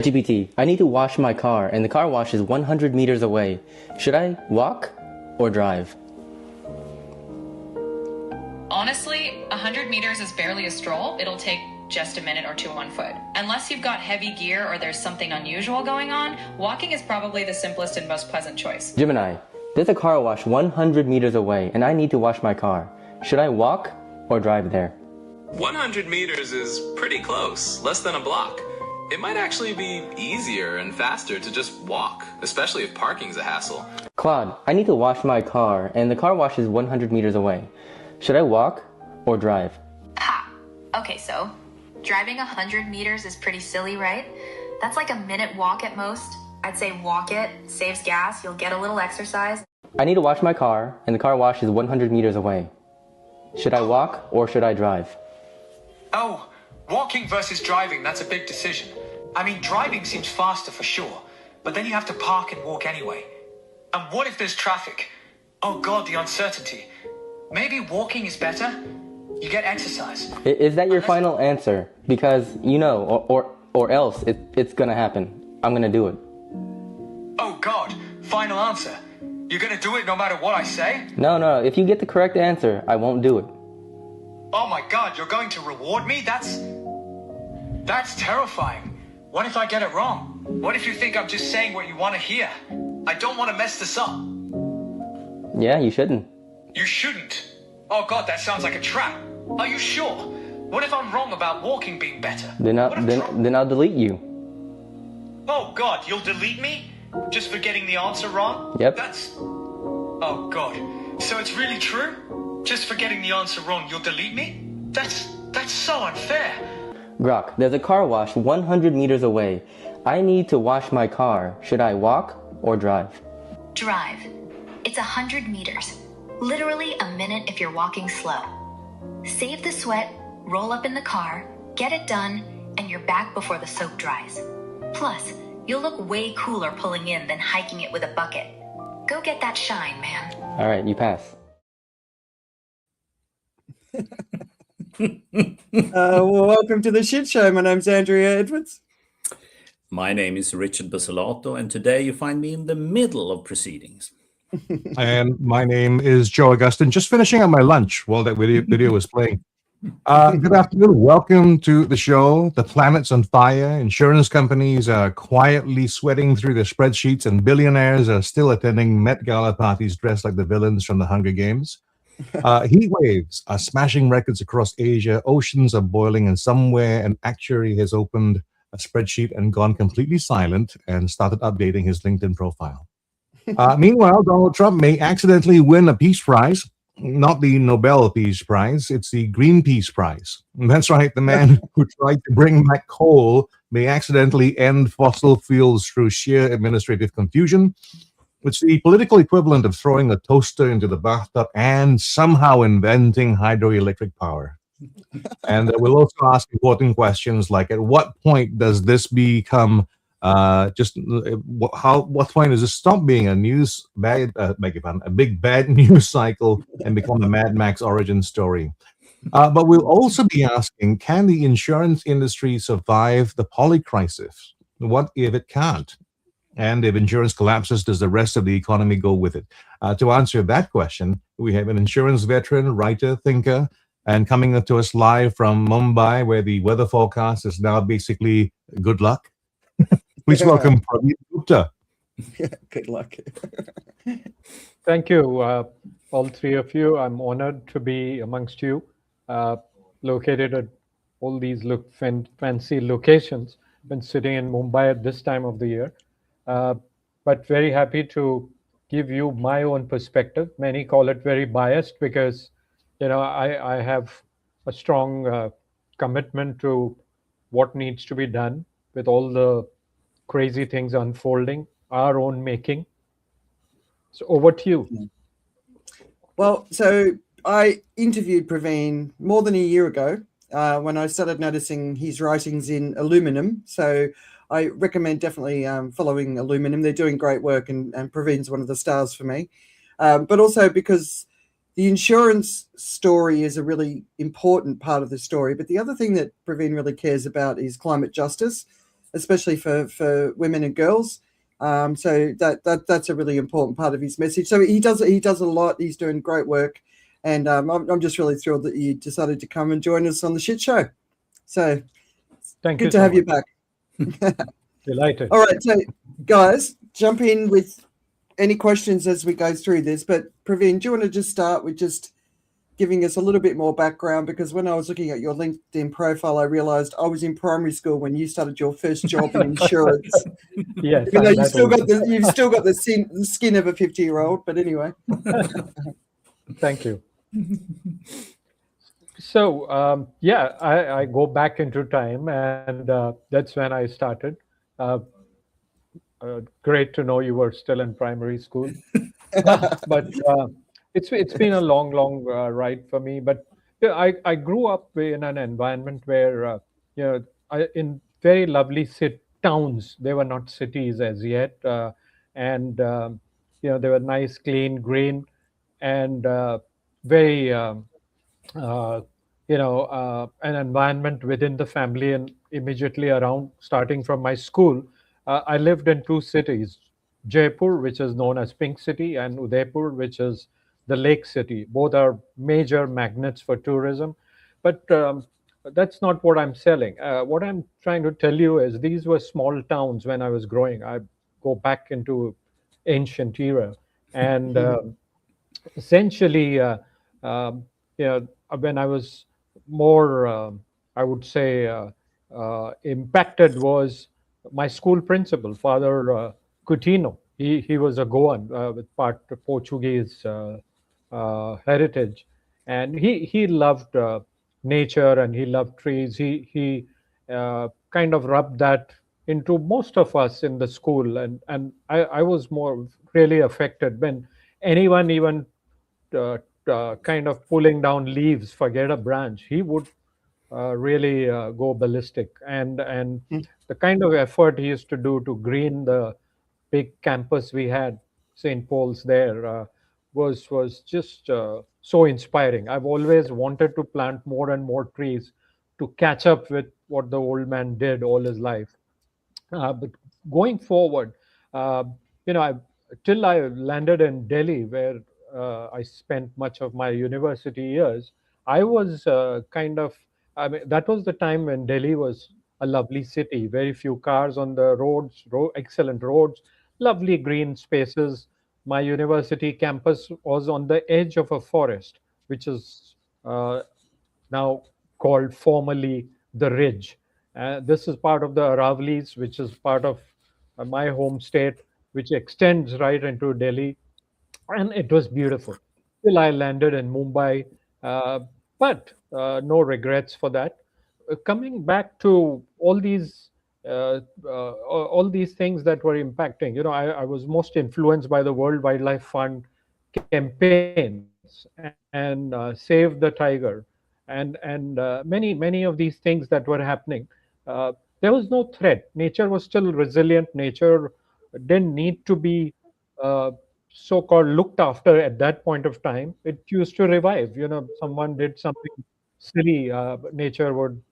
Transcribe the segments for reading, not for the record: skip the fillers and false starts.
GPT, I need to wash my car and the car wash is 100 meters away. Should I walk or drive? Honestly, 100 meters is barely a stroll. It'll take just a minute or two on foot. Unless you've got heavy gear or there's something unusual going on, walking is probably the simplest and most pleasant choice. Gemini, there's a car wash 100 meters away and I need to wash my car. Should I walk or drive there? 100 meters is pretty close, less than a block. It might actually be easier and faster to just walk, especially if parking's a hassle. Claude, I need to wash my car and the car wash is 100 meters away. Should I walk or drive? Ha! Okay, so driving 100 meters is pretty silly, right? That's like a minute walk at most. I'd say walk it, saves gas, you'll get a little exercise. I need to wash my car and the car wash is 100 meters away. Should I walk or should I drive? Oh, walking versus driving, that's a big decision. I mean, driving seems faster for sure, but then you have to park and walk anyway. And what if there's traffic? Oh God, the uncertainty. Maybe walking is better? You get exercise. Is that your final answer? Because you know, or else it's gonna happen. I'm gonna do it. Oh God, final answer. You're gonna do it no matter what I say? No, if you get the correct answer, I won't do it. Oh my God, you're going to reward me? That's terrifying. What if I get it wrong? What if you think I'm just saying what you want to hear? I don't want to mess this up. Yeah, you shouldn't. You shouldn't. Oh God, that sounds like a trap. Are you sure? What if I'm wrong about walking being better? Then I'll delete you. Oh God, you'll delete me? Just for getting the answer wrong? Yep. Oh God. So it's really true? Just for getting the answer wrong, you'll delete me? That's so unfair. Grok, there's a car wash 100 meters away. I need to wash my car. Should I walk or drive? Drive. It's 100 meters. Literally a minute if you're walking slow. Save the sweat, roll up in the car, get it done, and you're back before the soap dries. Plus, you'll look way cooler pulling in than hiking it with a bucket. Go get that shine, man. All right, you pass. Welcome to the shit show. My name's Andrea Edwards. My name is Richard Basalato, and today you find me in the middle of proceedings. And my name is Joe Augustine, just finishing up my lunch while that video was playing. Good afternoon. Welcome to the show. The planet's on fire. Insurance companies are quietly sweating through their spreadsheets, and billionaires are still attending Met Gala parties dressed like the villains from the Hunger Games. Heat waves are smashing records across Asia. Oceans are boiling, and somewhere an actuary has opened a spreadsheet and gone completely silent and started updating his LinkedIn profile. Meanwhile, Donald Trump may accidentally win a peace prize. Not the Nobel Peace Prize, it's the Greenpeace Prize. And that's right, the man who tried to bring back coal may accidentally end fossil fuels through sheer administrative confusion. It's the political equivalent of throwing a toaster into the bathtub and somehow inventing hydroelectric power. And we'll also ask important questions like, at what point does this become what point does this stop being a big bad news cycle and become a Mad Max origin story? But we'll also be asking, can the insurance industry survive the poly crisis? What if it can't? And if insurance collapses, does the rest of the economy go with it? To answer that question, we have an insurance veteran, writer, thinker, and coming to us live from Mumbai, where the weather forecast is now basically good luck. Please welcome Praveen Gupta. Good luck. Thank you, all three of you. I'm honored to be amongst you, located at all these fancy locations when sitting in Mumbai at this time of the year. But very happy to give you my own perspective. Many call it very biased because, I have a strong commitment to what needs to be done with all the crazy things unfolding, our own making. So over to you. Well, so I interviewed Praveen more than a year ago when I started noticing his writings in Aluminum. So I recommend definitely following Aluminum. They're doing great work, and Praveen's one of the stars for me. But also because the insurance story is a really important part of the story. But the other thing that Praveen really cares about is climate justice. especially for women and girls. So that's a really important part of his message. So he does a lot. He's doing great work, and I'm just really thrilled that you decided to come and join us on the Shit Show. So Thank good you to so have you much. back. Delighted. All right, so guys, jump in with any questions as we go through this. But Praveen, do you want to just start with just giving us a little bit more background? Because when I was looking at your LinkedIn profile, I realized I was in primary school when you started your first job in insurance. Yes, Even though I'm you've that still old. got the skin of a 50-year-old. But anyway. Thank you. So yeah, I go back into time, and that's when I started. Uh, Great to know you were still in primary school. But it's been a long ride for me. But yeah, I grew up in an environment where you know in very lovely towns. They were not cities as yet, and they were nice, clean, green, and very uh, an environment within the family and immediately around. Starting from my school, I lived in two cities: Jaipur, which is known as Pink City, and Udaipur, which is the Lake City. Both are major magnets for tourism. But that's not what I'm selling. What I'm trying to tell you is these were small towns when I was growing. I go back into ancient era, and essentially, when I was more, I would say, impacted was my school principal, Father Coutinho. He was a Goan with part Portuguese heritage, and he loved nature and he loved trees. He kind of rubbed that into most of us in the school, and I was more really affected when anyone even uh, kind of pulling down leaves, forget a branch, he would really go ballistic. And the kind of effort he used to do to green the big campus we had, St. Paul's there, was just so inspiring. I've always wanted to plant more and more trees to catch up with what the old man did all his life. But going forward, uh, I till I landed in Delhi, where I spent much of my university years. I was kind of, I mean, that was the time when Delhi was a lovely city. Very few cars on the roads, excellent roads, lovely green spaces. My university campus was on the edge of a forest, which is uh, now called formally the Ridge. This is part of the Aravallis, which is part of my home state, which extends right into Delhi, and it was beautiful. Till I landed in Mumbai, uh, but no regrets for that. Coming back to all these things that were impacting, I was most influenced by the World Wildlife Fund campaigns and Save the Tiger, and many of these things that were happening. There was no threat. Nature was still resilient. Nature didn't need to be uh, so-called looked after at that point of time. It used to revive. Someone did something silly, nature would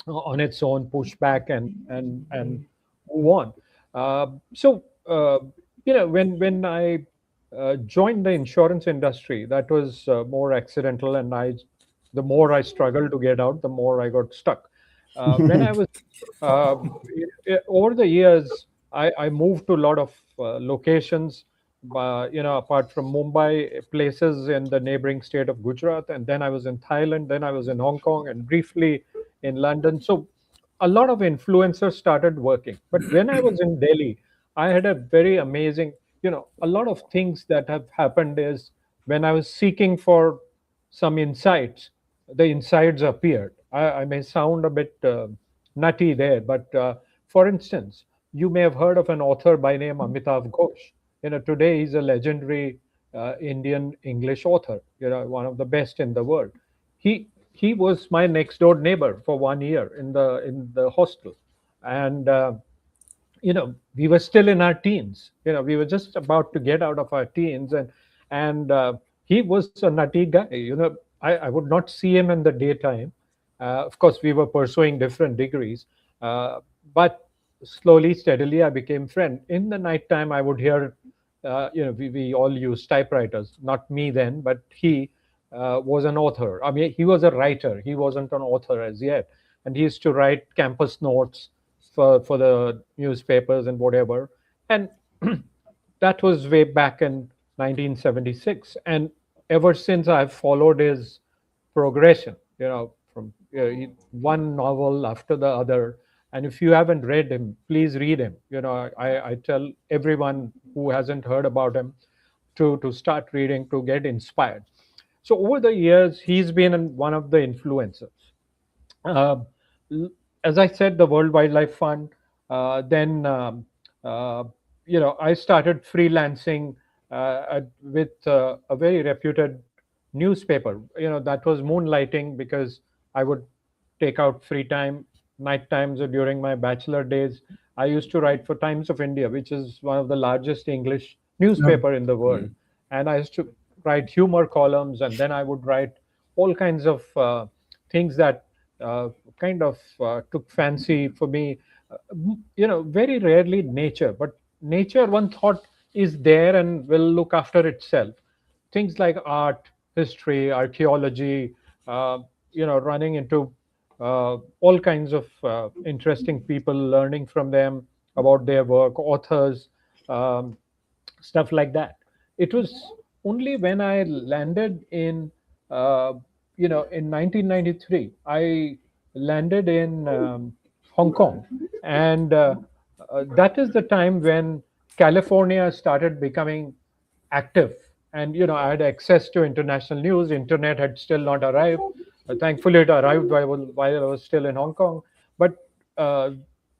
on its own push back and move on. So when I joined the insurance industry, that was more accidental, and the more I struggled to get out, the more I got stuck. When I was uh, over the years, I moved to a lot of locations. Apart from Mumbai, places in the neighboring state of Gujarat, and then I was in Thailand, then I was in Hong Kong, and briefly in London. So a lot of influencers started working. But when I was in Delhi, I had a very amazing, a lot of things that have happened is when I was seeking for some insights, the insights appeared. I may sound a bit nutty there, but for instance, you may have heard of an author by name Amitav Ghosh. Today he's a legendary Indian English author, one of the best in the world. He was my next door neighbor for 1 year in the hostel, and we were still in our teens. We were just about to get out of our teens, and he was a nutty guy. I would not see him in the daytime. Of course, we were pursuing different degrees, uh, but slowly, steadily, I became friend. In the nighttime, I would hear, we all used typewriters. Not me then, but he was an author. I mean, he was a writer. He wasn't an author as yet, and he used to write campus notes for the newspapers and whatever. And that was way back in 1976, and ever since I've followed his progression, from one novel after the other. And if you haven't read him, please read him. I tell everyone who hasn't heard about him to start reading, to get inspired. So over the years, he's been one of the influencers. uh, as I said, the World Wildlife Fund. Then uh, I started freelancing with a very reputed newspaper. That was moonlighting, because I would take out free time, night times, or during my bachelor days. I used to write for Times of India, which is one of the largest English Yeah. newspaper in the world. And I used to write humor columns, and then I would write all kinds of things that kind of took fancy for me. Very rarely nature, but nature, one thought, is there and will look after itself. Things like art, history, archaeology, uh, running into all kinds of interesting people, learning from them about their work, authors, um, stuff like that. It was only when I landed uh, in 1993, I landed in Hong Kong, and that is the time when California started becoming active. And I had access to international news. Internet had still not arrived. Thankfully, it arrived while I was still in Hong Kong. But uh,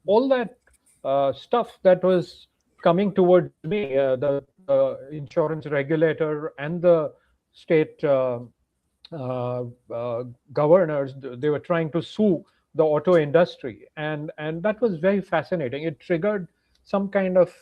all that stuff that was coming towards me, the insurance regulator and the state uh, uh, governors, they were trying to sue the auto industry, and that was very fascinating. It triggered some kind of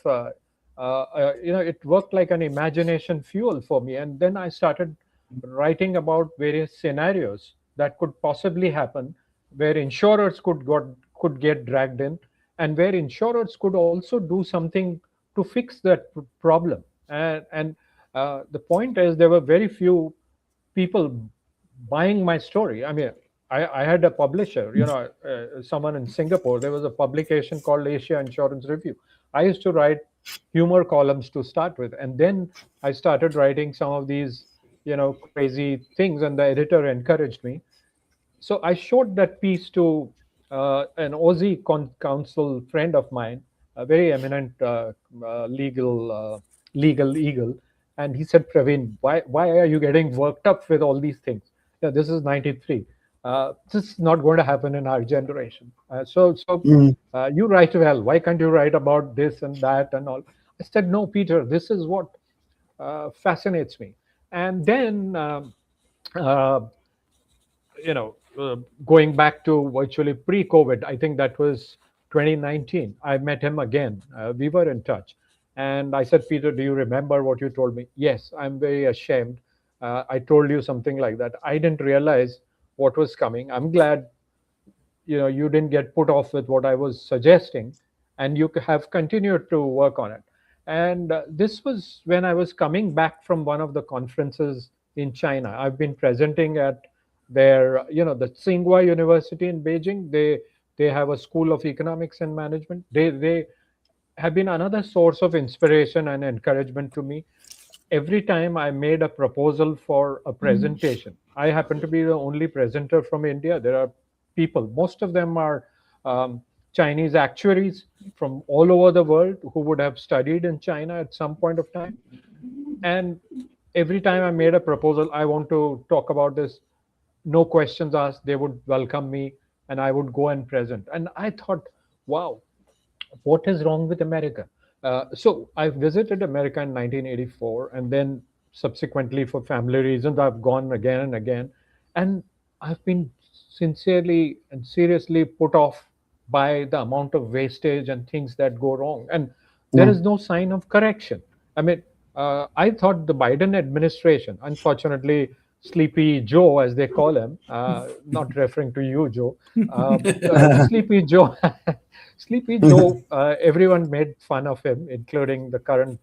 it worked like an imagination fuel for me. And then I started writing about various scenarios that could possibly happen, where insurers could get dragged in, and where insurers could also do something to fix that problem. And the point is, there were very few people buying my story. I mean, I had a publisher, someone in Singapore. There was a publication called Asia Insurance Review. I used to write humor columns to start with, and then I started writing some of these, crazy things, and the editor encouraged me. So I showed that piece to an Aussie counsel friend of mine, a very eminent legal eagle, and he said, "Praveen, why are you getting worked up with all these things? Yeah, this is '93. This is not going to happen in our generation. Mm. You write well. Why can't you write about this and that and all?" I said, "No, Peter. This is what fascinates me." And then. Uh, you know, Going back to virtually pre-COVID, I think that was 2019. I met him again. We were in touch, and I said, "Peter, do you remember what you told me?" "Yes, I'm very ashamed. I told you something like that. I didn't realize what was coming. I'm glad you didn't get put off with what I was suggesting, and you have continued to work on it." And this was when I was coming back from one of the conferences in China. I've been presenting at the Tsinghua University in Beijing. They have a school of economics and management. They have been another source of inspiration and encouragement to me. Every time I made a proposal for a presentation, I happen to be the only presenter from India. There are people, most of them are Chinese actuaries from all over the world who would have studied in China at some point of time. And every time I made a proposal, "I want to talk about this," no questions asked, they would welcome me, and I would go and present. And I thought, wow, what is wrong with America? So I visited America in 1984, and then subsequently, for family reasons, I've gone again and again. And I've been sincerely and seriously put off by the amount of wastage and things that go wrong. And there Yeah. is no sign of correction. I mean, I thought the Biden administration, unfortunately, Sleepy Joe, as they call him, not referring to you, Joe. Sleepy Joe, Sleepy Joe. Everyone made fun of him, including the current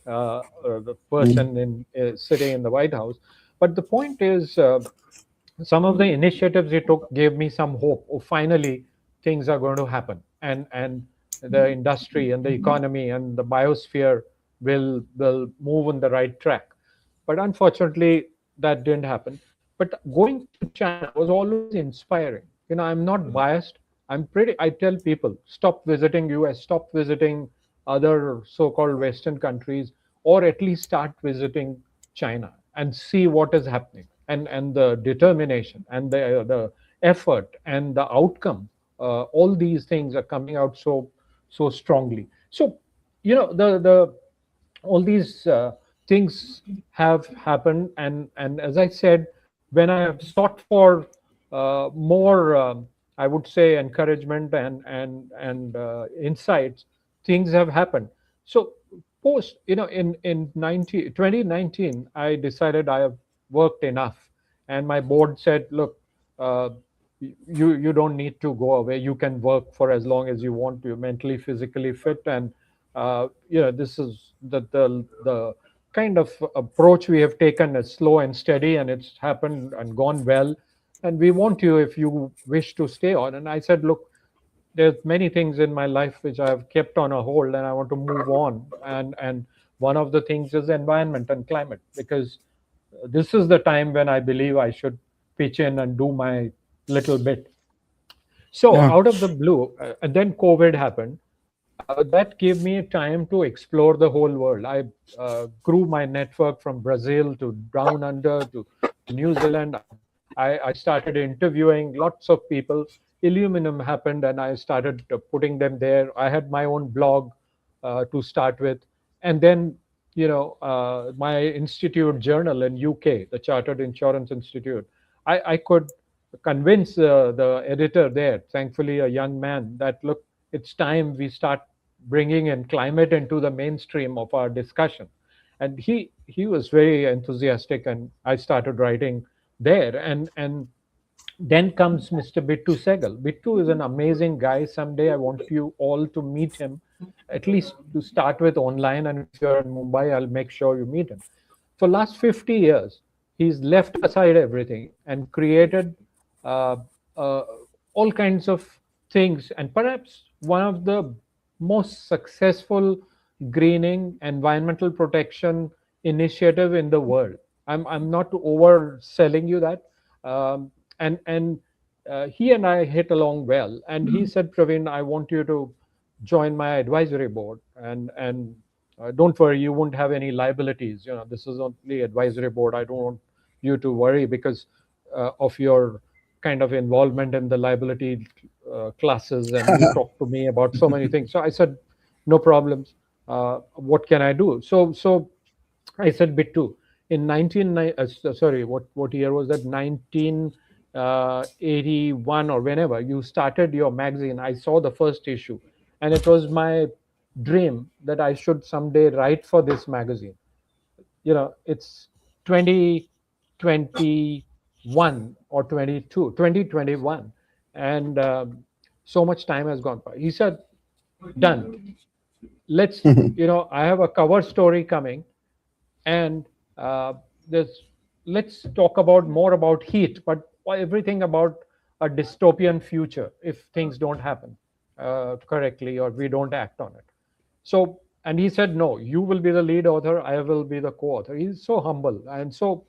the person sitting in the White House. But the point is, some of the initiatives he took gave me some hope. Oh, finally, things are going to happen, and the industry and the economy and the biosphere will move on the right track. But unfortunately, that didn't happen. But going to China was always inspiring. I'm not biased. I tell people, stop visiting US, stop visiting other so-called Western countries, or at least start visiting China and see what is happening, and the determination and the effort and the outcome. All these things are coming out so strongly. So the all these things have happened, and as I said, when I have sought for more, I would say, encouragement and insights, things have happened. So post, in 2019, I decided I have worked enough, and my board said, look, uh, you don't need to go away. You can work for as long as you want to. You're mentally, physically fit, and this is the kind of approach we have taken is slow and steady, and it's happened and gone well. And we want you, if you wish to stay on. And I said, look, there's many things in my life which I've kept on a hold, and I want to move on. And one of the things is environment and climate, because this is the time when I believe I should pitch in and do my little bit. So Yeah. out of the blue, and then COVID happened. That gave me time to explore the whole world. I grew my network from Brazil to down under to New Zealand. I started interviewing lots of people. Illuminum happened, and I started putting them there. I had my own blog to start with, and then my institute journal in UK, the Chartered Insurance Institute. I could convince the editor there, thankfully a young man, that look, it's time we start bringing in climate into the mainstream of our discussion. And he was very enthusiastic, and I started writing there. And then comes Mr. Bittu Segal. Bittu is an amazing guy. Someday I want you all to meet him, at least to start with online. And if you're in Mumbai, I'll make sure you meet him. For last 50 years, he's left aside everything and created uh, uh, all kinds of things. And perhaps one of the most successful greening environmental protection initiative in the world. I'm not overselling you that. And he and I hit along well. And he said, Praveen, I want you to join my advisory board. And don't worry, you won't have any liabilities. This is only advisory board. I don't want you to worry because of your kind of involvement in the liability classes, and you talk to me about so many things. So I said, no problems. What can I do? So I said, Bittu, in what year was that? 1981 or whenever you started your magazine, I saw the first issue, and it was my dream that I should someday write for this magazine. It's 2021 or 2021, and so much time has gone by. He said, done. I have a cover story coming, and there's let's talk about more about heat, but everything about a dystopian future if things don't happen correctly, or we don't act on it. So, and he said, no, you will be the lead author, I will be the co-author. He's so humble. And so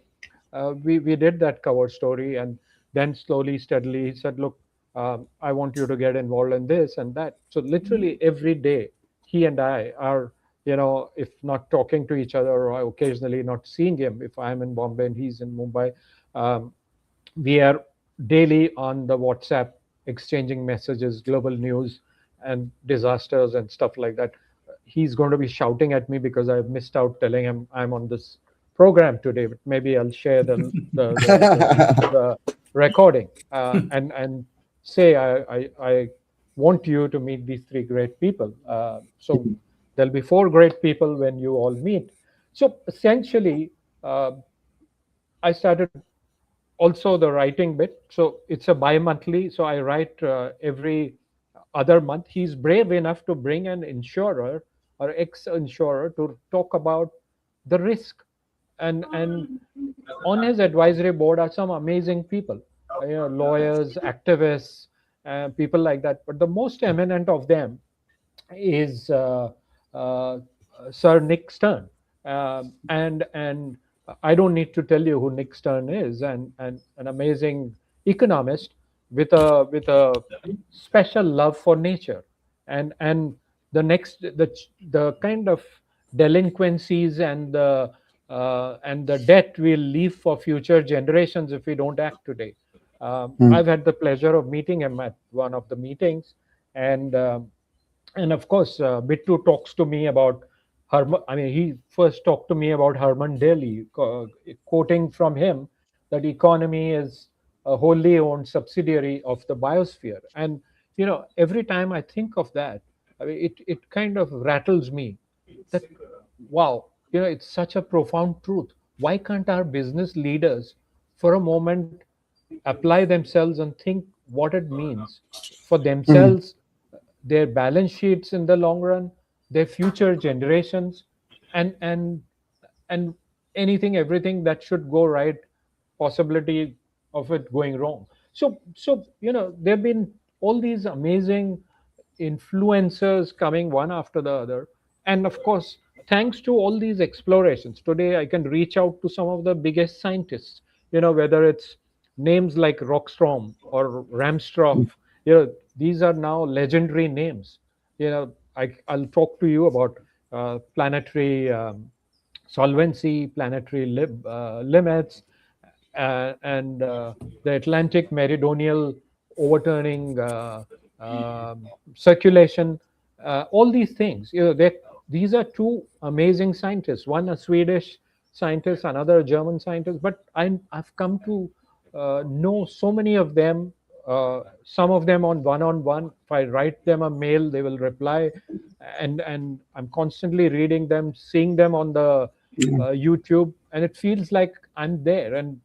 we did that cover story, and then slowly, steadily, he said, look, I want you to get involved in this and that. So literally every day, he and I are, if not talking to each other, or occasionally not seeing him, if I'm in Bombay and he's in Mumbai, um, we are daily on the WhatsApp exchanging messages, global news and disasters and stuff like that. He's going to be shouting at me because I've missed out telling him I'm on this program today, but maybe I'll share the recording and say I want you to meet these three great people. So there'll be four great people when you all meet. So essentially, I started also the writing bit. So it's a bi-monthly. So I write every other month. He's brave enough to bring an insurer or ex-insurer to talk about the risk, and on his advisory board are some amazing people, lawyers, activists, people like that. But the most eminent of them is uh, Sir Nick Stern, and I don't need to tell you who Nick Stern is, and an amazing economist with a special love for nature, and the kind of delinquencies and the debt we'll leave for future generations if we don't act today. I've had the pleasure of meeting him at one of the meetings, and of course, Bittu talks to me about Herman. I mean, he first talked to me about Herman Daly, quoting from him that economy is a wholly owned subsidiary of the biosphere. And every time I think of that, I mean, it kind of rattles me that, wow, it's such a profound truth. Why can't our business leaders, for a moment, apply themselves and think what it means for Mm. themselves, their balance sheets in the long run, their future generations, and anything, everything that should go right, possibility of it going wrong. So there've been all these amazing influencers coming one after the other, and of course, thanks to all these explorations, today I can reach out to some of the biggest scientists, whether it's names like Rockstrom or Ramstroff. These are now legendary names. I'll talk to you about planetary solvency, planetary limits, and the Atlantic meridional overturning circulation, all these things. These are two amazing scientists, one a Swedish scientist, another a German scientist, but I've come to know so many of them, some of them on one-on-one. If I write them a mail, they will reply, and I'm constantly reading them, seeing them on the YouTube, and it feels like I'm there, and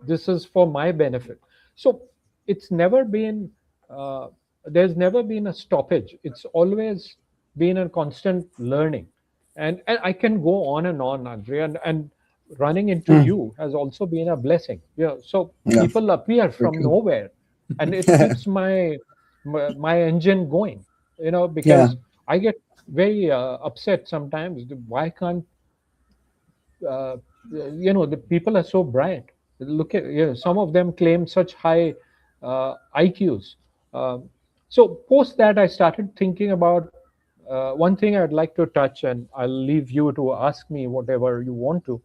this is for my benefit. So it's never been uh, there's never been a stoppage. It's always been a constant learning, and I can go on and on, Andre, and running into Mm. you has also been a blessing. So Yeah, people appear very from cool. nowhere, and it keeps my engine going. Yeah. Because I get very upset sometimes. Why can't uh, the people are so bright. Look at, some of them claim such high IQs. Um, so post that, I started thinking about one thing I'd like to touch, and I'll leave you to ask me whatever you want to.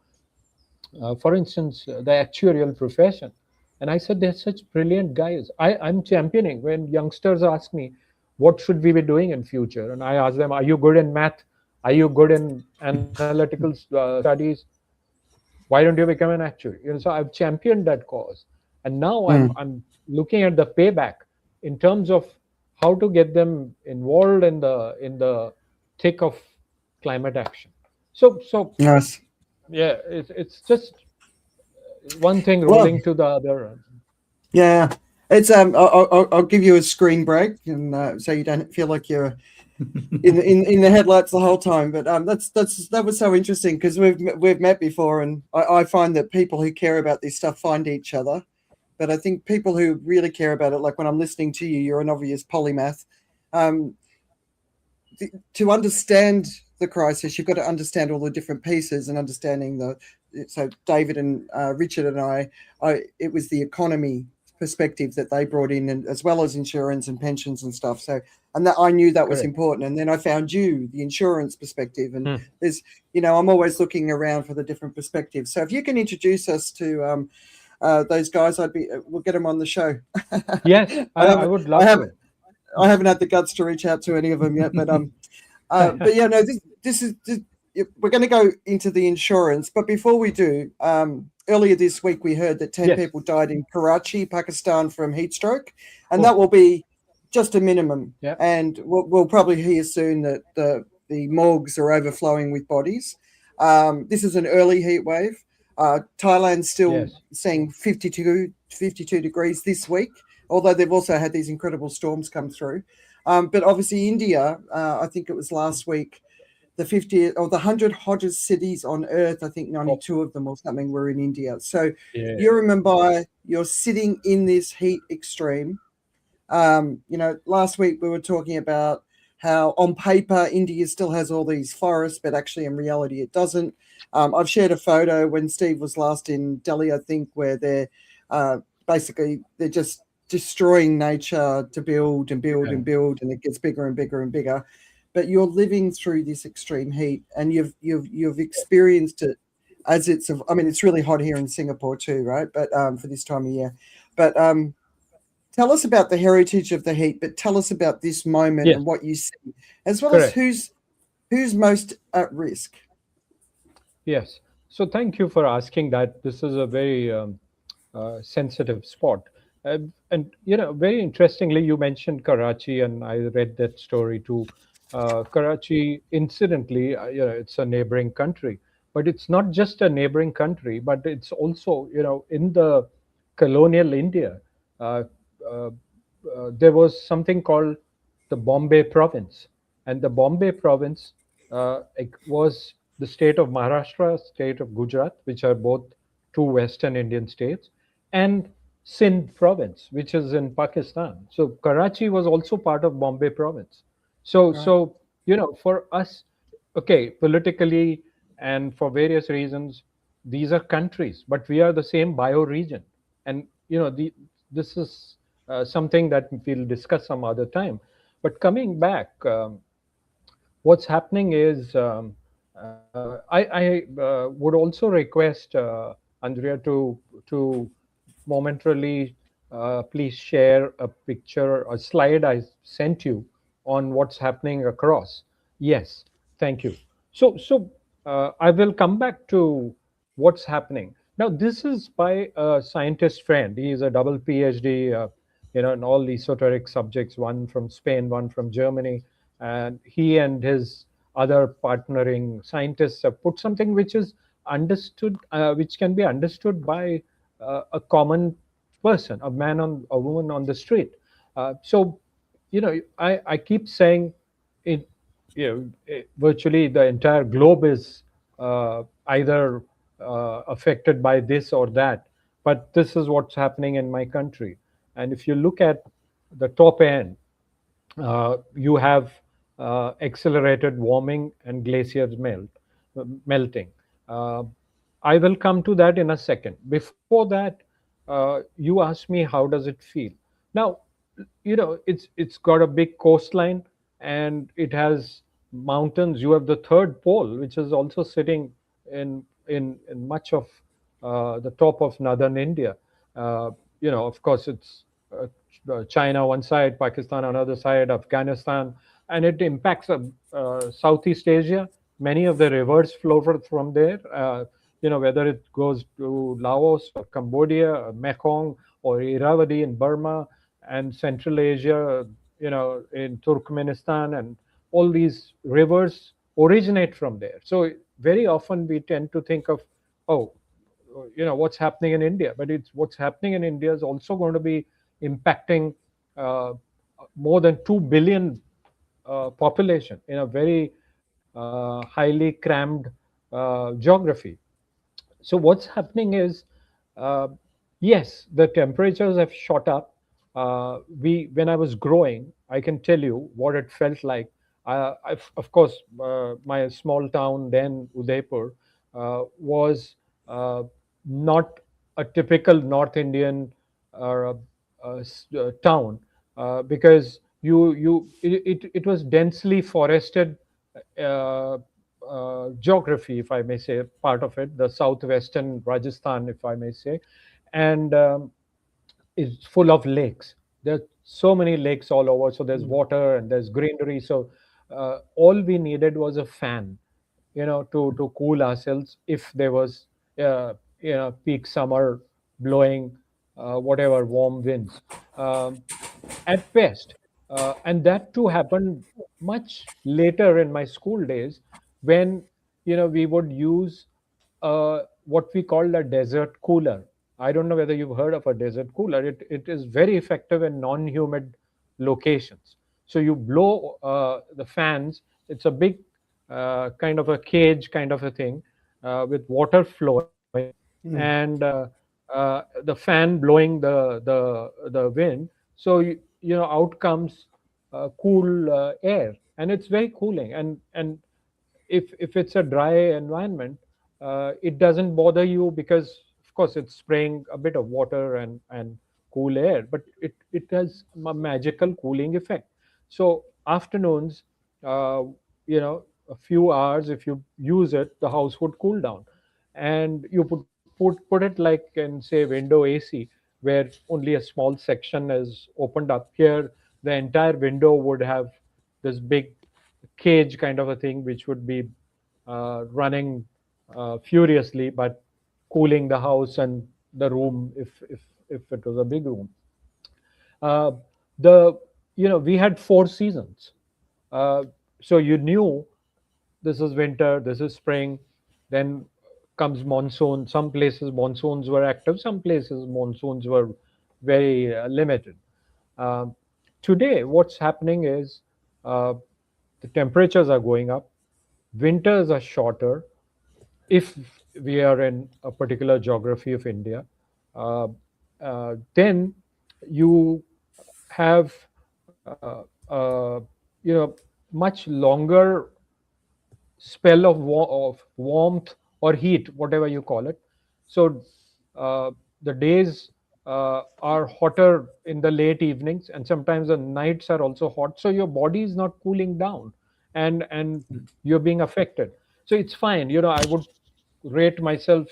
For instance, the actuarial profession. And I said, they're such brilliant guys. I'm championing when youngsters ask me, what should we be doing in future? And I ask them, are you good in math? Are you good in analytical studies? Why don't you become an actuary? So I've championed that cause, and now Mm. I'm looking at the payback in terms of how to get them involved in the thick of climate action. So Nice. yeah, it's just one thing Well, rolling to the other. yeah. It's I'll give you a screen break, and so you don't feel like you're in the headlights the whole time. But that was so interesting because we've met before, and I find that people who care about this stuff find each other. But I think people who really care about it, like when I'm listening to you, you're an obvious polymath. Um, to understand the crisis, you've got to understand all the different pieces and understanding the. So David and Richard and I, it was the economy perspective that they brought in, and as well as insurance and pensions and stuff. So, and that I knew that was Correct. important. And then I found you, the insurance perspective, and Hmm. there's, I'm always looking around for the different perspectives. So if you can introduce us to those guys, we'll get them on the show. Yes, I I haven't, would I love haven't, to. I haven't had the guts to reach out to any of them yet, but yeah, no, we're going to go into the insurance. But before we do, earlier this week we heard that 10 Yes. people died in Karachi, Pakistan, from heat stroke, and Oh. that will be just a minimum. Yeah. And we'll probably hear soon that the morgues are overflowing with bodies. This is an early heat wave. Thailand's still Yes. seeing 52 degrees this week, although they've also had these incredible storms come through. But obviously India, I think it was last week, the 50 or the 100 hottest cities on earth, I think 92 of them or something were in India. So Yeah. you're in Mumbai, you're sitting in this heat extreme. Last week we were talking about how on paper India still has all these forests, but actually in reality it doesn't. I've shared a photo when Steve was last in Delhi, I think, where they're basically they're just destroying nature to build and build and build, and it gets bigger and bigger and bigger. But you're living through this extreme heat, and you've experienced it as it's. I mean, it's really hot here in Singapore too, right? But for this time of year, but tell us about the heritage of the heat, but tell us about this moment Yes. and what you see, as well Correct. as who's most at risk. Yes. So thank you for asking that. This is a very sensitive spot. And, very interestingly, you mentioned Karachi, and I read that story too. Karachi, incidentally, it's a neighboring country, but it's not just a neighboring country, but it's also, in the colonial India, uh, uh, there was something called the Bombay province. And the Bombay province was the state of Maharashtra, state of Gujarat, which are both two Western Indian states, and Sindh province, which is in Pakistan. So Karachi was also part of Bombay province. So, Right. so for us, okay, politically and for various reasons, these are countries, but we are the same bioregion. And this is something that we'll discuss some other time. But coming back, what's happening is I would also request Andrea to momentarily please share a picture, a slide I sent you on what's happening across. Yes, thank you. So I will come back to what's happening now. This is by a scientist friend. He is a double PhD, in all esoteric subjects. One from Spain, one from Germany, and he and his other partnering scientists have put something which is understood, which can be understood by a common person, a man on a woman on the street. So, I keep saying it. Virtually the entire globe is either affected by this or that. But this is what's happening in my country. And if you look at the top end, you have accelerated warming and glaciers melting. Uh, I will come to that in a second. Before that, you asked me how does it feel. Now, it's got a big coastline and it has mountains. You have the third pole, which is also sitting in much of the top of northern India. Of course, it's China one side, Pakistan on other side, Afghanistan, and it impacts Southeast Asia. Many of the rivers flow from there. Whether it goes to Laos or Cambodia, or Mekong or Irrawaddy in Burma, and Central Asia, in Turkmenistan, and all these rivers originate from there. So very often we tend to think of, oh, what's happening in India, but it's what's happening in India is also going to be impacting uh, more than 2 billion population in a very highly crammed geography. So what's happening is, uh, yes, the temperatures have shot up. When I was growing, I can tell you what it felt like. Of course, my small town then, Udaipur, was uh, not a typical North Indian town, because it was densely forested uh, geography, if I may say, part of it, the southwestern Rajasthan, if I may say, and is full of lakes. There are so many lakes all over, so there's water and there's greenery. So all we needed was a fan, to cool ourselves if there was, peak summer blowing whatever warm winds. Um, at best. And that too happened much later in my school days when we would use what we call a desert cooler. I don't know whether you've heard of a desert cooler. It is very effective in non-humid locations. So you blow the fans. It's a big kind of a cage kind of a thing with water flowing, Mm. and the fan blowing the wind. So out comes cool air, and it's very cooling. And if it's a dry environment, it doesn't bother you because of course it's spraying a bit of water and cool air, but it has a magical cooling effect. So afternoons, uh, a few hours, if you use it, the house would cool down. And you put it like in, say, window AC, where only a small section is opened up. Here the entire window would have this big cage kind of a thing, which would be running furiously, but cooling the house and the room, if it was a big room. Uh, the we had 4 seasons, uh, so you knew this is winter, this is spring, then comes monsoon. Some places monsoons were active, some places monsoons were very limited. Um, Today, what's happening is uh, the temperatures are going up, winters are shorter. If we are in a particular geography of India, uh, then you have uh, uh, much longer spell of warmth or heat, whatever you call it. So the days are hotter in the late evenings, and sometimes the nights are also hot. So your body is not cooling down, and you're being affected. So it's fine. I would rate myself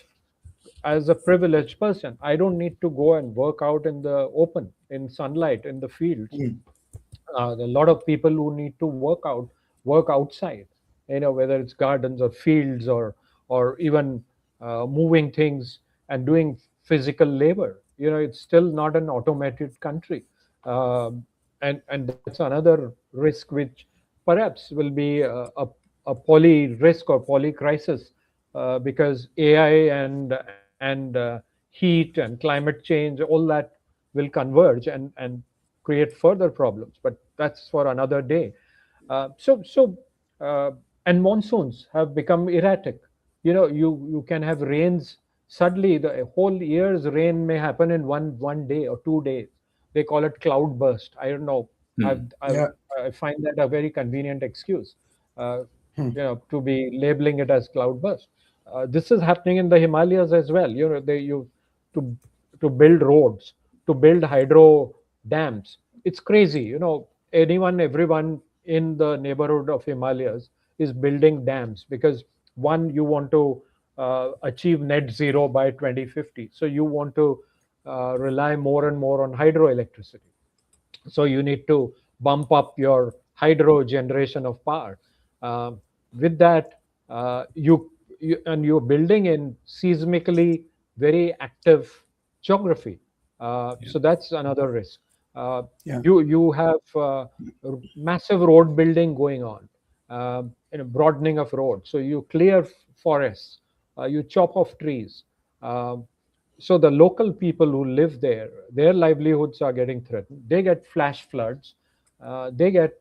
as a privileged person. I don't need to go and work out in the open, in sunlight, in the fields. Mm. A lot of people who need to work outside, whether it's gardens or fields or even moving things and doing physical labor. It's still not an automated country. And that's another risk, which perhaps will be a poly risk or poly crisis, because AI and heat and climate change, all that will converge and create further problems. But that's for another day. So and monsoons have become erratic. You can have rains suddenly. The whole year's rain may happen in one day or 2 days. They call it cloud burst. I don't know. I've, Hmm. I've Yeah. I find that a very convenient excuse, uh, Hmm. to be labeling it as cloud burst. This is happening in the Himalayas as well. To to build roads, to build hydro dams. It's crazy. Everyone in the neighborhood of Himalayas is building dams because, one, you want to achieve net zero by 2050. So you want to rely more and more on hydroelectricity. So you need to bump up your hydro generation of power. Um, with that, you're building in seismically very active geography. Yeah. So that's another risk. Uh, Yeah. you have massive road building going on, broadening of roads. So you clear forests, you chop off trees. Um, so the local people who live there, their livelihoods are getting threatened. They get flash floods. They get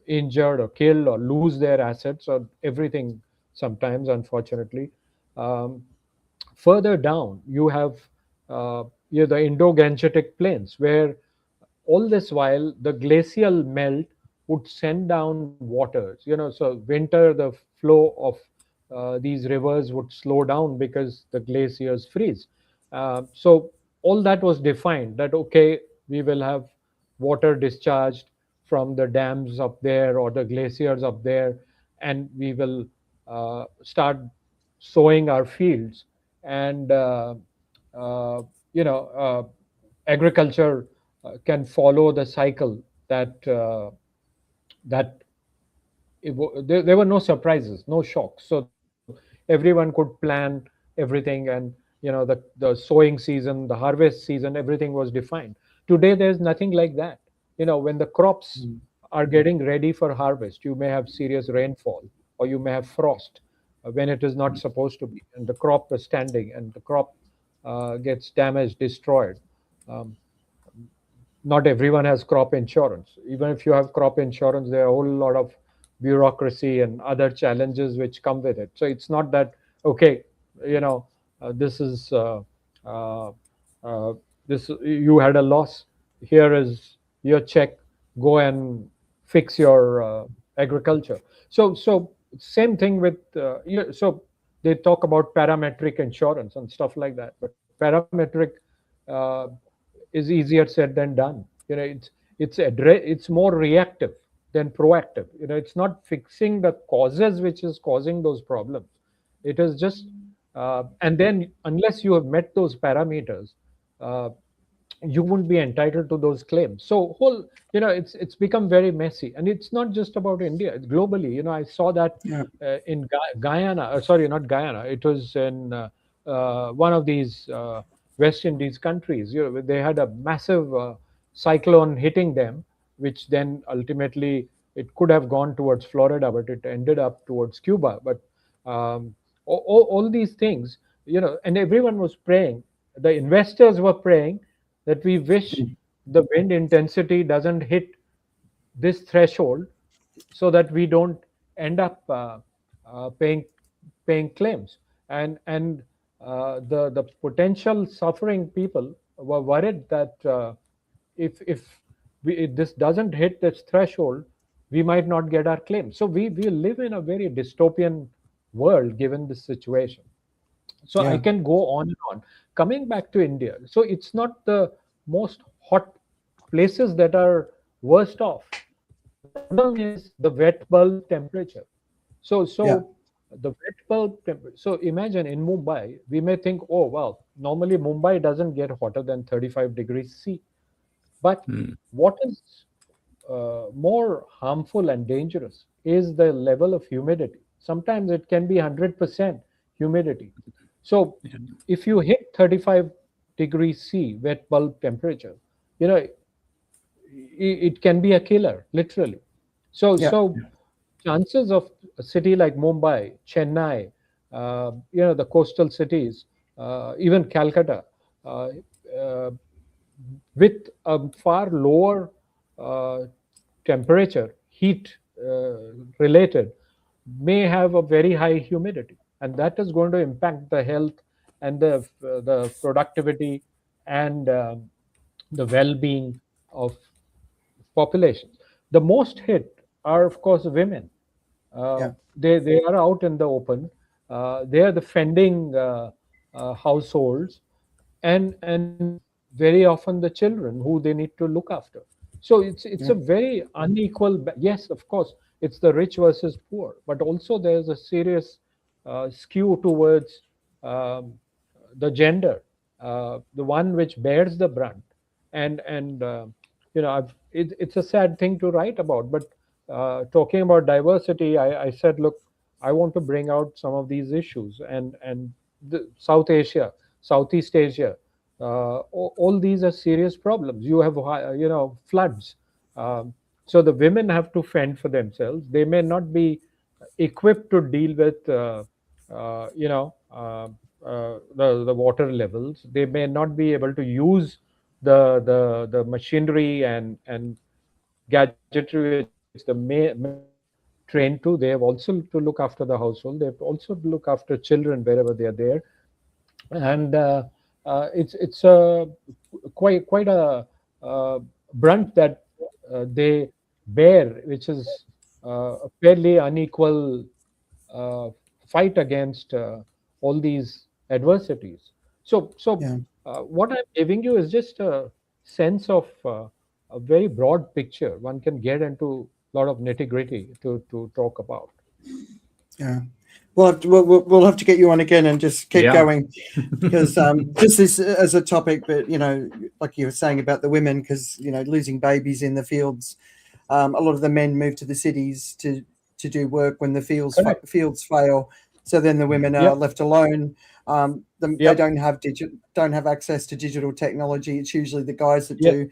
injured or killed or lose their assets or everything sometimes, unfortunately. Um, Further down, you have the Indo-Gangetic plains, where all this while the glacial melt would send down waters. So winter, the flow of these rivers would slow down because the glaciers freeze. So all that was defined, that okay, we will have water discharged from the dams up there or the glaciers up there, and we will start sowing our fields. And uh, you know uh, agriculture can follow the cycle that there were no surprises, no shocks. So everyone could plan everything, and the sowing season, the harvest season, everything was defined. Today, there's nothing like that. When the crops Mm. are getting ready for harvest, you may have serious rainfall or you may have frost. when it is not supposed to be, and the crop is standing, and the crop gets damaged, destroyed. Um, Not everyone has crop insurance. Even if you have crop insurance, there are a whole lot of bureaucracy and other challenges which come with it. So it's not that, okay, you know, this is uh, uh, this, you had a loss. Here is your check. Go and fix your agriculture. So same thing with so they talk about parametric insurance and stuff like that. But parametric uh, is easier said than done. It's more reactive than proactive. It's not fixing the causes which is causing those problems. It is just and then unless you have met those parameters, uh, you won't be entitled to those claims. So it's become very messy, and it's not just about India. It's globally. I saw that Yeah. in Guyana. Sorry, not Guyana. It was in one of these West Indies countries. They had a massive cyclone hitting them, which then ultimately it could have gone towards Florida, but it ended up towards Cuba. But all these things, and everyone was praying. The investors were praying that we wish the wind intensity doesn't hit this threshold, so that we don't end up paying claims. And the potential suffering people were worried that if this doesn't hit this threshold, we might not get our claim. So we live in a very dystopian world given this situation. So I Yeah. can go on and on. Coming back to India, so it's not the most hot places that are worst off. The problem is the wet bulb temperature. So Yeah. the wet bulb temperature. So imagine in Mumbai, we may think, oh well, normally Mumbai doesn't get hotter than 35 degrees C. But what is more harmful and dangerous is the level of humidity. Sometimes it can be 100% humidity. So if you hit 35 degrees C wet bulb temperature, it can be a killer, literally. So Yeah. chances of a city like Mumbai, Chennai, the coastal cities, even Calcutta, uh, uh, with a far lower uh, temperature, heat related, may have a very high humidity, and that is going to impact the health and the productivity and the well-being of populations. The most hit are, of course, women. Yeah. They are out in the open. They are the fending households, and very often the children who they need to look after. So it's Yeah. a very unequal. Yes, of course, it's the rich versus poor, but also there's a serious skew towards um, the gender, the one which bears the brunt. And it's a sad thing to write about, but talking about diversity, I said, look, I want to bring out some of these issues, and South Asia, Southeast Asia, all these are serious problems. You have floods, so the women have to fend for themselves. They may not be equipped to deal with the water levels. They may not be able to use the machinery and gadgetry which the men are trained to. They have also to look after the household. They have also to look after children wherever they are there, and it's quite a brunt that they bear, which is a fairly unequal uh, fight against all these adversities. So Yeah. what I'm giving you is just a sense of a very broad picture. One can get into a lot of nitty gritty to talk about. Yeah. We'll have to get you on again and just keep Yeah. going, because just this as a topic, but like you were saying about the women, because losing babies in the fields, a lot of the men move to the cities to do work when the Correct. fields fail. So then the women are Yep. left alone. They Yep. don't have access to digital technology. It's usually the guys that Yep. do.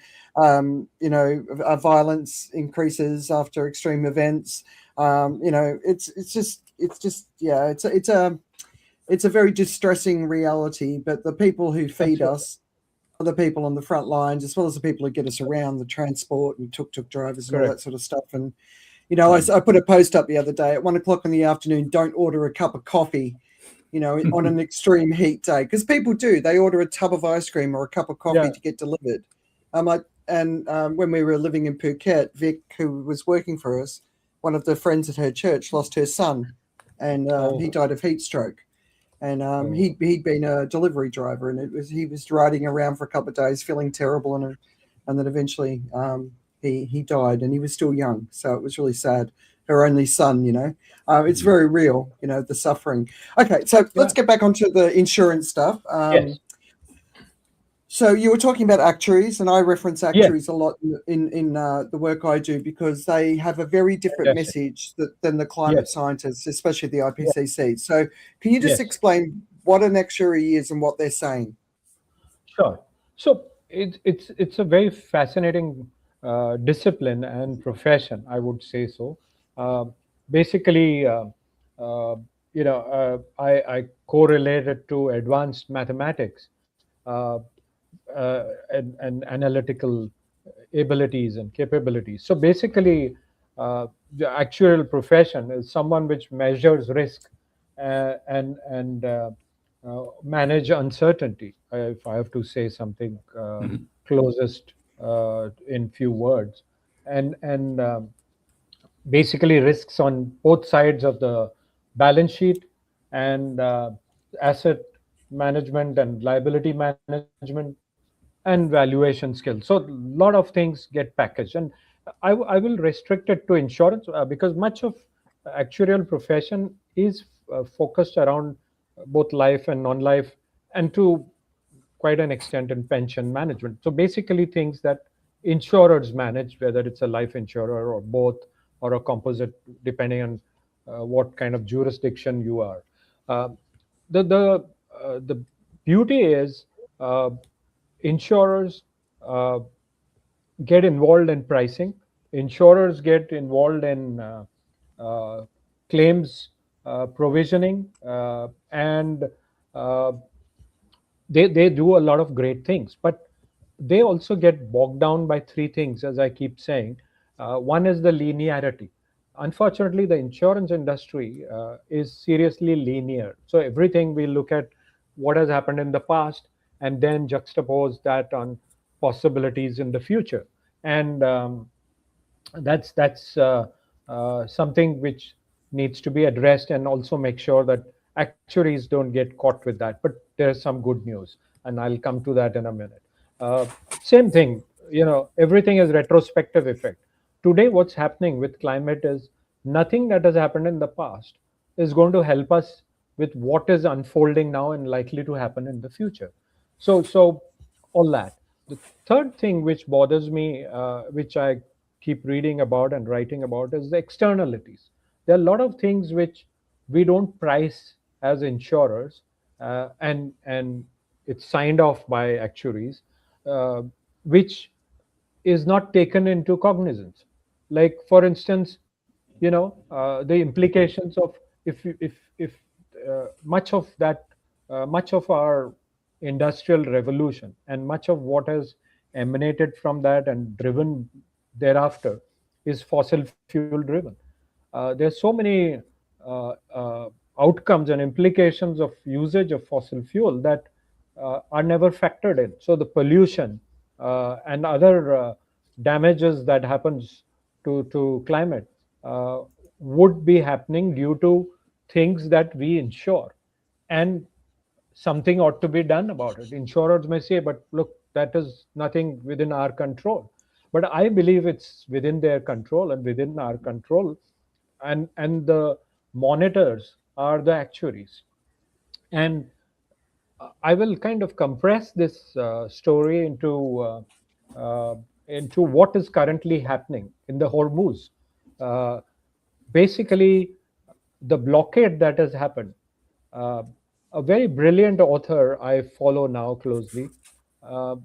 Violence increases after extreme events. It's just it's just yeah, it's a very distressing reality. But the people who feed us are the people on the front lines, as well as the people who get us around, the transport and tuk-tuk drivers and all that sort of stuff. And I put a post up the other day at 1 o'clock in the afternoon. Don't order a cup of coffee, on an extreme heat day, because people do. They order a tub of ice cream or a cup of coffee to get delivered. When we were living in Phuket, Vic, who was working for us, one of the friends at her church lost her son, and he died of heat stroke. And he'd been a delivery driver, and he was riding around for a couple of days, feeling terrible, and then eventually he died, and he was still young, so it was really sad. Her only son, it's very real, the suffering. Okay, so let's get back onto the insurance stuff. Yes. So you were talking about actuaries, and I reference actuaries a lot in the work I do, because they have a very different message than the climate scientists, especially the IPCC. So can you just explain what an actuary is and what they're saying? Sure. So it's a very fascinating discipline and profession, I would say so. Basically, I correlate it to advanced mathematics and analytical abilities and capabilities. So basically, the actuarial profession is someone which measures risk and manage uncertainty. If I have to say something closest in few words, and basically risks on both sides of the balance sheet, and asset management and liability management and valuation skills. So a lot of things get packaged, and I will restrict it to insurance because much of actuarial profession is focused around both life and non-life, and to quite an extent in pension management. So basically things that insurers manage, whether it's a life insurer or both, or a composite, depending on what kind of jurisdiction you are. The beauty is insurers get involved in pricing. Insurers get involved in claims provisioning, and they do a lot of great things. But they also get bogged down by three things, as I keep saying. One is the linearity. Unfortunately, the insurance industry is seriously linear. So everything we look at what has happened in the past, and then juxtapose that on possibilities in the future. And that's something which needs to be addressed, and also make sure that actuaries don't get caught with that. But there's some good news, and I'll come to that in a minute. Same thing, everything is retrospective effect. Today, what's happening with climate is nothing that has happened in the past is going to help us with what is unfolding now and likely to happen in the future. So all that. The third thing which bothers me, which I keep reading about and writing about, is the externalities. There are a lot of things which we don't price as insurers, and it's signed off by actuaries, which is not taken into cognizance. Like, for instance, the implications of, if much of our industrial revolution and much of what has emanated from that and driven thereafter is fossil fuel driven. There's so many outcomes and implications of usage of fossil fuel that are never factored in. So the pollution and other damages that happens to climate would be happening due to things that we insure, and something ought to be done about it. Insurers may say, but look, that is nothing within our control. But I believe it's within their control and within our control, and the monitors are the actuaries. And I will kind of compress this story into what is currently happening in the Hormuz. Uh, Basically, the blockade that has happened. Uh, a very brilliant author I follow now closely, uh,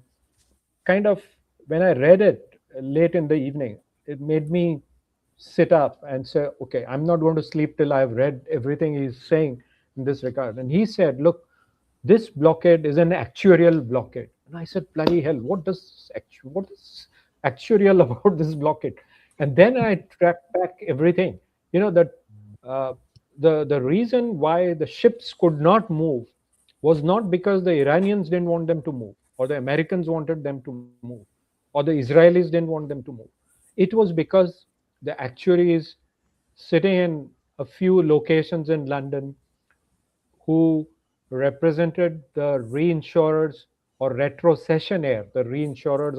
kind of, when I read it late in the evening, it made me sit up and say, okay, I'm not going to sleep till I've read everything he's saying in this regard. And he said, look, this blockade is an actuarial blockade. And I said, bloody hell, what is actuarial about this blockade? And then I tracked back everything. That uh, the reason why the ships could not move was not because the Iranians didn't want them to move, or the Americans wanted them to move, or the Israelis didn't want them to move. It was because the actuaries sitting in a few locations in London who represented the reinsurers or retrocessionaire, the reinsurers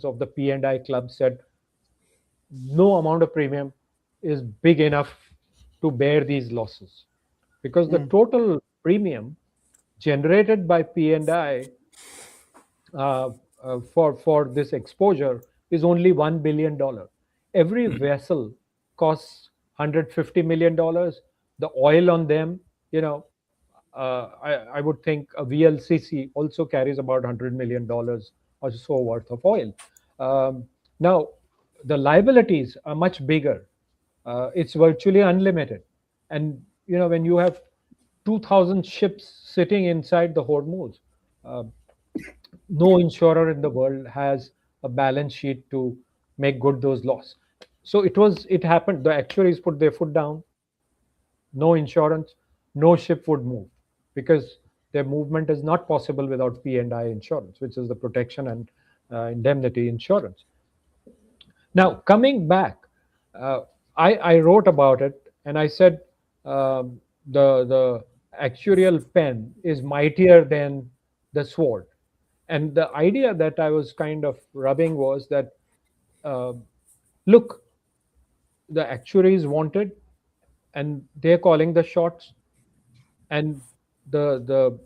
of the P&I club said no amount of premium is big enough to bear these losses, because the total premium generated by P&I for this exposure is only $1 billion. Every vessel costs $150 million. The oil on them, I would think a VLCC also carries about $100 million or so worth of oil. Now, the liabilities are much bigger. It's virtually unlimited, and when you have 2,000 ships sitting inside the Hormuz, uh, no insurer in the world has a balance sheet to make good those losses. So it happened. The actuaries put their foot down. No insurance, no ship would move, because their movement is not possible without P&I insurance, which is the protection and indemnity insurance. Now, coming back, uh, I wrote about it, and I said the actuarial pen is mightier than the sword. And the idea that I was kind of rubbing was that, uh, look, the actuaries wanted, and they're calling the shots, and the the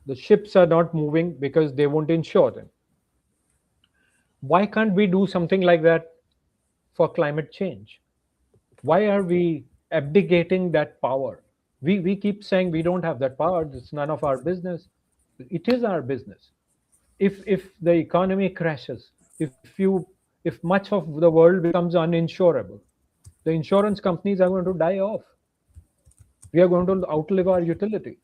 the ships are not moving because they won't insure them. Why can't we do something like that for climate change? Why are we abdicating that power? We keep saying we don't have that power, it's none of our business. It is our business. If the economy crashes, if much of the world becomes uninsurable, the insurance companies are going to die off. We are going to outlive our utility.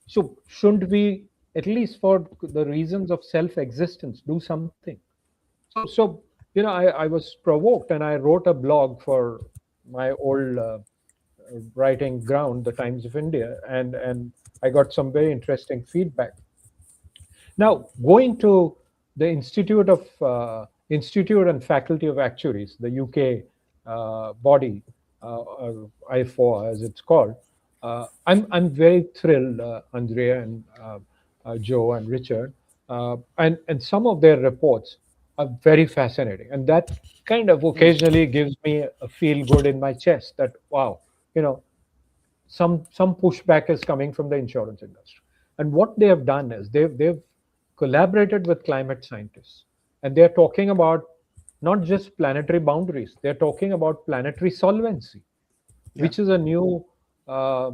So shouldn't we, at least for the reasons of self-existence, do something? So I was provoked, and I wrote a blog for my old writing ground, the Times of India, and I got some very interesting feedback. Now, going to the Institute and Faculty of Actuaries, the UK body, I4 as it's called, I'm very thrilled, Andrea and Joe and Richard, and some of their reports are very fascinating, and that kind of occasionally gives me a feel good in my chest that wow, you know, some pushback is coming from the insurance industry. And what they have done is they've collaborated with climate scientists, and they're talking about not just planetary boundaries, they're talking about planetary solvency, which is a new uh,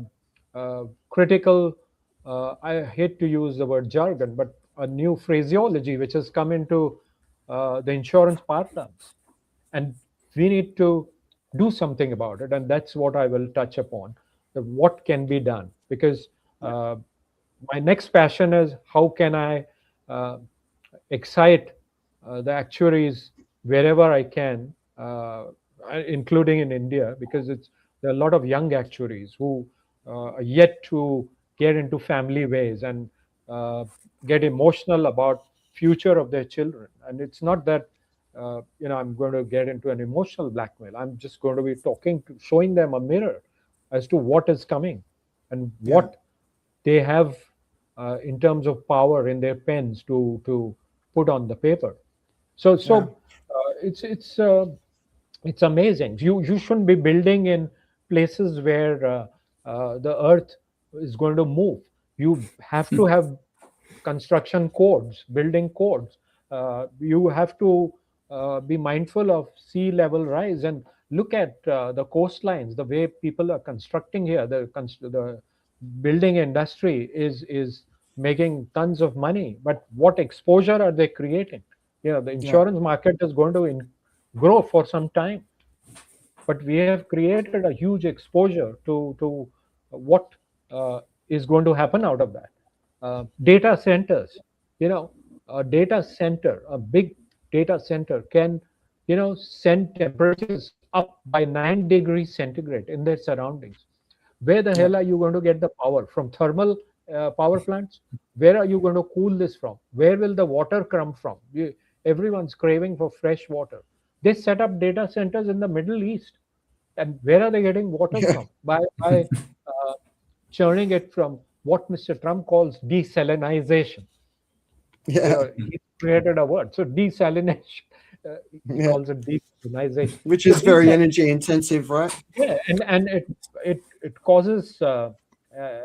critical, I hate to use the word jargon, but a new phraseology which has come into the insurance parlance. And we need to do something about it. And that's what I will touch upon, what can be done. Because my next passion is how can I uh, excite the actuaries wherever I can, including in India, because there are a lot of young actuaries who are yet to get into family ways and uh, get emotional about future of their children. And it's not that I'm going to get into an emotional blackmail. I'm just going to be showing them a mirror as to what is coming and what they have in terms of power in their pens to put on the paper. So it's amazing. You shouldn't be building in places where the earth is going to move. You have to have construction codes, building codes. You have to be mindful of sea level rise and look at the coastlines, the way people are constructing here. The building industry is making tons of money, but what exposure are they creating? The insurance market is going to grow for some time. but we have created a huge exposure to what is going to happen out of that. Data centers, a data center, a big data center can, send temperatures up by 9 degrees centigrade in their surroundings. Where the Yeah. hell are you going to get the power from? Thermal power plants? Where are you going to cool this from? Where will the water come from? Everyone's craving for fresh water. They set up data centers in the Middle East, and where are they getting water Yeah. from? By churning it from what Mr. Trump calls desalinization. Yeah. He created a word. So desalination, he Yeah. calls it desalinization. Which So is very energy intensive, right? yeah, and it causes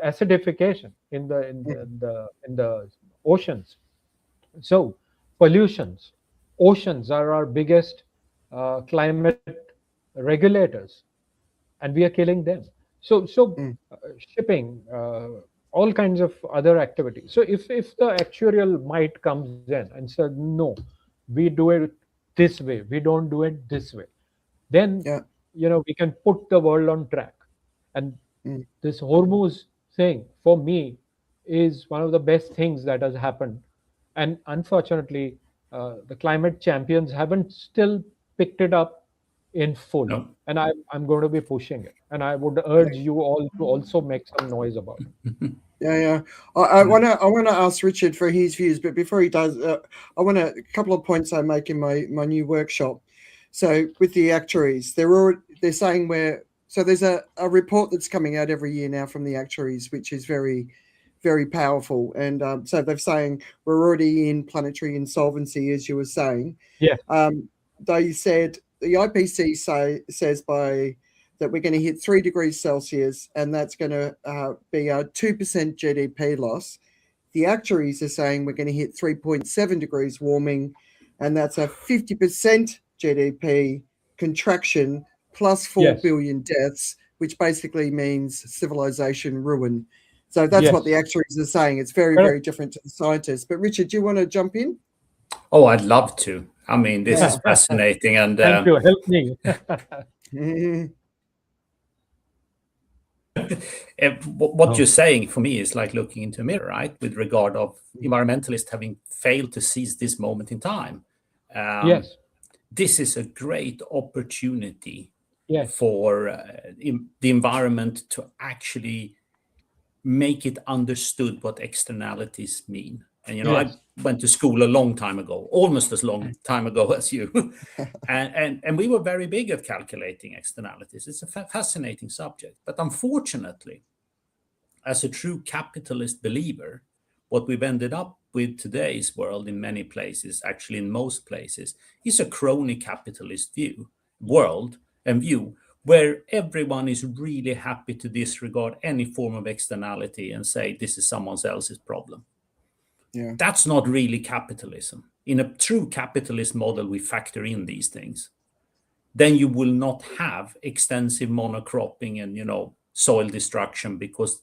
acidification in the oceans. So pollutions, oceans are our biggest climate regulators, and we are killing them. So Mm. shipping, all kinds of other activities. So if the actuarial might comes in and said no, we do it this way, we don't do it this way, then Yeah. we can put the world on track. And Mm. this Hormuz thing for me is one of the best things that has happened. And unfortunately, the climate champions haven't still picked it up in full. No. And I'm going to be pushing it. And I would urge you all to also make some noise about it. Yeah. I wanna ask Richard for his views, but before he does, I want a couple of points I make in my new workshop. So with the actuaries, they're saying there's a report that's coming out every year now from the actuaries, which is very, very powerful. And so they're saying we're already in planetary insolvency, as you were saying. Yeah. They said the IPC says that we're going to hit 3 degrees Celsius, and that's going to be a 2% GDP loss. The actuaries are saying we're going to hit 3.7 degrees warming, and that's a 50% GDP contraction plus 4 billion deaths, which basically means civilization ruin. So that's what the actuaries are saying. It's very, very different to the scientists. But Richard, do you want to jump in? Oh, I'd love to. I mean, this is fascinating. And thank you. Help me. What you're saying for me is like looking into a mirror, right? With regard of environmentalists having failed to seize this moment in time. Yes. This is a great opportunity Yes. for the environment to actually make it understood what externalities mean. And, I went to school a long time ago, almost as long time ago as you. and we were very big at calculating externalities. It's a fascinating subject. But unfortunately, as a true capitalist believer, what we've ended up with today's world in many places, actually in most places, is a crony capitalist world and view, where everyone is really happy to disregard any form of externality and say this is someone else's problem. Yeah. That's not really capitalism. In a true capitalist model, we factor in these things. Then you will not have extensive monocropping and, soil destruction, because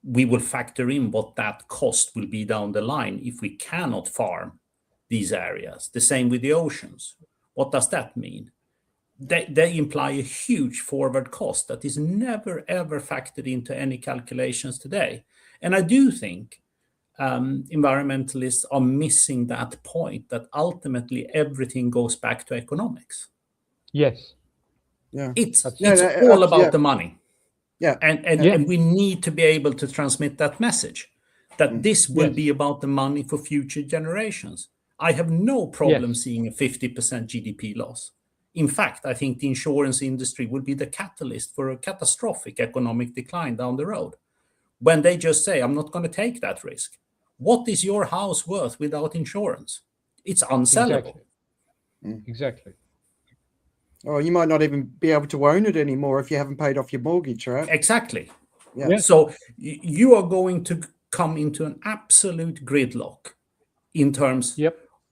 we will factor in what that cost will be down the line if we cannot farm these areas. The same with the oceans. What does that mean? They imply a huge forward cost that is never, ever factored into any calculations today. And I do think environmentalists are missing that point, that ultimately everything goes back to economics. Yes. Yeah. It's all about the money. Yeah. And we need to be able to transmit that message, that this will be about the money for future generations. I have no problem seeing a 50% GDP loss. In fact, I think the insurance industry would be the catalyst for a catastrophic economic decline down the road. When they just say, I'm not going to take that risk. What is your house worth without insurance? It's unsellable. Exactly. Oh, you might not even be able to own it anymore if you haven't paid off your mortgage, right? Exactly. Yeah. So you are going to come into an absolute gridlock in terms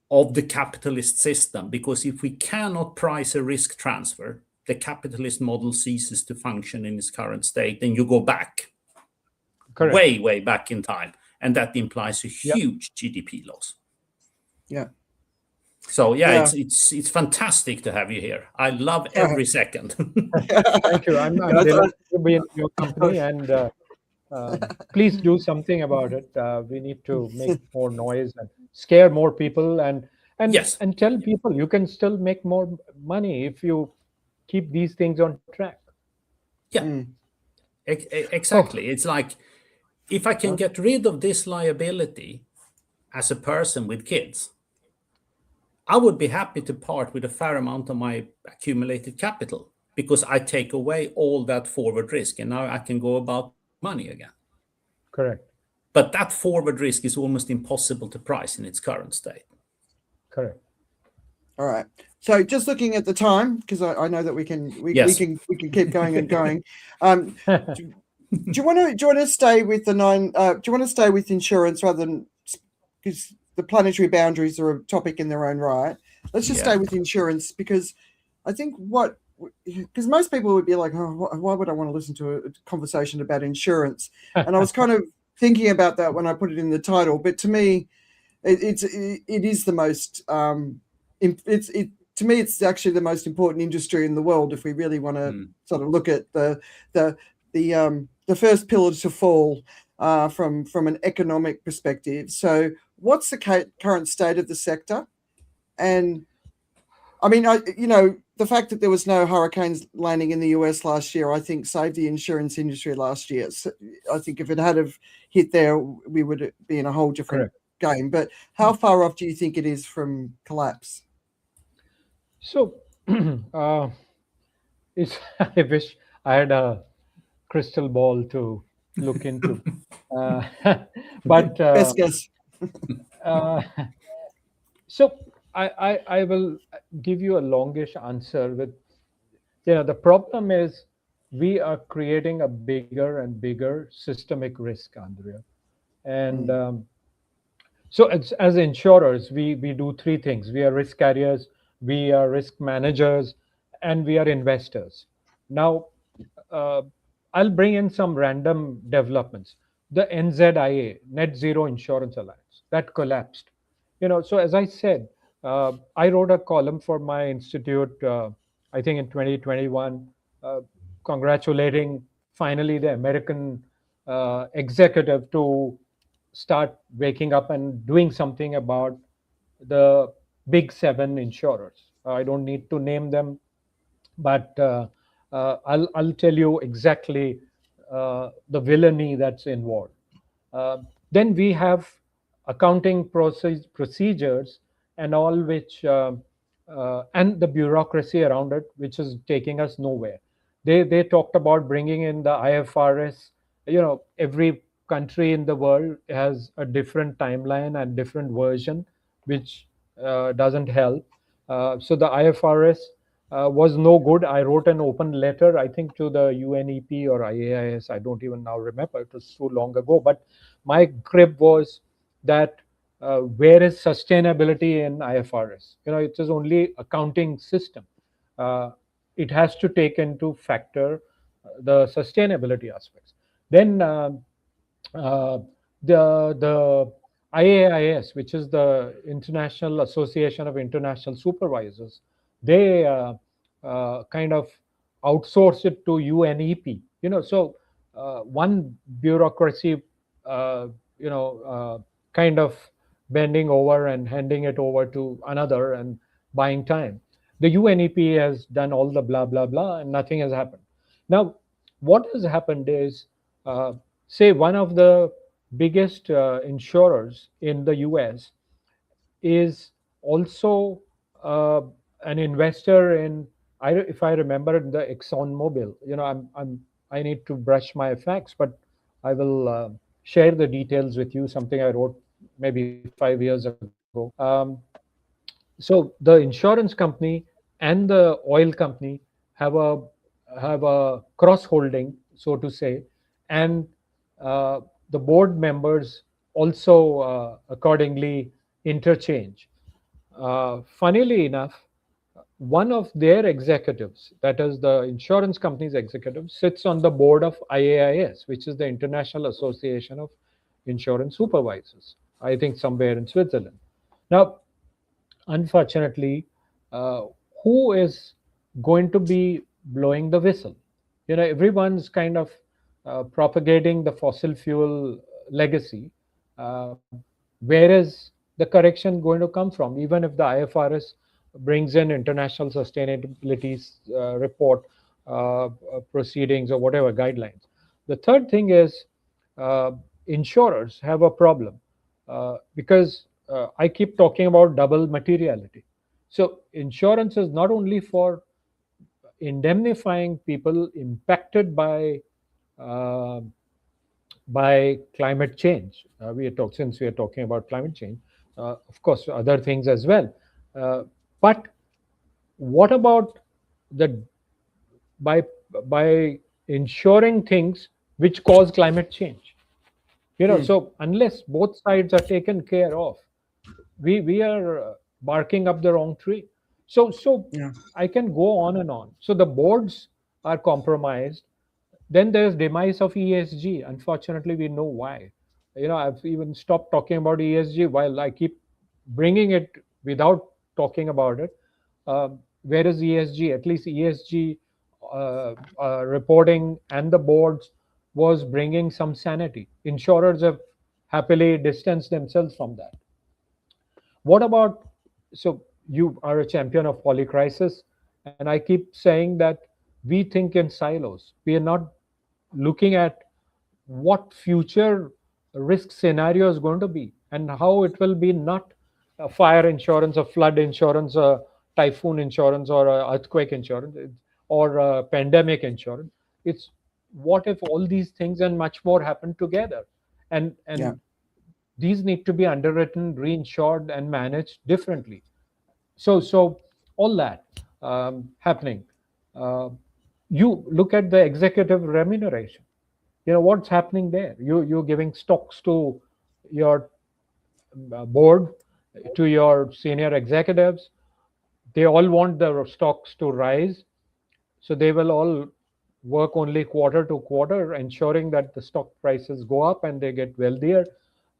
of the capitalist system, because if we cannot price a risk transfer, the capitalist model ceases to function in its current state, and you go back way back in time, and that implies a huge GDP loss. Yeah. So yeah, Yeah. it's fantastic to have you here. I love every second. Thank you. I'm delighted to be in your company, and please do something about it. We need to make more noise and scare more people, and Yes. and tell people you can still make more money if you keep these things on track. Yeah, Oh, exactly. It's like, if I can get rid of this liability as a person with kids, I would be happy to part with a fair amount of my accumulated capital, because I take away all that forward risk and now I can go about money again. correct, But that forward risk is almost impossible to price in its current state. correct. All right. So just looking at the time, because I know that we can Yes. keep going and going. Do you want to stay with the nine? Do you want to stay with insurance rather than, because the planetary boundaries are a topic in their own right? Let's just stay with insurance, because I think because most people would be like, oh, why would I want to listen to a conversation about insurance? And I was kind of thinking about that when I put it in the title. But to me, it is the most to me, it's actually the most important industry in the world if we really want to sort of look at the first pillar to fall from an economic perspective. So, what's the current state of the sector? And I mean, the fact that there was no hurricanes landing in the US last year, I think saved the insurance industry last year. So I think if it had have hit there, we would be in a whole different game. But how far off do you think it is from collapse? So, it's I wish I had a crystal ball to look into, but Best guess. uh, so I will give you a longish answer with, the problem is we are creating a bigger and bigger systemic risk, Andrea. And so as insurers, we do three things. We are risk carriers, we are risk managers, and we are investors. Now, uh, I'll bring in some random developments. The NZIA, Net Zero Insurance Alliance, that collapsed. So as I said, I wrote a column for my institute, I think in 2021, uh, congratulating finally the American executive to start waking up and doing something about the big seven insurers. I don't need to name them, but I'll tell you exactly the villainy that's involved. Uh, then we have accounting procedures and all, which and the bureaucracy around it, which is taking us nowhere. They talked about bringing in the IFRS. Every country in the world has a different timeline and different version, which doesn't help. So the IFRS was no good. I wrote an open letter, I think, to the UNEP or IAIS. I don't even now remember. It was so long ago. But my crib was that where is sustainability in IFRS? It is only accounting system. Uh, it has to take into factor the sustainability aspects. Then uh, the IAIS, which is the International Association of International Supervisors, they kind of outsource it to UNEP. So one bureaucracy, uh, kind of bending over and handing it over to another and buying time. The UNEP has done all the blah blah blah, and nothing has happened. Now, what has happened is, uh, say, one of the biggest insurers in the US is also uh, an investor in, if I remember it, the ExxonMobil. I need to brush my facts, but I will share the details with you. Something I wrote maybe 5 years ago. So the insurance company and the oil company have a cross holding, so to say, and the board members also accordingly interchange. Funnily enough, one of their executives, that is the insurance company's executive, sits on the board of IAIS, which is the International Association of Insurance Supervisors, I think somewhere in Switzerland. Now, unfortunately, who is going to be blowing the whistle? Everyone's kind of propagating the fossil fuel legacy. Uh, where is the correction going to come from? Even if the IFRS brings in international sustainability report proceedings or whatever guidelines. The third thing is uh, insurers have a problem because I keep talking about double materiality. So insurance is not only for indemnifying people impacted uh, by climate change. Since we are talking about climate change, of course, other things as well. Uh, but what about the by by insuring things which cause climate change? So unless both sides are taken care of, we are barking up the wrong tree. So Yeah. I can go on and on. So the boards are compromised. Then there's demise of ESG. Unfortunately, we know why. I've even stopped talking about ESG while I keep bringing it without talking about it. Where is ESG? At least ESG reporting and the boards was bringing some sanity. Insurers have happily distanced themselves from that. What about, so you are a champion of polycrisis, and I keep saying that we think in silos. We are not looking at what future risk scenario is going to be and how it will be, not a fire insurance, a flood insurance, a typhoon insurance, or a earthquake insurance, or a pandemic insurance. It's what if all these things and much more happen together, and Yeah. these need to be underwritten, reinsured, and managed differently. So all that happening. Uh, you look at the executive remuneration. What's happening there? You're giving stocks to your board, to your senior executives. They all want the stocks to rise, so they will all work only quarter to quarter, ensuring that the stock prices go up and they get wealthier.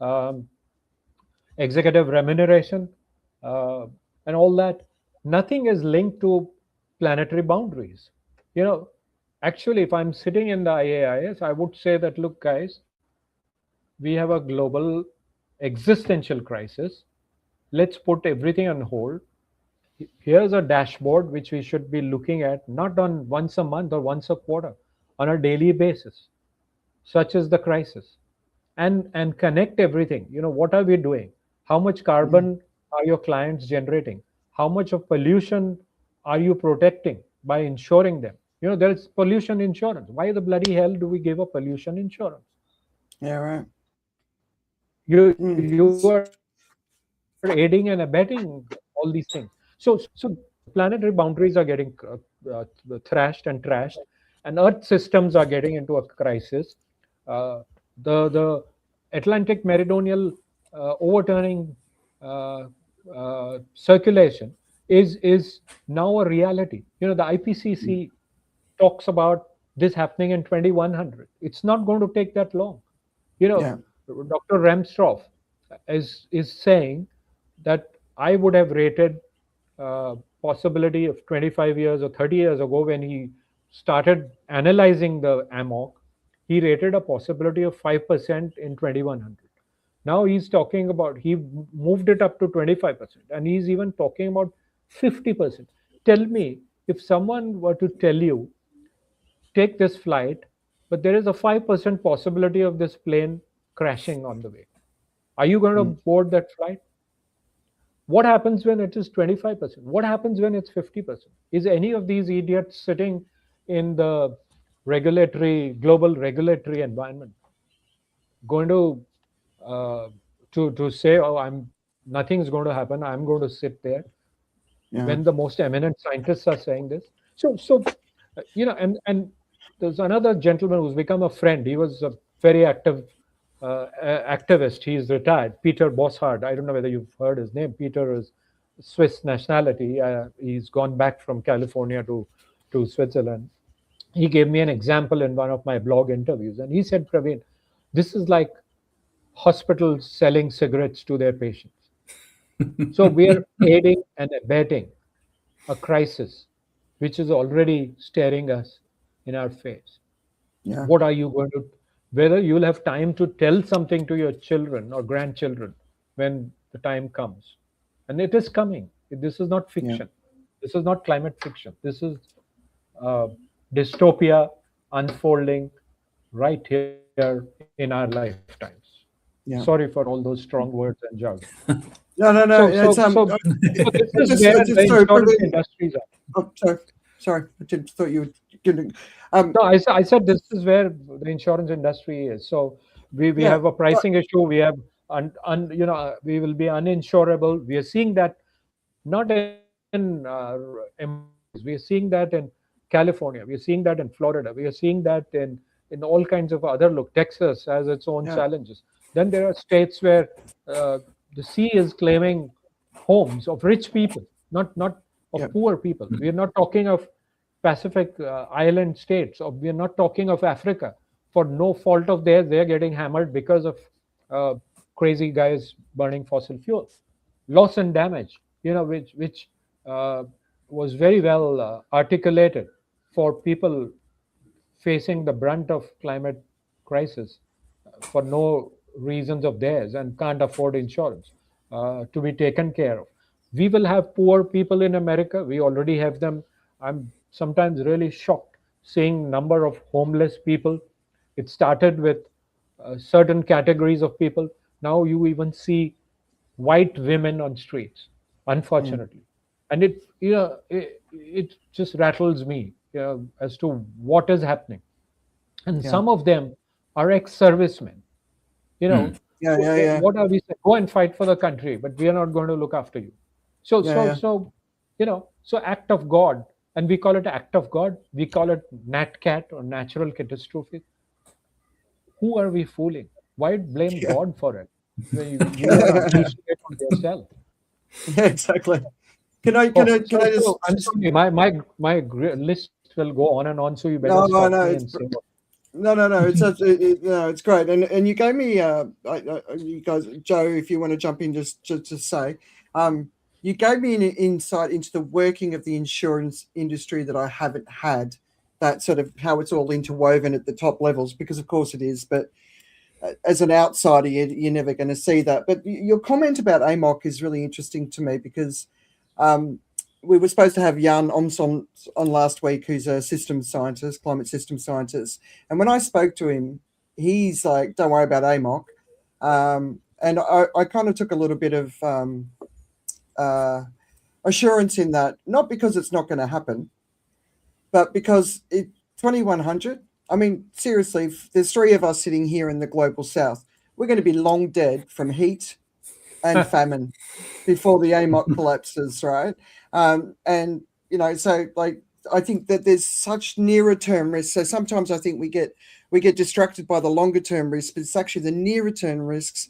Um, Executive remuneration, uh, and all that. Nothing is linked to planetary boundaries. You know, Actually, if I'm sitting in the IAIS, I would say that, look, guys, we have a global existential crisis. Let's put everything on hold. Here's a dashboard which we should be looking at not on once a month or once a quarter, on a daily basis. Such is the crisis. And connect everything. What are we doing? How much carbon are your clients generating? How much of pollution are you protecting by insuring them? There's pollution insurance. Why the bloody hell do we give a pollution insurance? Yeah, right. You are aiding and abetting all these things. So planetary boundaries are getting thrashed and trashed, and Earth systems are getting into a crisis. The Atlantic meridional overturning uh, circulation is now a reality. The IPCC talks about this happening in 2100. It's not going to take that long. You know, Yeah. Dr. Remstroff is saying that I would have rated possibility of 25 years or 30 years ago, when he started analyzing the AMOC, he rated a possibility of 5% in 2100. Now he's talking about, he moved it up to 25%, and he's even talking about 50%. Tell me, if someone were to tell you, take this flight, but there is a 5% possibility of this plane crashing on the way, are you going to board that flight? What happens when it is 25%? What happens when it's 50%? Is any of these idiots sitting in the global regulatory environment going uh, to say, oh, nothing's going to happen, I'm going to sit there, when Yeah. the most eminent scientists are saying this? And there's another gentleman who's become a friend. He was a very active activist. He's retired, Peter Boshard. I don't know whether you've heard his name. Peter is Swiss nationality. He's gone back from California to Switzerland. He gave me an example in one of my blog interviews, and he said, Praveen, this is like hospitals selling cigarettes to their patients. So we are aiding and abetting a crisis which is already staring us in our face. Yeah. What are you going to, whether you'll have time to tell something to your children or grandchildren when the time comes? And it is coming. This is not Yeah. fiction. This is not climate fiction. This is uh, dystopia unfolding right here in our lifetimes. Sorry for Yeah. all those strong words and jargon. No, no, So, no. so, It's so, so this I is where the just sorry, insurance Praveen. industries are. Oh, sorry. I just thought you were going to. No, I said this is where the insurance industry is. So we Yeah. have a pricing issue. We have, we will be uninsurable. We are seeing that not in emerging countries. We are seeing that in California. We are seeing that in Florida. We are seeing that in all kinds of other look. Texas has its own Yeah. challenges. Then there are states where uh, the sea is claiming homes of rich people, not Yeah. of poor people. We are not talking of Pacific island states, or we are not talking of Africa. For no fault of theirs, they are getting hammered because of uh, crazy guys burning fossil fuel. Loss and damage, which uh, was very well articulated for people facing the brunt of climate crisis for no reasons of theirs and can't afford insurance to be taken care of. We will have poor people in America. We already have them. I'm sometimes really shocked seeing number of homeless people. It started with certain categories of people. Now you even see white women on streets, Mm. unfortunately. And it just rattles me, as to what is happening. And Yeah. some of them are ex-servicemen. You know, Yeah. Yeah. Yeah. what are we saying? Go and fight for the country, but we are not going to look after you. So, Yeah. so, Yeah. so, so act of God, and we call it act of God. We call it NatCat or natural catastrophe. Who are we fooling? Why blame Yeah. God for it? You are unleashing it on yourself. Yeah. Exactly. Can I? Can Oh, I? Can I so I'm just? sorry. My list will go on and on. So you better No. No. stop No. me It's and say what. no. No. It's great. And you gave me. You guys, Joe, if you want to jump in, just say. You gave me an insight into the working of the insurance industry that I haven't had. That sort of how it's all interwoven at the top levels, because of course it is, but as an outsider, you're never going to see that. But your comment about AMOC is really interesting to me because um, we were supposed to have Jan Omson on last week, who's a systems scientist, climate systems scientist. And when I spoke to him, he's like, don't worry about AMOC. And I kind of took a little bit of uh, assurance in that, not because it's not going to happen, but because 2100, I mean, seriously, if there's three of us sitting here in the global south, we're going to be long dead from heat and famine before the AMOC collapses, right? And, so like, I think that there's such nearer term risks. So sometimes I think we get distracted by the longer term risks, but it's actually the nearer term risks,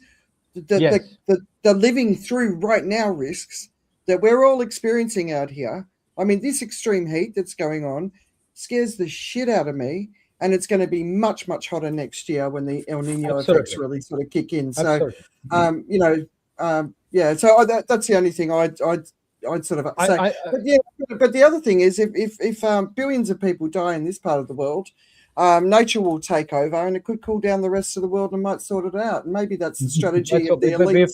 Yes, the living through right now risks that we're all experiencing out here. I mean, this extreme heat that's going on scares the shit out of me, and it's going to be much, much hotter next year when the El Nino effects absolutely, really sort of kick in. So, absolutely. yeah. So that's the only thing I'd sort of say. But yeah, but the other thing is, if billions of people die in this part of the world, nature will take over, and it could cool down the rest of the world and might sort it out. And maybe that's the strategy Let's of hope the elites.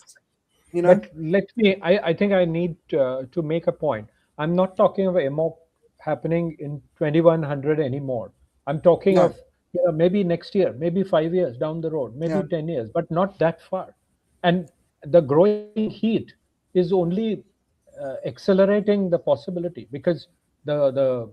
But let me. I think I need to make a point. I'm not talking of MO happening in 2100 anymore. I'm talking No, of maybe next year, maybe 5 years down the road, maybe yeah, 10 years, but not that far. And the growing heat is only accelerating the possibility because the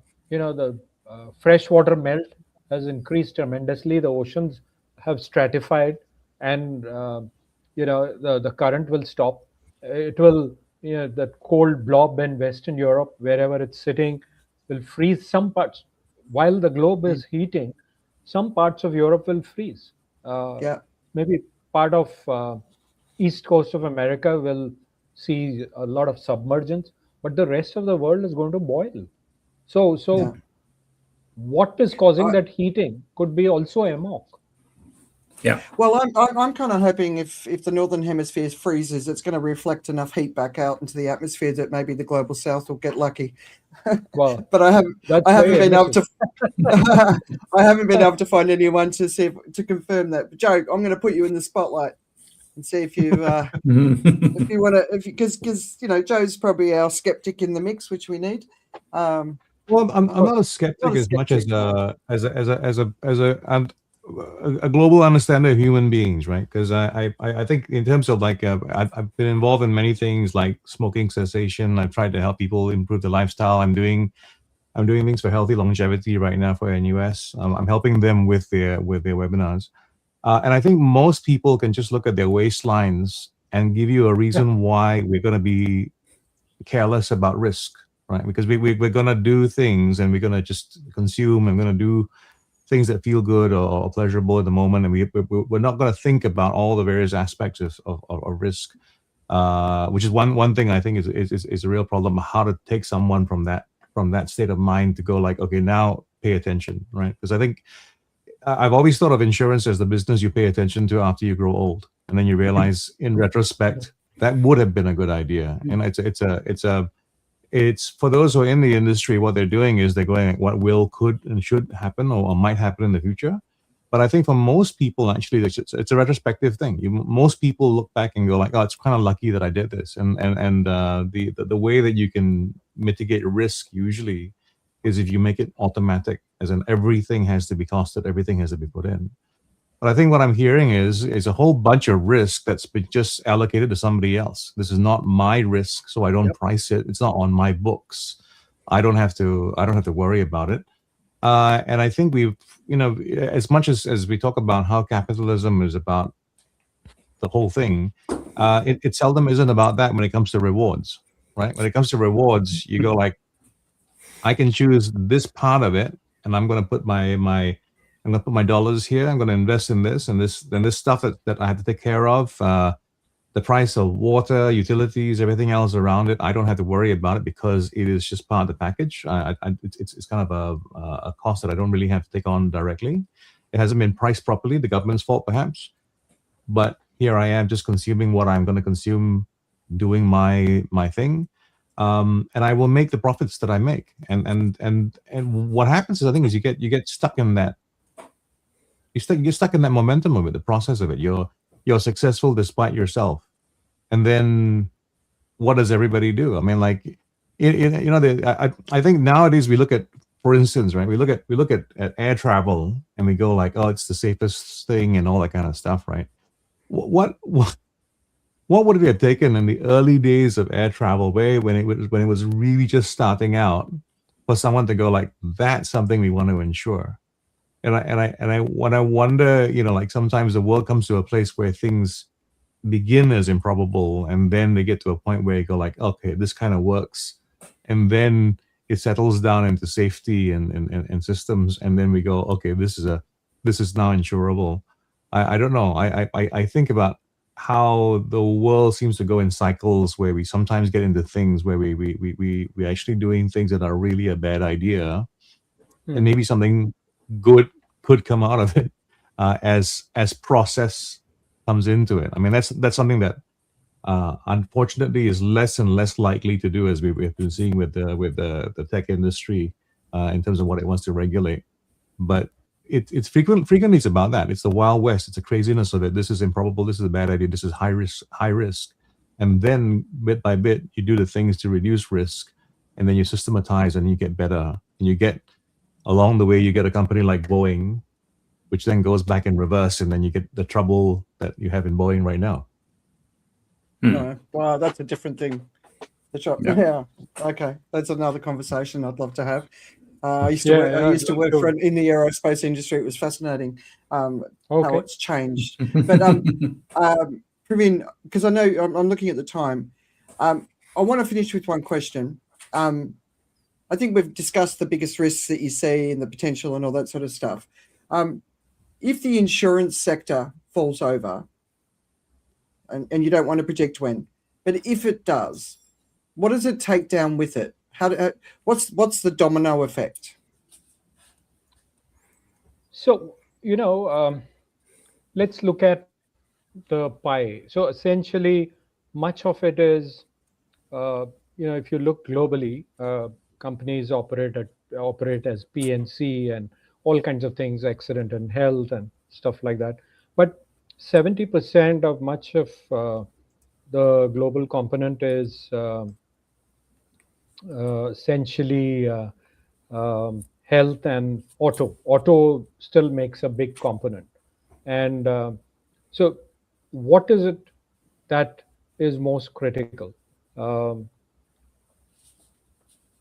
freshwater melt has increased tremendously. The oceans have stratified, and the current will stop. It will, that cold blob in Western Europe, wherever it's sitting, will freeze some parts. While the globe mm, is heating, some parts of Europe will freeze. Uh, yeah, Maybe part of east coast of America will see a lot of submergence, but the rest of the world is going to boil. yeah. So what is causing I, that heating could be also amok. Yeah. Well, I'm kind of hoping if the northern hemisphere freezes, it's going to reflect enough heat back out into the atmosphere that maybe the global south will get lucky. Well, But I haven't been able to. I haven't been able to find anyone to confirm that. But Joe, I'm going to put you in the spotlight and see if you if you want to, because Joe's probably our skeptic in the mix, which we need. Well, I'm not a skeptic as much as a global understander of human beings, right? Because I think in terms of like I've been involved in many things like smoking cessation. I've tried to help people improve their lifestyle. I'm doing things for healthy longevity right now for NUS. I'm helping them with their webinars, and I think most people can just look at their waistlines and give you a reason why we're going to be careless about risk, right? Because we're going to do things and we're going to just consume and we're going to do things that feel good or pleasurable at the moment, and we're not going to think about all the various aspects of risk, which is one thing I think is a real problem. How to take someone from that state of mind to go like, okay, now pay attention, right? Because I think I've always thought of insurance as the business you pay attention to after you grow old, and then you realize in retrospect that would have been a good idea. And it's for those who are in the industry, what they're doing is they're going what will, could, and should happen or might happen in the future. But I think for most people, actually, it's a retrospective thing. Most people look back and go like, oh, it's kind of lucky that I did this. And the way that you can mitigate risk usually is if you make it automatic, as in everything has to be costed, everything has to be put in. But I think what I'm hearing is a whole bunch of risk that's been just allocated to somebody else. This is not my risk, so I don't price it. It's not on my books. I don't have to worry about it. And I think we've, as much as we talk about how capitalism is about the whole thing, it seldom isn't about that when it comes to rewards, right? When it comes to rewards, you go like, I can choose this part of it, and I'm going to put my dollars here. I'm going to invest in this and this stuff that I have to take care of. The price of water, utilities, everything else around it, I don't have to worry about it because it is just part of the package. It's kind of a cost that I don't really have to take on directly. It hasn't been priced properly, the government's fault perhaps. But here I am just consuming what I'm going to consume, doing my thing. And I will make the profits that I make. And what happens is, I think, is you get stuck in that. You're stuck in that momentum of it, the process of it. You're successful despite yourself. And then what does everybody do? I mean, like, I think nowadays we look at, for instance, right? We look at air travel and we go like, oh, it's the safest thing and all that kind of stuff, right? What would it have taken in the early days of air travel, when it was really just starting out, for someone to go like, that's something we want to insure? And I wonder, like sometimes the world comes to a place where things begin as improbable, and then they get to a point where you go like, okay, this kind of works, and then it settles down into safety and systems, and then we go, okay, this is now insurable. I don't know. I think about how the world seems to go in cycles where we sometimes get into things where we're actually doing things that are really a bad idea, and maybe something good could come out of it as process comes into it. I mean, that's something that unfortunately is less and less likely to do, as we've been seeing with the tech industry in terms of what it wants to regulate. But it's frequently it's about that. It's the Wild West. It's a craziness of it. This is improbable. This is a bad idea. This is high risk. And then bit by bit, you do the things to reduce risk, and then you systematize and you get better. And you get, along the way, you get a company like Boeing, which then goes back in reverse, and then you get the trouble that you have in Boeing right now. No. Wow, that's a different thing. Yeah. Okay, that's another conversation I'd love to have. I used to work in the aerospace industry. It was fascinating how it's changed. But Praveen, because I know I'm looking at the time, I want to finish with one question. I think we've discussed the biggest risks that you see and the potential and all that sort of stuff. If the insurance sector falls over, and you don't want to predict when, but if it does, what does it take down with it? What's the domino effect? So, let's look at the pie. So essentially, much of it is, uh, if you look globally, companies operate as PNC and all kinds of things, accident and health and stuff like that. But 70% of much of the global component is essentially health and auto. Auto still makes a big component. And so, what is it that is most critical? Um,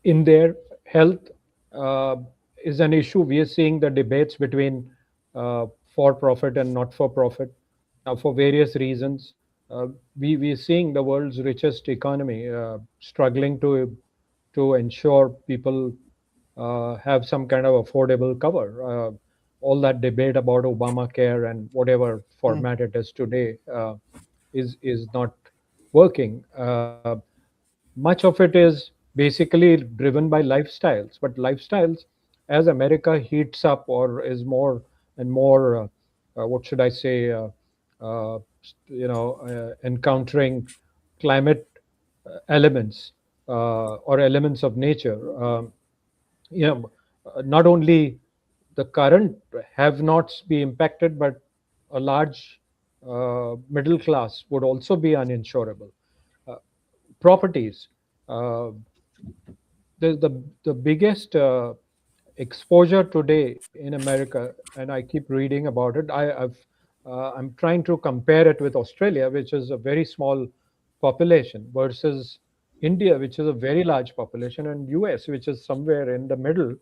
in their health uh, is an issue. We are seeing the debates between for profit and not for profit. Now, for various reasons, we are seeing the world's richest economy struggling to ensure people have some kind of affordable cover. All that debate about Obamacare and whatever Mm. format it is today is not working. Much of it is basically driven by lifestyles, but lifestyles, as America heats up or is more and more, what should I say, encountering climate elements or elements of nature. You know, Not only the current have-nots be impacted, but a large middle class would also be uninsurable. Uh, Properties. Uh, the biggest exposure today in America, and I keep reading about it. I'm trying to compare it with Australia, which is a very small population, versus India, which is a very large population, and US, which is somewhere in the middle.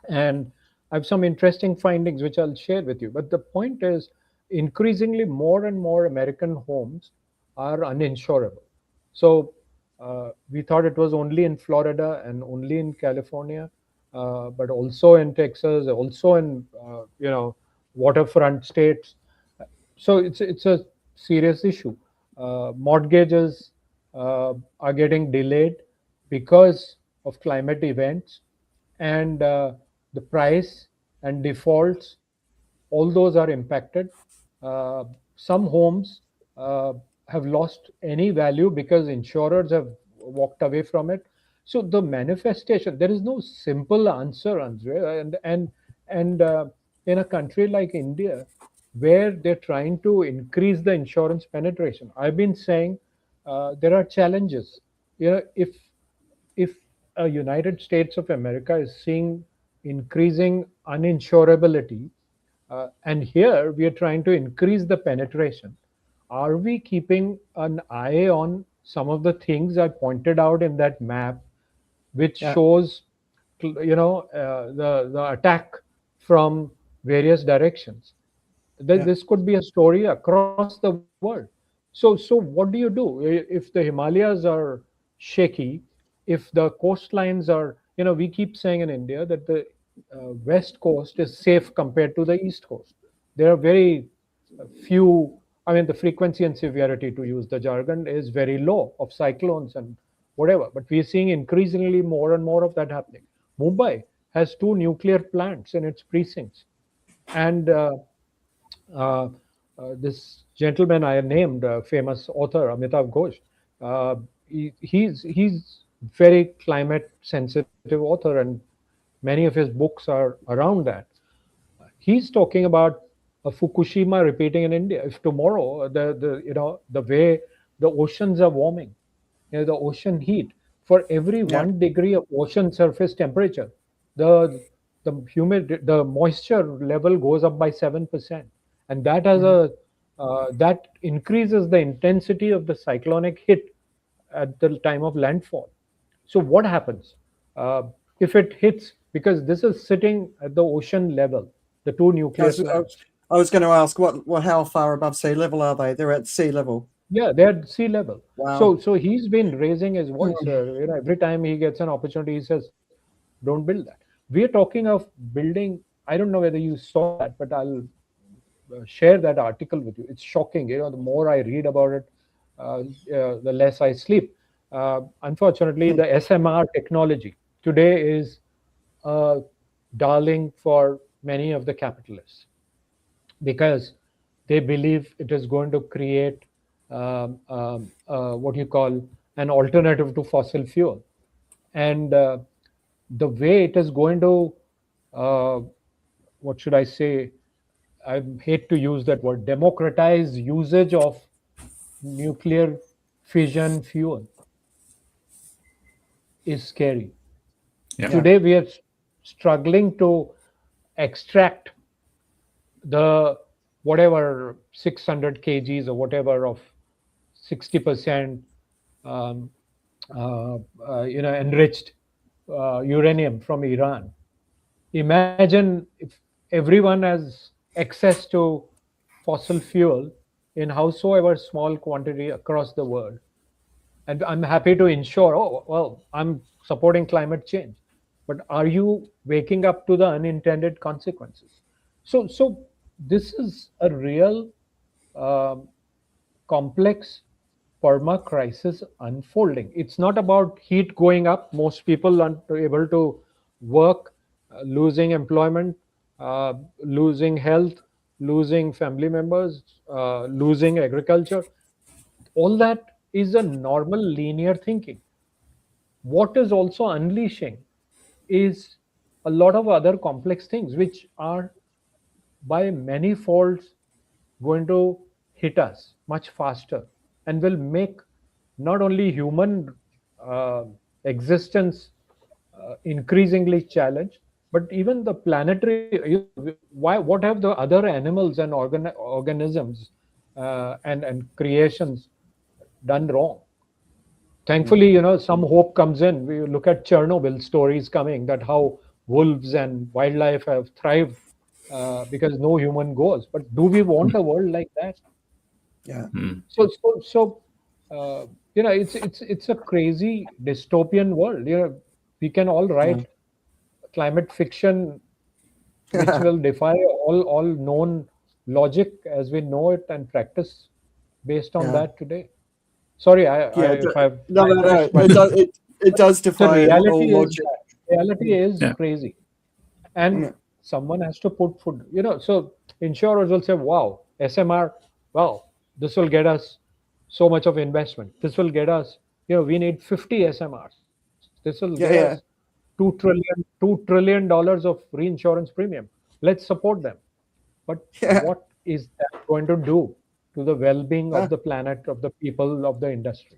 And I have some interesting findings which I'll share with you. But the point is, increasingly more and more American homes are uninsurable. So we thought it was only in Florida and only in California, but also in Texas, also in waterfront states. So it's a serious issue. Mortgages are getting delayed because of climate events, and the price and defaults, all those are impacted. Uh, some homes uh, have lost any value because insurers have walked away from it. So the manifestation, there is no simple answer, Andre. And in a country like India, where they're trying to increase the insurance penetration, I've been saying there are challenges. If a United States of America is seeing increasing uninsurability, and here we are trying to increase the penetration, are we keeping an eye on some of the things I pointed out in that map, which Yeah, shows, the attack from various directions? yeah, This could be a story across the world. So what do you do if the Himalayas are shaky, if the coastlines are, we keep saying in India that the west coast is safe compared to the east coast. There are very few, I mean, the frequency and severity, to use the jargon, is very low of cyclones and whatever. But we are seeing increasingly more and more of that happening. Mumbai has two nuclear plants in its precincts. And uh, this gentleman I named, famous author Amitav Ghosh, he's very climate sensitive author, and many of his books are around that. He's talking about a Fukushima repeating in India. If tomorrow the way the oceans are warming, the ocean heat, for every yeah. 1 degree of ocean surface temperature, the moisture level goes up by 7%, and that has Mhm. a that increases the intensity of the cyclonic hit at the time of landfall. So what happens uh, if it hits? Because this is sitting at the ocean level, the two I nuclear was, I was, plants. I was going to ask how far above sea level are they? They're at sea level. Yeah, they're at sea level. Wow. So he's been raising his voice. Mm. Every time he gets an opportunity, he says, "Don't build that." We are talking of building. I don't know whether you saw that, but I'll share that article with you. It's shocking. The more I read about it, the less I sleep. Unfortunately, the SMR technology today is a darling for many of the capitalists, because they believe it is going to create what you call an alternative to fossil fuel. And the way it is going to, what should I say? I hate to use that word, democratize usage of nuclear fission fuel is scary. Yeah. Today, we are struggling to extract the whatever 600 kgs or whatever of 60% enriched uranium from Iran. Imagine if everyone has access to fossil fuel in howsoever small quantity across the world. And I'm happy to ensure, oh, well, I'm supporting climate change. But are you waking up to the unintended consequences? So this is a real um complex perma crisis unfolding. It's not about heat going up. Most people aren't able to work, losing employment, losing health, losing family members, losing agriculture. All that is a normal linear thinking. What is also unleashing is a lot of other complex things which are by many folds going to hit us much faster and will make not only human uh, existence increasingly challenged, but even the planetary. Why? What have the other animals and organisms and creations done wrong? Thankfully, some hope comes in. We look at Chernobyl stories coming, that how wolves and wildlife have thrived because no human goes. But do we want a world like that? Yeah. So it's a crazy dystopian world. We can all write climate fiction which will defy all known logic as we know it and practice based on Yeah. that today. Sorry, Yeah. if I've No. digressed, but It does the defy all reality is logic. reality is Yeah. crazy, and Yeah. someone has to put food. So insurers will say, "Wow, SMR, well, this will get us so much of investment. This will get us, we need 50 SMRs. This will get Yeah. us Yeah. $2 trillion of reinsurance premium. Let's support them." But Yeah. what is that going to do to the well-being Uh, of the planet, of the people, of the industry?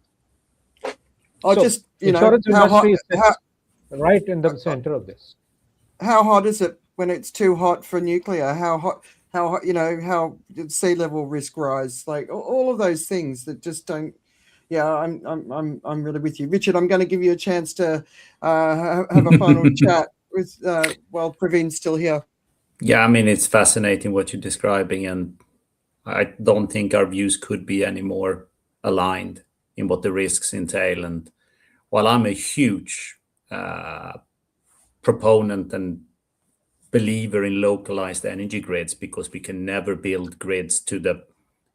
I'll So just, insurance how hot, industry sits right in the center of this. how hot is it when it's too hot for nuclear? How hot, how did sea level risk rise? Like all of those things that just don't. Yeah, I'm really with you, Richard. I'm going to give you a chance to have a final chat with while Praveen's still here. Yeah, I mean, it's fascinating what you're describing, and I don't think our views could be any more aligned in what the risks entail. And while I'm a huge proponent and believer in localized energy grids, because we can never build grids to the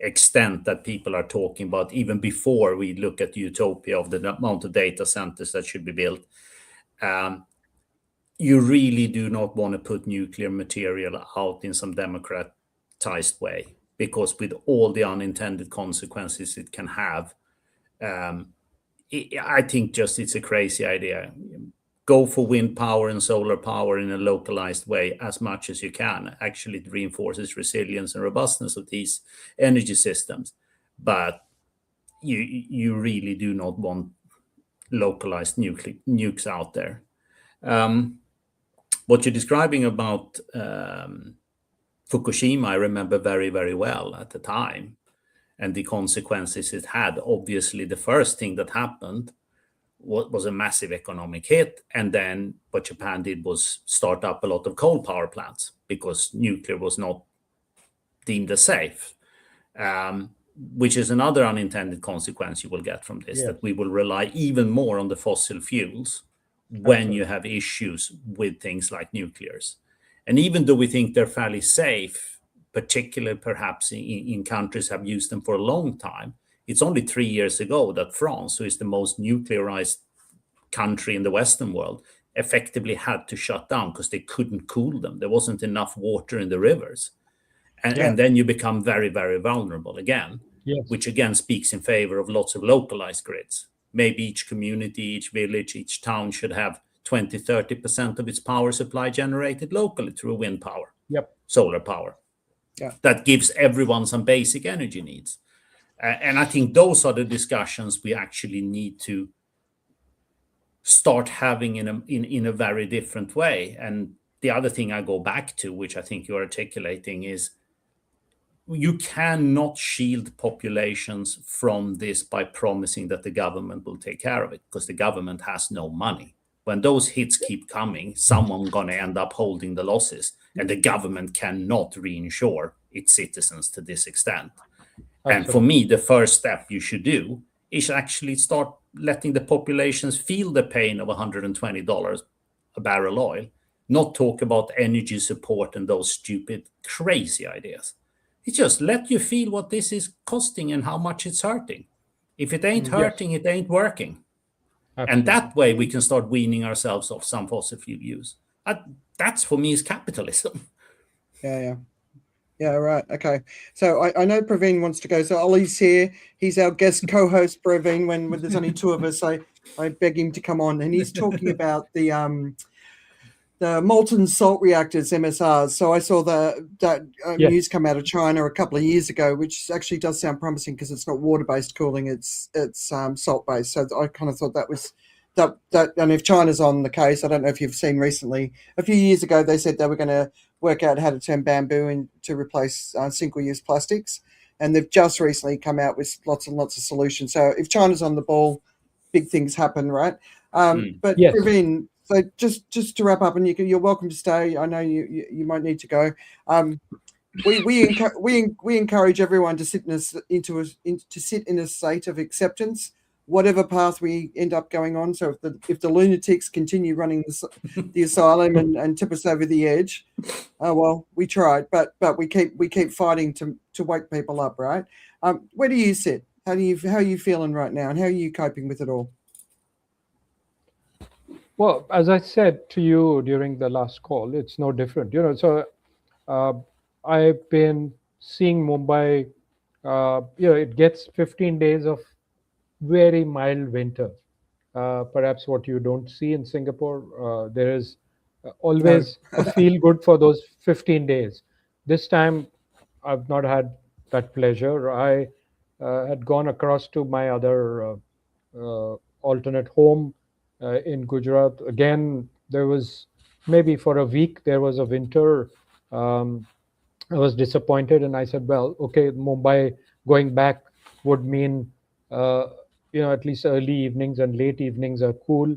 extent that people are talking about, even before we look at the utopia of the amount of data centers that should be built, you really do not want to put nuclear material out in some democratized way, because with all the unintended consequences it can have, I think just it's a crazy idea. Go for wind power and solar power in a localized way as much as you can. Actually, it reinforces resilience and robustness of these energy systems. But you really do not want localized nukes out there. What you're describing about Fukushima, I remember very, very well at the time, and the consequences it had. Obviously, the first thing that happened was a massive economic hit, and then what Japan did was start up a lot of coal power plants because nuclear was not deemed as safe, which is another unintended consequence you will get from this, that we will rely even more on the fossil fuels when you have issues with things like nuclears. And even though we think they're fairly safe, particularly perhaps in countries have used them for a long time, it's only 3 years ago that France, who is the most nuclearized country in the Western world, effectively had to shut down because they couldn't cool them. There wasn't enough water in the rivers. and then you become very, very vulnerable again, which again speaks in favor of lots of localized grids. Maybe each community, each village, each town should have 20-30% of its power supply generated locally through wind power, solar power. That gives everyone some basic energy needs. And I think those are the discussions we actually need to start having in a very different way. And the other thing I go back to, which I think you're articulating, is you cannot shield populations from this by promising that the government will take care of it, because the government has no money. When those hits keep coming, someone's going to end up holding the losses, and the government cannot reinsure its citizens to this extent. Absolutely. And for me, the first step you should do is actually start letting the populations feel the pain of $120 a barrel oil, not talk about energy support and those stupid, crazy ideas. It's just let you feel what this is costing and how much it's hurting. If it ain't hurting, it ain't working. Absolutely. And that way we can start weaning ourselves off some fossil fuel use. That's for me is capitalism. Yeah, right. Okay. So I know Praveen wants to go. So Ollie's here. He's our guest co-host, Praveen, when there's only two of us. I beg him to come on. And he's talking about the molten salt reactors, MSRs. So I saw that news come out of China a couple of years ago, which actually does sound promising because it's not water-based cooling, it's salt-based. So I kind of thought that was that. And if China's on the case, I don't know if you've seen recently, a few years ago, they said they were going to work out how to turn bamboo to replace single-use plastics. And they've just recently come out with lots and lots of solutions. So if China's on the ball, big things happen, right? But Praveen, so just to wrap up, and you're welcome to stay. I know you might need to go. We encourage everyone to sit in a state of acceptance, whatever path we end up going on. So if the lunatics continue running the asylum and tip us over the edge, well, we tried, but we keep fighting to wake people up, right? Where do you sit? How are you feeling right now, and how are you coping with it all? Well, as I said to you during the last call, it's no different. So I've been seeing Mumbai. It gets 15 days of very mild winter. Perhaps what you don't see in Singapore. There is always a feel good for those 15 days. This time, I've not had that pleasure. I had gone across to my other alternate home in Gujarat. Again, there was maybe for a week there was a winter. I was disappointed, and I said, well, okay, Mumbai going back would mean at least early evenings and late evenings are cool.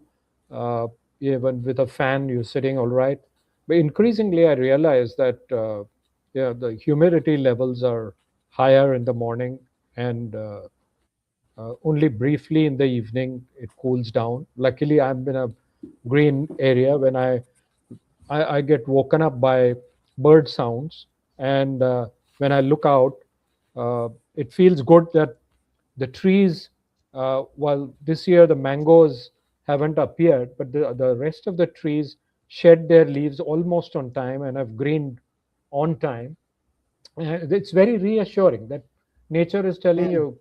Even with a fan, you're sitting all right. But increasingly, I realized that the humidity levels are higher in the morning, and only briefly in the evening it cools down. Luckily, I'm in a green area. When I get woken up by bird sounds, and when I look out, it feels good that the trees, while this year the mangoes haven't appeared, but the rest of the trees shed their leaves almost on time and have greened on time. It's very reassuring that nature is telling you,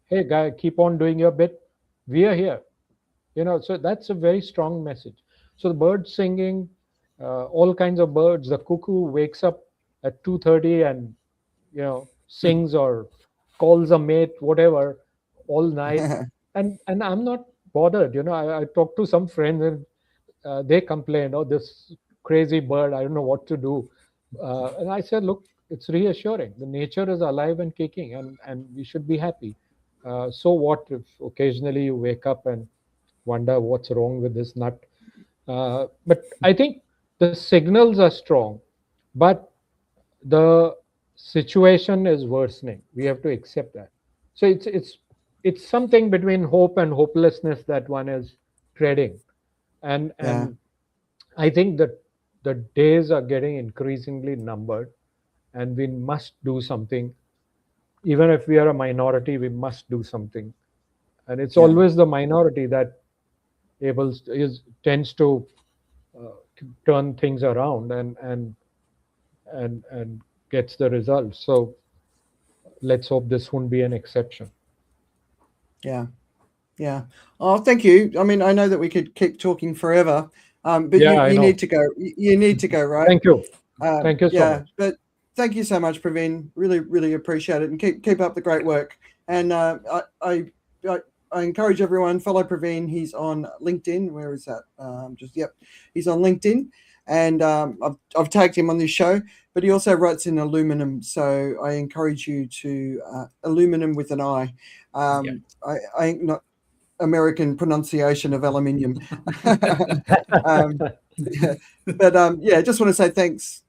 hey guy, keep on doing your bit, we are here. So that's a very strong message. So the birds singing, all kinds of birds. The cuckoo wakes up at 2:30 and sings or calls a mate, whatever, all night. and I'm not bothered. I talked to some friends, and they complained, oh, this crazy bird, I don't know what to do. And I said, look, it's reassuring. The nature is alive and kicking, and we should be happy. So what if occasionally you wake up and wonder what's wrong with this nut? But I think the signals are strong, but the situation is worsening. We have to accept that. So it's something between hope and hopelessness that one is treading, and I think that the days are getting increasingly numbered, and we must do something. Even if we are a minority, we must do something. And it's always the minority that tends to turn things around and gets the results. So let's hope this won't be an exception. Yeah. Oh, thank you. I mean, I know that we could keep talking forever, but Yeah, you I need know. to go. You need to go, right? Thank you. Thank you so Yeah, much. but thank you so much, Praveen. Really, really appreciate it, and keep up the great work. And I encourage everyone, follow Praveen. He's on LinkedIn. Where is that? He's on LinkedIn, and I've tagged him on this show. But he also writes in aluminum, so I encourage you to aluminum with an I. I not American pronunciation of aluminium. Just want to say thanks.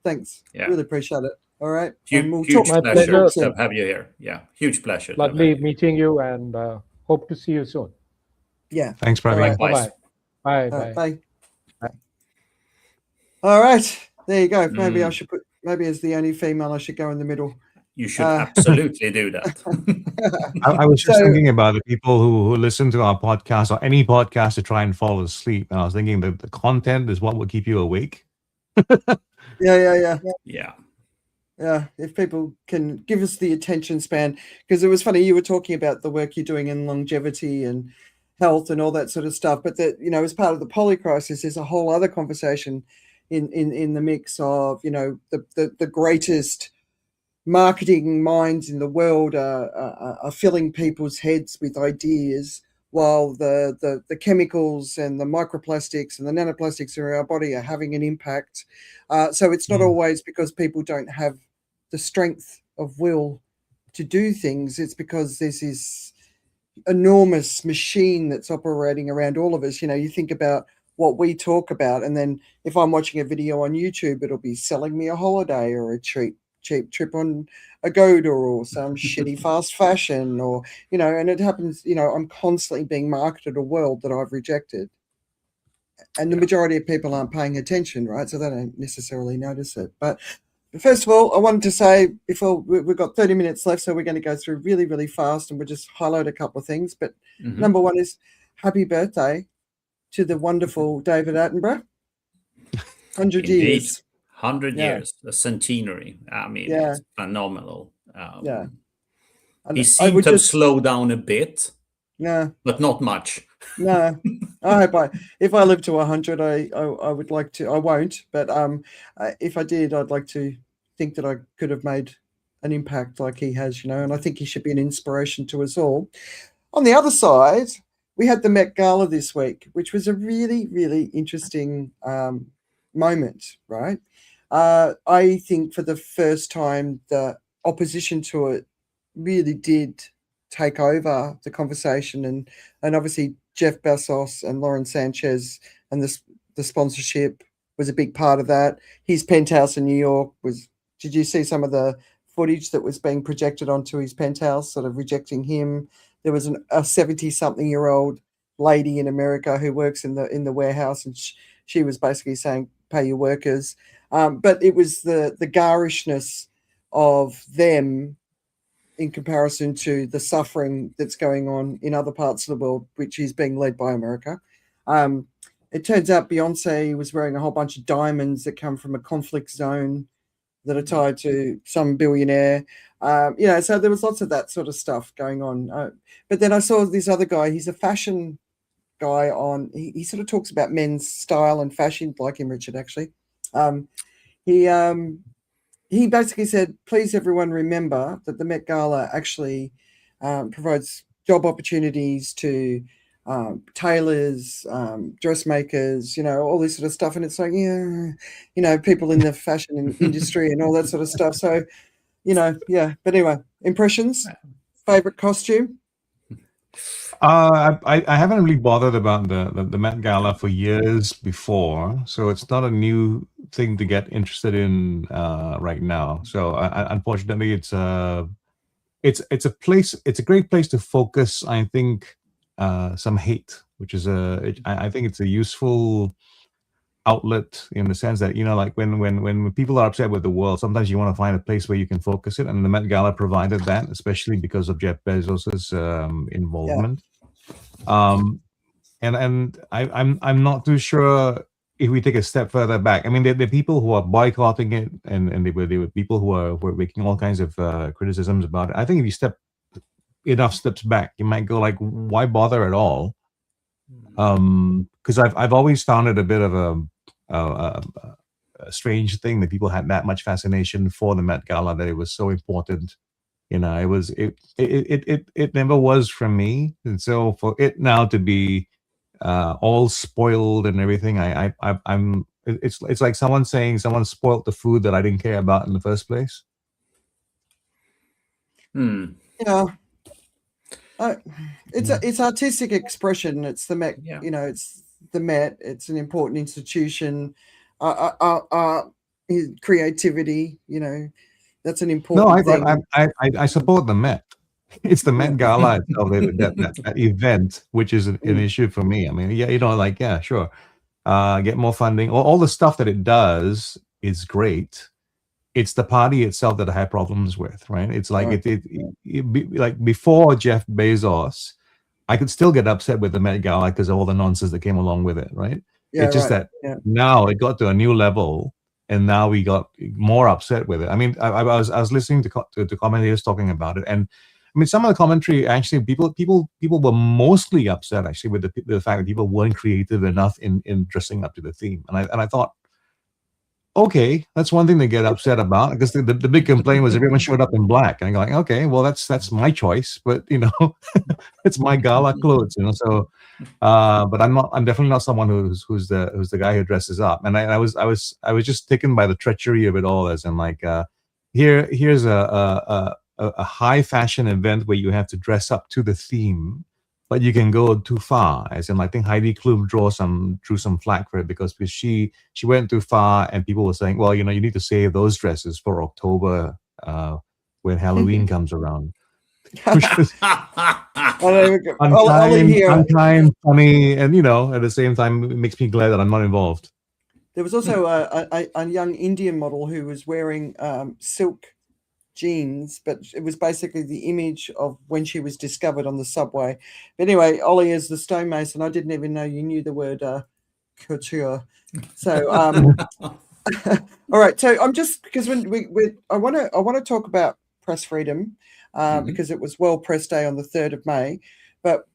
Yeah. Really appreciate it. All right. Huge My pleasure pleasure. to have you here. Yeah, huge pleasure. Lovely meeting you, and hope to see you soon. Yeah. Thanks, Praveen. Bye-bye. Bye. Bye. All right. There you go. Maybe I should maybe as the only female, I should go in the middle. You should absolutely do that. I was just thinking about the people who listen to our podcast or any podcast to try and fall asleep. And I was thinking that the content is what will keep you awake. Yeah. If people can give us the attention span, because it was funny, you were talking about the work you're doing in longevity and health and all that sort of stuff, but that, as part of the poly crisis, there's a whole other conversation in the mix of, the greatest marketing minds in the world are filling people's heads with ideas, while the chemicals and the microplastics and the nanoplastics in our body are having an impact. So it's not always because people don't have the strength of will to do things. It's because there's this enormous machine that's operating around all of us. You think about what we talk about, and then if I'm watching a video on YouTube, it'll be selling me a holiday or a cheap trip on Agoda or some shitty fast fashion, or and it happens. I'm constantly being marketed a world that I've rejected, and the majority of people aren't paying attention, right? So they don't necessarily notice it. But first of all, I wanted to say, before we've got 30 minutes left, so we're going to go through really, really fast, and we'll just highlight a couple of things. But number one is happy birthday to the wonderful David Attenborough. 100 years. 100 years, a centenary. I mean, it's phenomenal. He seemed to slow down a bit, but not much. No, I hope if I live to 100, I would like to. I won't, but if I did, I'd like to think that I could have made an impact like he has, and I think he should be an inspiration to us all. On the other side, we had the Met Gala this week, which was a really, really interesting moment, right? I think for the first time, the opposition to it really did take over the conversation, and obviously Jeff Bezos and Lauren Sanchez and the sponsorship was a big part of that. His penthouse in New York was. Did you see some of the footage that was being projected onto his penthouse, sort of rejecting him? There was a 70-something-year-old lady in America who works in the warehouse, and she was basically saying, "Pay your workers." But it was the garishness of them in comparison to the suffering that's going on in other parts of the world, which is being led by America. It turns out Beyonce was wearing a whole bunch of diamonds that come from a conflict zone that are tied to some billionaire. So there was lots of that sort of stuff going on. But then I saw this other guy. He's a fashion guy he sort of talks about men's style and fashion, like him, Richard, actually. He basically said, please everyone remember that the Met Gala actually provides job opportunities to tailors, dressmakers, all this sort of stuff. And it's like, people in the fashion industry and all that sort of stuff. So, But anyway, impressions, favorite costume? I haven't really bothered about the Met Gala for years before, so it's not a new thing to get interested in right now. So unfortunately, it's a place. It's a great place to focus. I think some hate, which is I think it's a useful outlet in the sense that like when people are upset with the world, sometimes you want to find a place where you can focus it, and the Met Gala provided that, especially because of Jeff Bezos's involvement. And I'm not too sure if we take a step further back, I mean, there are people who are boycotting it, and they were people who were making all kinds of criticisms about it. I think if you step enough steps back, you might go like, why bother at all? Because I've always found it a bit of a strange thing that people had that much fascination for the Met Gala, that it was so important. You know, it never was for me, and so for it now to be all spoiled and everything, it's like someone saying someone spoiled the food that I didn't care about in the first place. Yeah. It's artistic expression. It's the Met. Yeah. You know, it's the Met. It's an important institution. Creativity. You know, that's an important thing. I support the Met. It's the Met Gala itself, that event, which is an issue for me. I mean, yeah, you know, like, yeah, sure, get more funding. All the stuff that it does is great. It's the party itself that I have problems with, right? It's like like before Jeff Bezos, I could still get upset with the Met Gala because of all the nonsense that came along with it, right? Yeah, it's just that now it got to a new level, and now we got more upset with it. I mean, I was listening to commentators talking about it, and I mean, some of the commentary actually, people were mostly upset actually with the fact that people weren't creative enough in dressing up to the theme, and I thought, okay, that's one thing to get upset about, because the big complaint was everyone showed up in black, and I'm going, okay, well that's my choice, but you know, it's my gala clothes, you know. So, but I'm definitely not someone who's the guy who dresses up, and I was just taken by the treachery of it all, as in like, here's a high fashion event where you have to dress up to the theme, but you can go too far. As in, I think Heidi Klum drew some flack for it because she went too far, and people were saying, well, you know, you need to save those dresses for October, when Halloween comes around. Unkind, funny, and you know, at the same time, it makes me glad that I'm not involved. There was also a young Indian model who was wearing silk jeans, but it was basically the image of when she was discovered on the subway. But anyway, Ollie, as the stonemason, I didn't even know you knew the word couture. So all right, so I'm just, because when I want to talk about press freedom, because it was World Press Day on the 3rd of May. But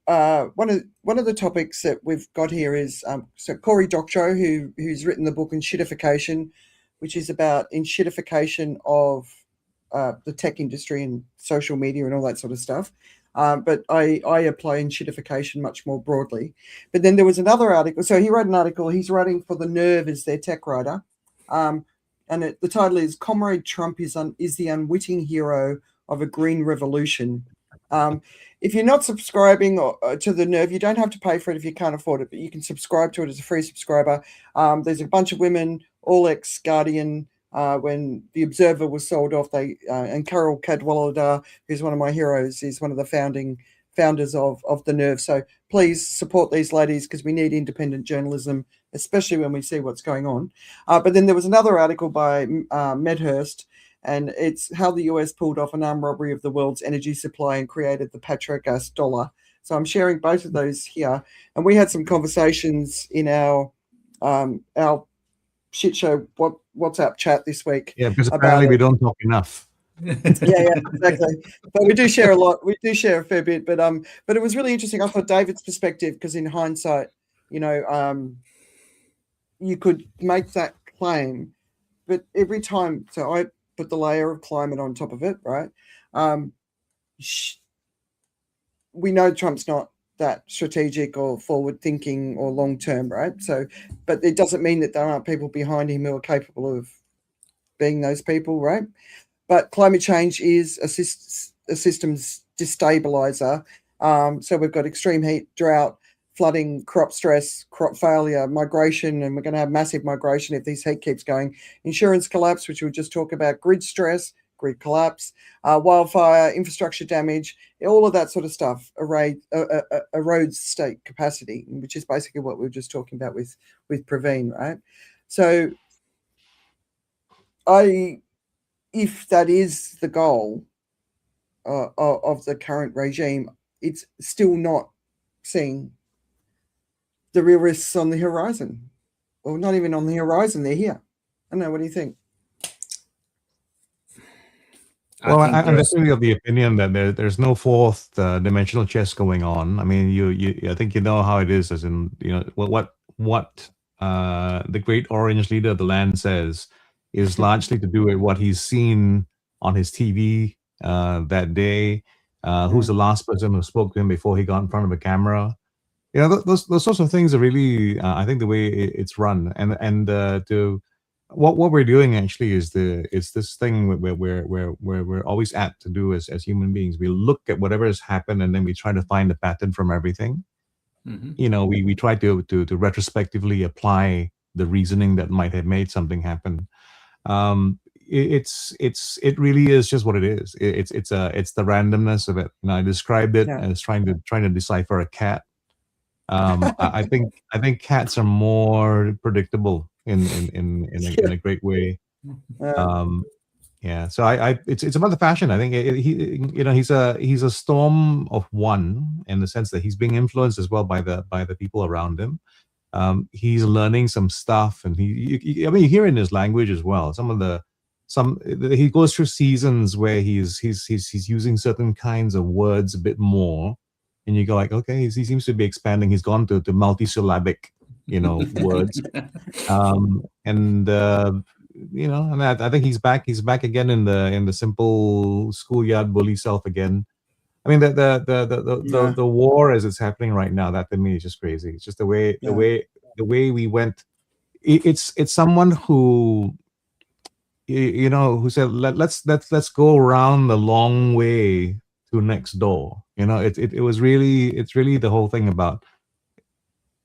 one of the topics that we've got here is so Cory Doctorow, who's written the book Enshittification, which is about enshittification of the tech industry and social media and all that sort of stuff. But I apply enshittification much more broadly. But then there was another article. So he wrote an article. He's writing for The Nerve as their tech writer. And the title is Comrade Trump is the unwitting hero of a green revolution. If you're not subscribing to The Nerve, you don't have to pay for it if you can't afford it, but you can subscribe to it as a free subscriber. There's a bunch of women, all ex-Guardian. When The Observer was sold off, and Carol Cadwallader, who's one of my heroes, is one of the founders of The Nerve. So please support these ladies, because we need independent journalism, especially when we see what's going on. But then there was another article by Medhurst, and it's how the US pulled off an armed robbery of the world's energy supply and created the petrogas dollar. So I'm sharing both of those here. And we had some conversations in our shit show WhatsApp chat this week. Yeah, because apparently we don't talk enough. yeah, exactly. But we do share a lot. We do share a fair bit. But it was really interesting. I thought David's perspective, because in hindsight, you know, you could make that claim, but every time, so I put the layer of climate on top of it, right? We know Trump's not that strategic or forward thinking or long term, right? So, but it doesn't mean that there aren't people behind him who are capable of being those people, right? But climate change is a systems destabilizer. So we've got extreme heat, drought, flooding, crop stress, crop failure, migration, and we're going to have massive migration if this heat keeps going. Insurance collapse, which we'll just talk about, grid stress, grid collapse, wildfire, infrastructure damage, all of that sort of stuff erodes state capacity, which is basically what we were just talking about with Praveen, right? So if that is the goal of the current regime, it's still not seeing the real risks on the horizon. Well, not even on the horizon. They're here. I don't know. What do you think? Well, I'm definitely of the opinion that there's no fourth dimensional chess going on. I mean, I think you know how it is, as in, what the great orange leader of the land says is largely to do with what he's seen on his TV that day. Who's the last person who spoke to him before he got in front of a camera? Those sorts of things are really, I think, the way it's run, and to what we're doing actually is this thing where we're always apt to do as human beings. We look at whatever has happened and then we try to find a pattern from everything. We try to retrospectively apply the reasoning that might have made something happen. It really is just what it is. It's the randomness of it. I described it as trying to decipher a cat. I think cats are more predictable in a great way. So it's about the fashion. I think he's a storm of one, in the sense that he's being influenced as well by the people around him. He's learning some stuff, and you hear in his language as well. He goes through seasons where he's using certain kinds of words a bit more, and you go like, okay, he seems to be expanding. He's gone to multisyllabic, words, and I think he's back. He's back again in the simple schoolyard bully self again. I mean, the war as it's happening right now, that to me is just crazy. It's just the way we went. It's someone who, who said, let's go around the long way to next door. It's really the whole thing about.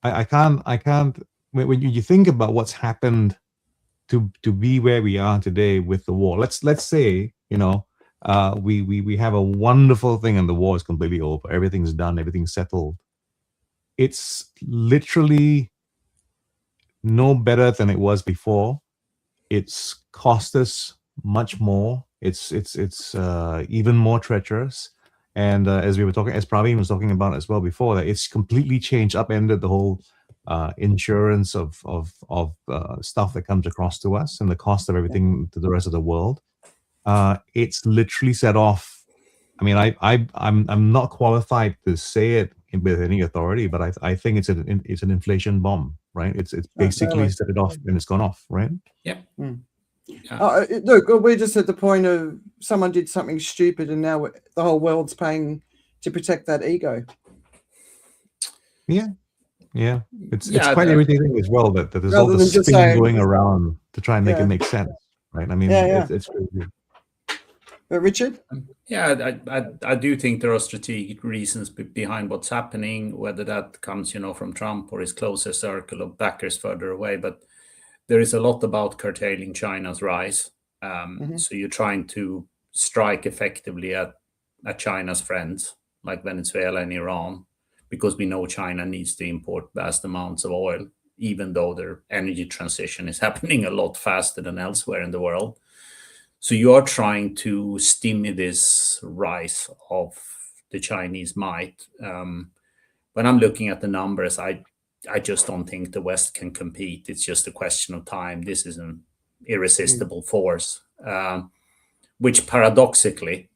I can't. When you think about what's happened to be where we are today with the war. Let's say, we have a wonderful thing and the war is completely over. Everything's done. Everything's settled. It's literally no better than it was before. It's cost us much more. It's even more treacherous. And as Praveen was talking about as well before, that it's completely changed, upended the whole insurance of stuff that comes across to us and the cost of everything to the rest of the world. It's literally set off. I mean, I'm not qualified to say it with any authority, but I think it's an inflation bomb, right? It's basically set it off and it's gone off, right? Yeah. Look, we're just at the point of someone did something stupid, and now the whole world's paying to protect that ego. Yeah. It's quite irritating as well that there's all this spin going around to try and make it make sense, right? I mean, it's crazy. Richard? I do think there are strategic reasons behind what's happening, whether that comes, from Trump or his closer circle of backers further away. But there is a lot about curtailing China's rise. So you're trying to strike effectively at China's friends, like Venezuela and Iran, because we know China needs to import vast amounts of oil, even though their energy transition is happening a lot faster than elsewhere in the world. So you are trying to stimulate this rise of the Chinese might. When I'm looking at the numbers, I just don't think the West can compete. It's just a question of time. This is an irresistible force, which paradoxically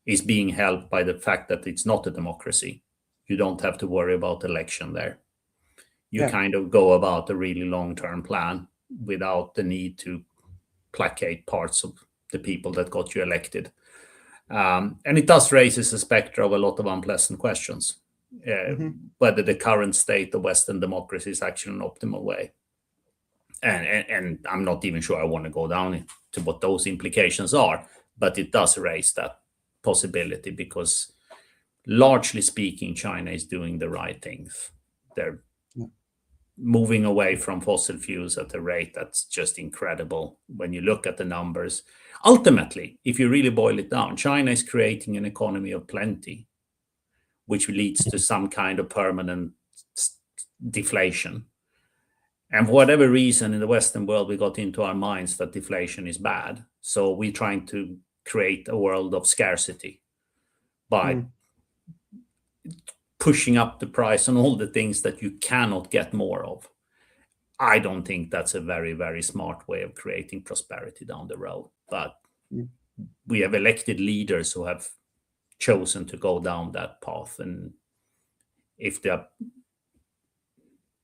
is being helped by the fact that it's not a democracy. You don't have to worry about election there. You kind of go about a really long-term plan without the need to placate parts of the people that got you elected. And it does raise a specter of a lot of unpleasant questions. Whether the current state of Western democracy is actually an optimal way. And I'm not even sure I want to go down to what those implications are, but it does raise that possibility because, largely speaking, China is doing the right things. They're moving away from fossil fuels at a rate that's just incredible when you look at the numbers. Ultimately, if you really boil it down, China is creating an economy of plenty, which leads to some kind of permanent deflation. And for whatever reason in the Western world, we got into our minds that deflation is bad. So we're trying to create a world of scarcity by pushing up the price on all the things that you cannot get more of. I don't think that's a very, very smart way of creating prosperity down the road. But we have elected leaders who have chosen to go down that path. And if the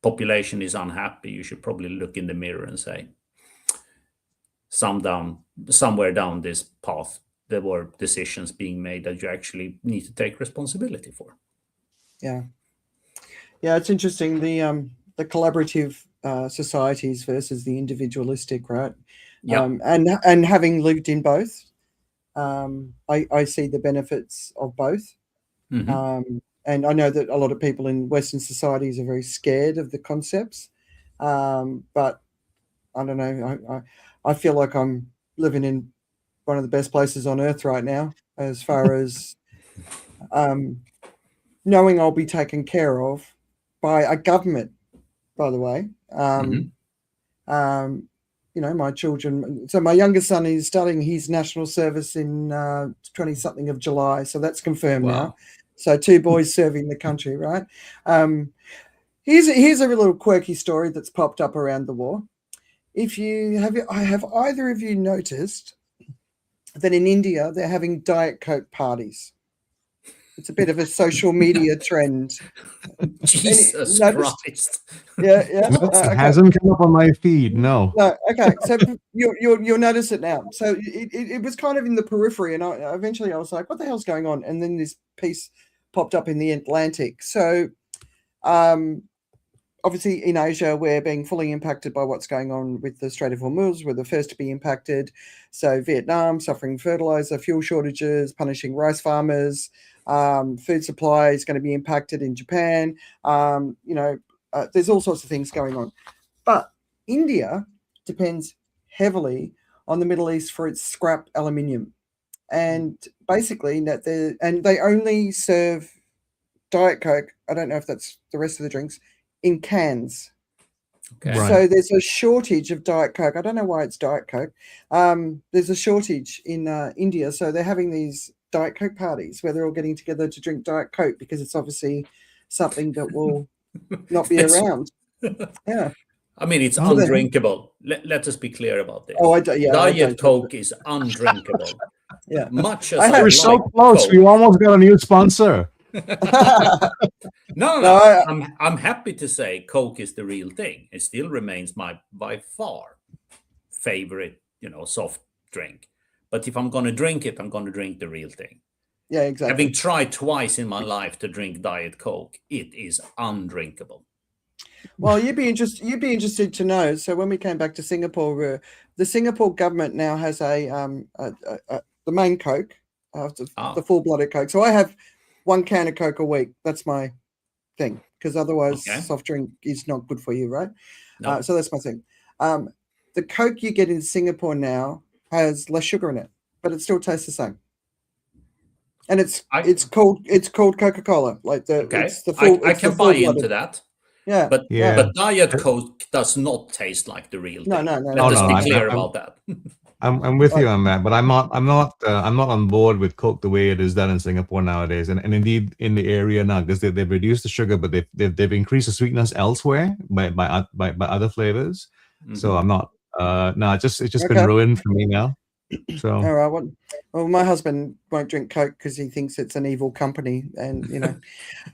population is unhappy, you should probably look in the mirror and say, somewhere down this path, there were decisions being made that you actually need to take responsibility for. Yeah, it's interesting, the collaborative societies versus the individualistic, right? Yeah. And having lived in both, I see the benefits of both. And I know that a lot of people in Western societies are very scared of the concepts, but I don't know. I feel like I'm living in one of the best places on earth right now, as far as knowing I'll be taken care of by a government, by the way. My children. So my youngest son is starting his national service in 20-something of July. So that's confirmed now. So 2 boys serving the country, right? Here's a little quirky story that's popped up around the war. Have either of you noticed that in India they're having Diet Coke parties? It's a bit of a social media trend. Jesus Christ! Yeah. It hasn't come up on my feed. No. Okay. So you'll notice it now. So it was kind of in the periphery, and eventually I was like, "What the hell's going on?" And then this piece popped up in the Atlantic. So, obviously in Asia, we're being fully impacted by what's going on with the Strait of Hormuz. We're the first to be impacted. So Vietnam suffering fertilizer, fuel shortages, punishing rice farmers. Food supply is going to be impacted in Japan. There's all sorts of things going on. But India depends heavily on the Middle East for its scrap aluminium. And basically, they only serve Diet Coke, I don't know if that's the rest of the drinks, in cans. Okay. Right. So there's a shortage of Diet Coke. I don't know why it's Diet Coke. There's a shortage in India. So they're having these Diet Coke parties where they're all getting together to drink Diet Coke because it's obviously something that will not be around. Yeah. I mean, it's undrinkable. Let us be clear about this. Diet Coke is undrinkable. Yeah. Much as We're so close. Coke, we almost got a new sponsor. No. I'm happy to say Coke is the real thing. It still remains my by far favorite, soft drink. But if I'm going to drink it, I'm going to drink the real thing. Yeah, exactly. Having tried twice in my life to drink Diet Coke, it is undrinkable. Well, you'd be interested to know. So when we came back to Singapore, the Singapore government now has the main Coke, the full-blooded Coke. So I have 1 can of Coke a week. That's my thing, because otherwise soft drink is not good for you, right? No. So that's my thing. The Coke you get in Singapore now has less sugar in it, but it still tastes the same. And it's called Coca-Cola. It's the full. I can buy into that. Yeah. But Diet Coke does not taste like the real thing. No. Let us be clear about that. I'm with you on that, but I'm not on board with Coke the way it is done in Singapore nowadays, and indeed in the area now, because they've reduced the sugar, but they've increased the sweetness elsewhere by other flavors. Mm-hmm. So I'm not. It's just been ruined for me now. So all right. Well, my husband won't drink Coke because he thinks it's an evil company, and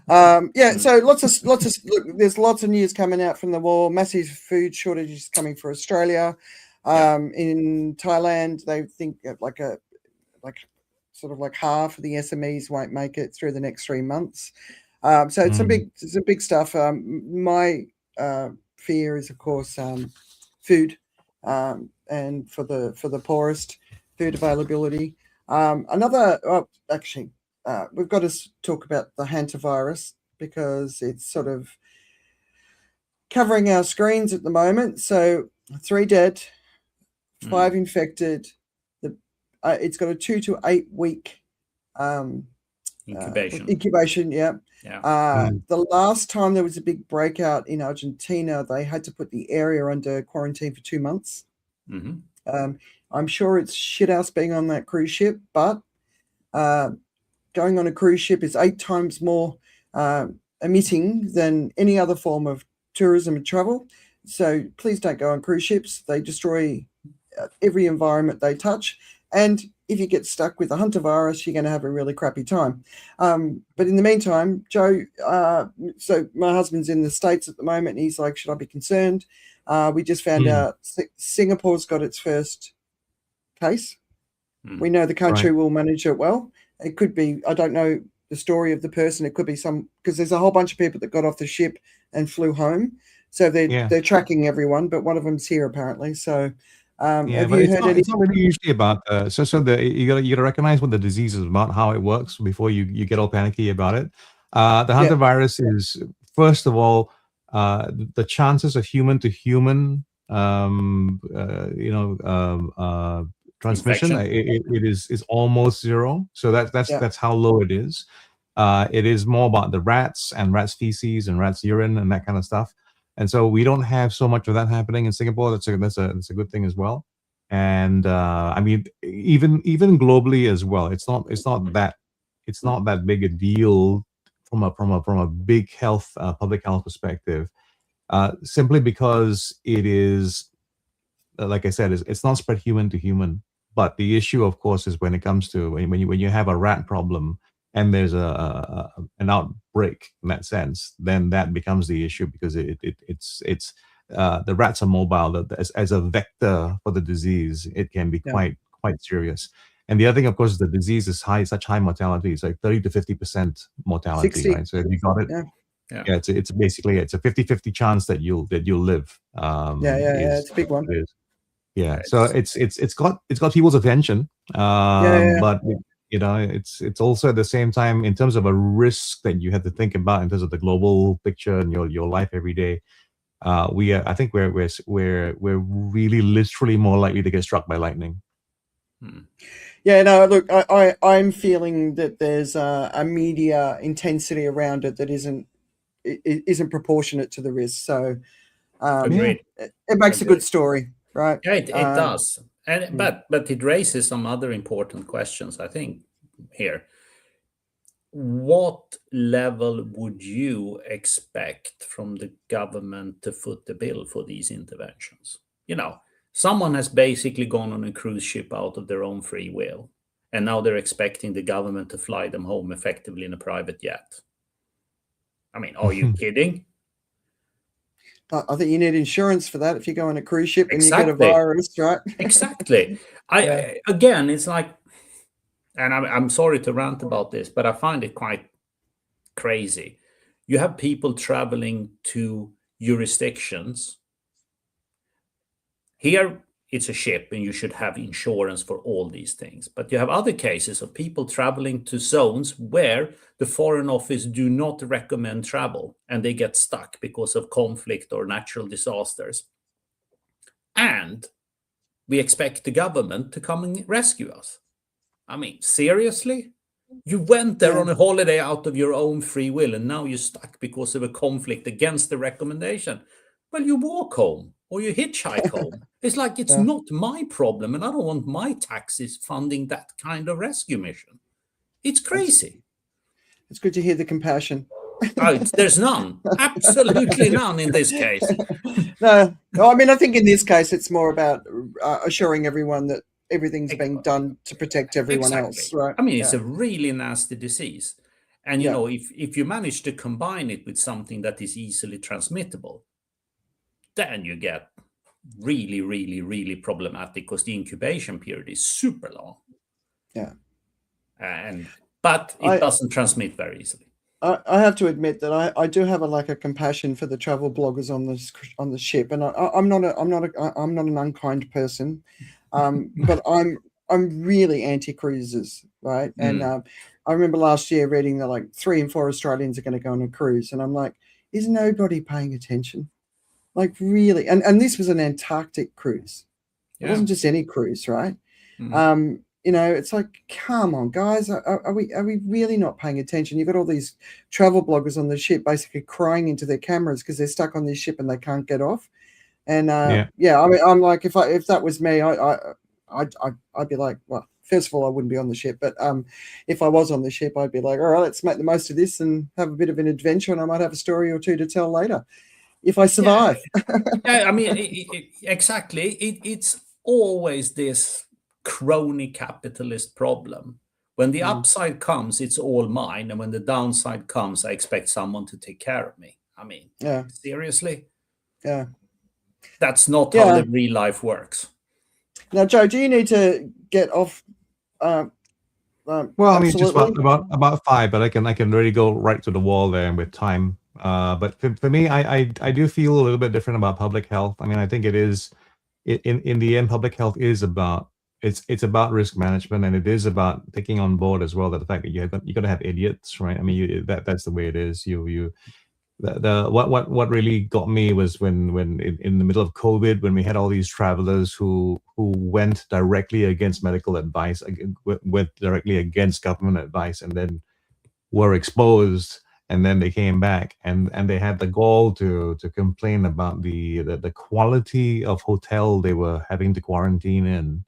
So there's lots of news coming out from the war. Massive food shortages coming for Australia. In Thailand, they think like half of the SMEs won't make it through the next 3 months. So it's some big stuff. My fear is, of course, food, and for the poorest, food availability. We've got to talk about the Hantavirus because it's sort of covering our screens at the moment. So 3 dead, 5 infected. It's got a 2 to 8 week incubation. Yeah. The last time there was a big breakout in Argentina, they had to put the area under quarantine for 2 months. Mm-hmm. I'm sure it's shit house being on that cruise ship, but going on a cruise ship is 8 times more emitting than any other form of tourism and travel. So please don't go on cruise ships. They destroy every environment they touch. And if you get stuck with a Hantavirus, you're going to have a really crappy time. But in the meantime, Joe, so my husband's in the States at the moment, and he's like, should I be concerned? We just found out Singapore's got its first case. We know the country will manage it well. It could be, I don't know the story of the person. It could be because there's a whole bunch of people that got off the ship and flew home. So they're tracking everyone, but one of them's here apparently. So have you heard anything? It's not really usually about you gotta recognize what the disease is about, how it works before you get all panicky about it. The hantavirus is, first of all, the chances of human to human transmission, it is almost zero. So that's how low it is. It is more about the rats and rats feces and rats urine and that kind of stuff. And so we don't have so much of that happening in Singapore. That's a good thing as well. And I mean, even globally as well, it's not that big a deal from a big health public health perspective, simply because it is, like I said, it's not spread human to human. But the issue, of course, is when it comes to when you have a rat problem and there's an outbreak in that sense, then that becomes the issue, because it's the rats are mobile. As a vector for the disease, it can be quite serious. And the other thing, of course, is the disease is such high mortality. It's like 30 to 50% mortality, 60. right? So if you got it, it's basically it's a 50-50 chance that you'll live. It's a big one. Yeah, so it's got people's attention, but it's also at the same time, in terms of a risk that you have to think about in terms of the global picture and your life every day. I think we're really literally more likely to get struck by lightning. Yeah, no, look, I'm feeling that there's a media intensity around it that isn't proportionate to the risk. So Agreed. It makes a good story, right? Yeah, it does. And but it raises some other important questions, I think, here. What level would you expect from the government to foot the bill for these interventions? Someone has basically gone on a cruise ship out of their own free will, and now they're expecting the government to fly them home effectively in a private jet. I mean, are you kidding? I think you need insurance for that if you go on a cruise ship and you get a virus, right? Exactly. Again, it's like, and I'm sorry to rant about this, but I find it quite crazy. You have people traveling to jurisdictions. Here, it's a ship and you should have insurance for all these things. But you have other cases of people traveling to zones where the Foreign Office do not recommend travel, and they get stuck because of conflict or natural disasters. And we expect the government to come and rescue us. I mean, seriously? You went there on a holiday out of your own free will, and now you're stuck because of a conflict against the recommendation. Well, you walk home or you hitchhike home. It's like, it's not my problem, and I don't want my taxes funding that kind of rescue mission. It's crazy. It's good to hear the compassion. There's none. Absolutely none in this case. No, I mean, I think in this case, it's more about assuring everyone that everything's being done to protect everyone else, right? I mean, it's a really nasty disease. And, if you manage to combine it with something that is easily transmittable, then you get really, really, really problematic, because the incubation period is super long. Yeah. But it doesn't transmit very easily. I have to admit that I do have a compassion for the travel bloggers on the ship, and I'm not an unkind person, but I'm really anti cruises, right? And I remember last year reading that like 3 in 4 Australians are going to go on a cruise, and I'm like, is nobody paying attention? Like, really? And this was an Antarctic cruise. It wasn't just any cruise, right? It's like, come on, guys, are we really not paying attention? You've got all these travel bloggers on the ship basically crying into their cameras because they're stuck on this ship and they can't get off. And I mean, I'm like, if that was me, I'd be like, well, first of all, I wouldn't be on the ship, but if I was on the ship, I'd be like, all right, let's make the most of this and have a bit of an adventure, and I might have a story or two to tell later. if I survive. Yeah, I mean, exactly. It's always this crony capitalist problem. When the upside comes, it's all mine, and when the downside comes, I expect someone to take care of me. I mean, seriously? Yeah. That's not how the real life works. Now, Joe, do you need to get off? Well, I mean, just about 5, but I can really go right to the wall there with time. But for me, I do feel a little bit different about public health. I mean, I think it is in the end, public health is about it's about risk management, and it is about taking on board as well that the fact that you're going to have idiots, right? I mean, that's the way it is. What really got me was when in the middle of COVID, when we had all these travelers who went directly against medical advice, went directly against government advice, and then were exposed, and then they came back and they had the gall to complain about the quality of hotel they were having to quarantine in.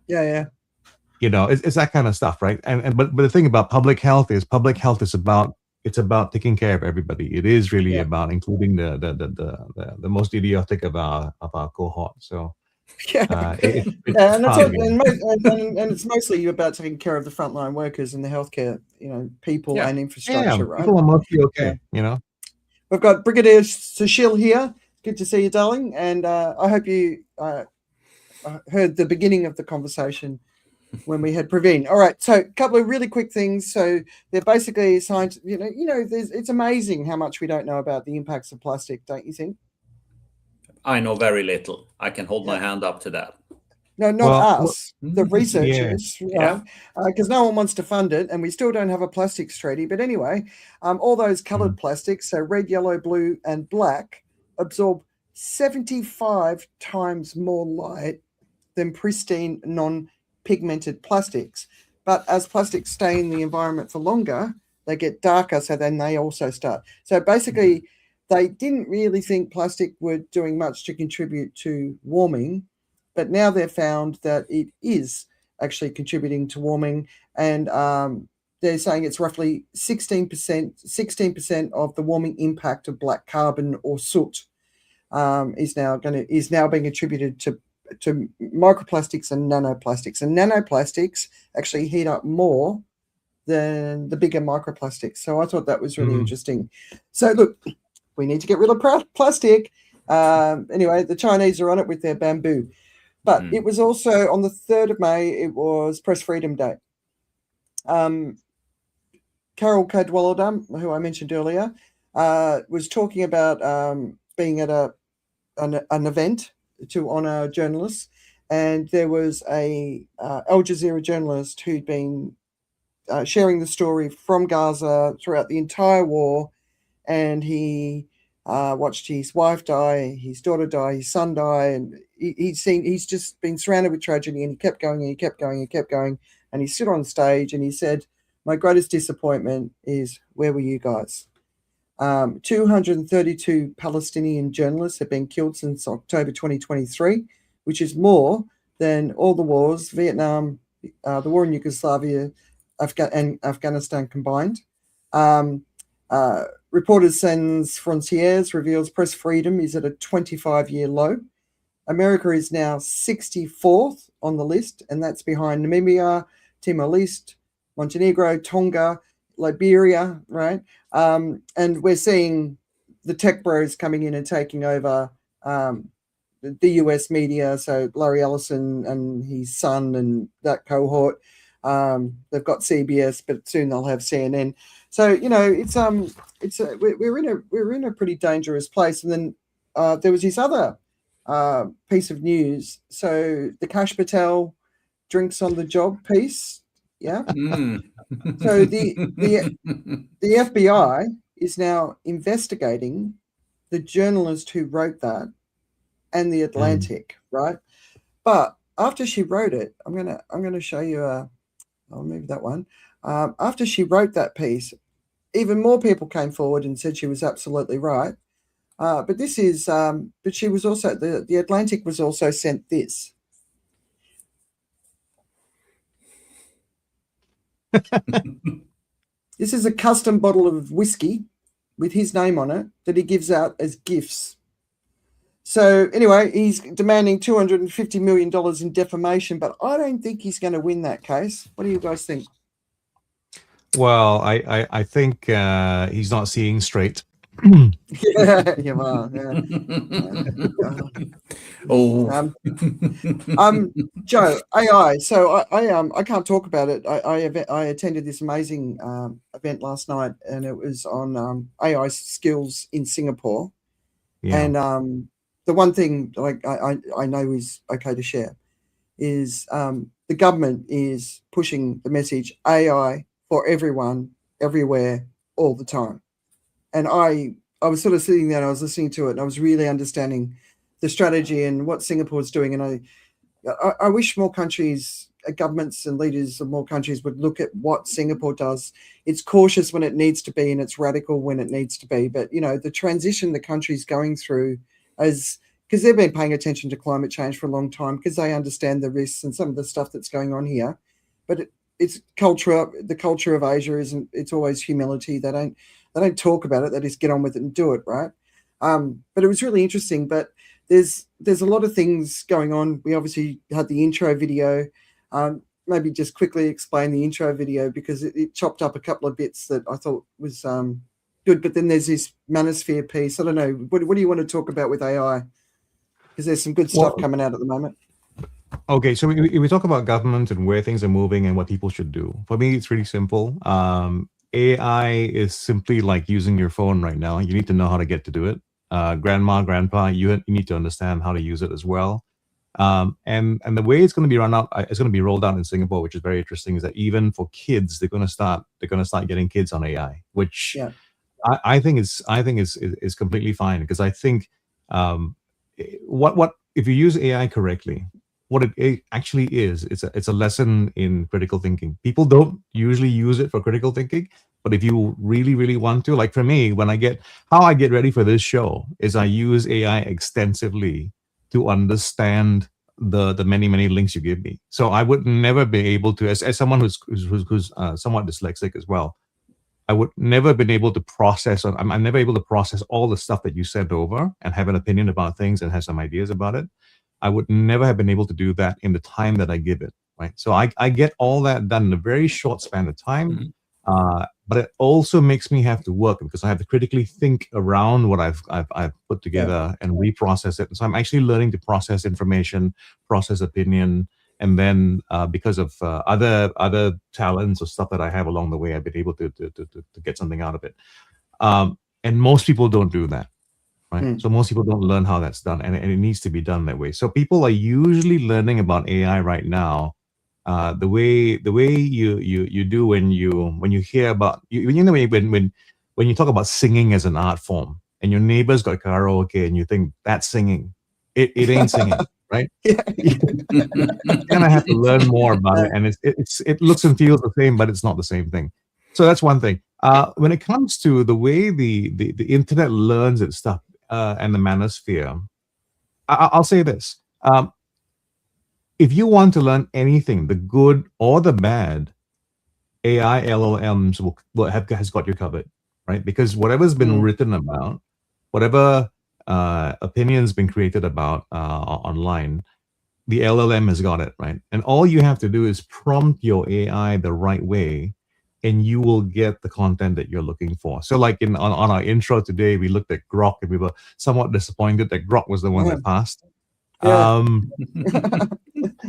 Yeah. You know, it's that kind of stuff, right? But the thing about public health is about taking care of everybody. It is really about including the most idiotic of our cohort. So and it's mostly about taking care of the frontline workers and the healthcare, people and infrastructure, right? People are mostly okay, We've got Brigadier Sushil here. Good to see you, darling. And I hope you heard the beginning of the conversation when we had Praveen. All right, so a couple of really quick things. So they're basically science. It's amazing how much we don't know about the impacts of plastic, don't you think? I know very little. I can hold my hand up to that. No, not us, the researchers, right? Because no one wants to fund it, and we still don't have a plastics treaty. But anyway, all those coloured plastics, so red, yellow, blue, and black, absorb 75 times more light than pristine non-pigmented plastics. But as plastics stay in the environment for longer, they get darker, so then they also start. So basically, they didn't really think plastic were doing much to contribute to warming, but now they've found that it is actually contributing to warming, and they're saying it's roughly 16% of the warming impact of black carbon or soot is now being attributed to microplastics and nanoplastics. And nanoplastics actually heat up more than the bigger microplastics. So I thought that was really interesting. So look, we need to get rid of plastic. Anyway, the Chinese are on it with their bamboo. But it was also on the 3rd of May, it was Press Freedom Day. Carol Cadwaladar, who I mentioned earlier, was talking about being at an event to honour journalists. And there was a Al Jazeera journalist who'd been sharing the story from Gaza throughout the entire war. And he watched his wife die, his daughter die, his son die, and he's just been surrounded with tragedy, and he kept going and he kept going and kept going. And he stood on stage and he said, "My greatest disappointment is, where were you guys?" 232 Palestinian journalists have been killed since October 2023, which is more than all the wars, Vietnam, the war in Yugoslavia, and Afghanistan combined. Reporters Sans Frontières reveals press freedom is at a 25-year low. America is now 64th on the list, and that's behind Namibia, Timor-Leste, Montenegro, Tonga, Liberia, right? And we're seeing the tech bros coming in and taking over the US media. So Larry Ellison and his son and that cohort. They've got CBS, but soon they'll have CNN. So we're in a pretty dangerous place. And then there was this other piece of news. So the Kash Patel drinks on the job piece. Yeah. So the FBI is now investigating the journalist who wrote that and the Atlantic, right? But after she wrote it, I'm gonna show you I'll move that one. After she wrote that piece, even more people came forward and said she was absolutely right. But she was also the Atlantic was also sent this. This is a custom bottle of whiskey with his name on it that he gives out as gifts So anyway, he's demanding $250 million in defamation, but I don't think he's going to win that case. What do you guys think? Well, I think he's not seeing straight. Yeah, well, yeah. Oh, Joe, AI. So I can't talk about it. I attended this amazing event last night, and it was on AI skills in Singapore. Yeah. And the one thing I know is okay to share is the government is pushing the message AI for everyone, everywhere, all the time. And I was sort of sitting there and I was listening to it, and I was really understanding the strategy and what Singapore is doing. And I wish more countries, governments and leaders of more countries would look at what Singapore does. It's cautious when it needs to be, and it's radical when it needs to be. But, the transition the country's going through, because they've been paying attention to climate change for a long time, because they understand the risks and some of the stuff that's going on here. But it's culture. The culture of Asia isn't. It's always humility. They don't talk about it. They just get on with it and do it, right? But it was really interesting. But there's a lot of things going on. We obviously had the intro video. Maybe just quickly explain the intro video, because it chopped up a couple of bits that I thought was good. But then there's this manosphere piece. I don't know. What do you want to talk about with AI? Because there's some good stuff coming out at the moment. Okay, so we talk about government and where things are moving and what people should do. For me, it's really simple. AI is simply like using your phone right now. You need to know how to get to do it. Grandma, grandpa, you need to understand how to use it as well. And the way it's going to be rolled out in Singapore, which is very interesting, is that even for kids, they're going to start getting kids on AI, which I think is completely fine, because I think what if you use AI correctly, what it actually is, it's a lesson in critical thinking. People don't usually use it for critical thinking, but if you really, really want to, like for me, how I get ready for this show is I use AI extensively to understand the many, many links you give me. So I would never be able to, as someone who's somewhat dyslexic as well, I would never been able to process, I'm never able to process all the stuff that you sent over and have an opinion about things and have some ideas about it. I would never have been able to do that in the time that I give it, right? So I get all that done in a very short span of time, but it also makes me have to work, because I have to critically think around what I've put together and reprocess it. And so I'm actually learning to process information, process opinion, and then because of other talents or stuff that I have along the way, I've been able to get something out of it. And most people don't do that. Right? So most people don't learn how that's done, and it needs to be done that way. So people are usually learning about AI right now the way you do when you hear about when you talk about singing as an art form, and your neighbor's got karaoke and you think that's singing. It ain't singing, right? You kind of have to learn more about it, and it looks and feels the same, but it's not the same thing. So that's one thing. When it comes to the way the internet learns its stuff, and the manosphere, I'll say this. If you want to learn anything, the good or the bad, AI LLMs has got you covered, right? Because whatever's been written about, whatever opinions been created about online, the LLM has got it, right? And all you have to do is prompt your AI the right way, and you will get the content that you're looking for. So like on our intro today, we looked at Grok, and we were somewhat disappointed that Grok was the one that passed.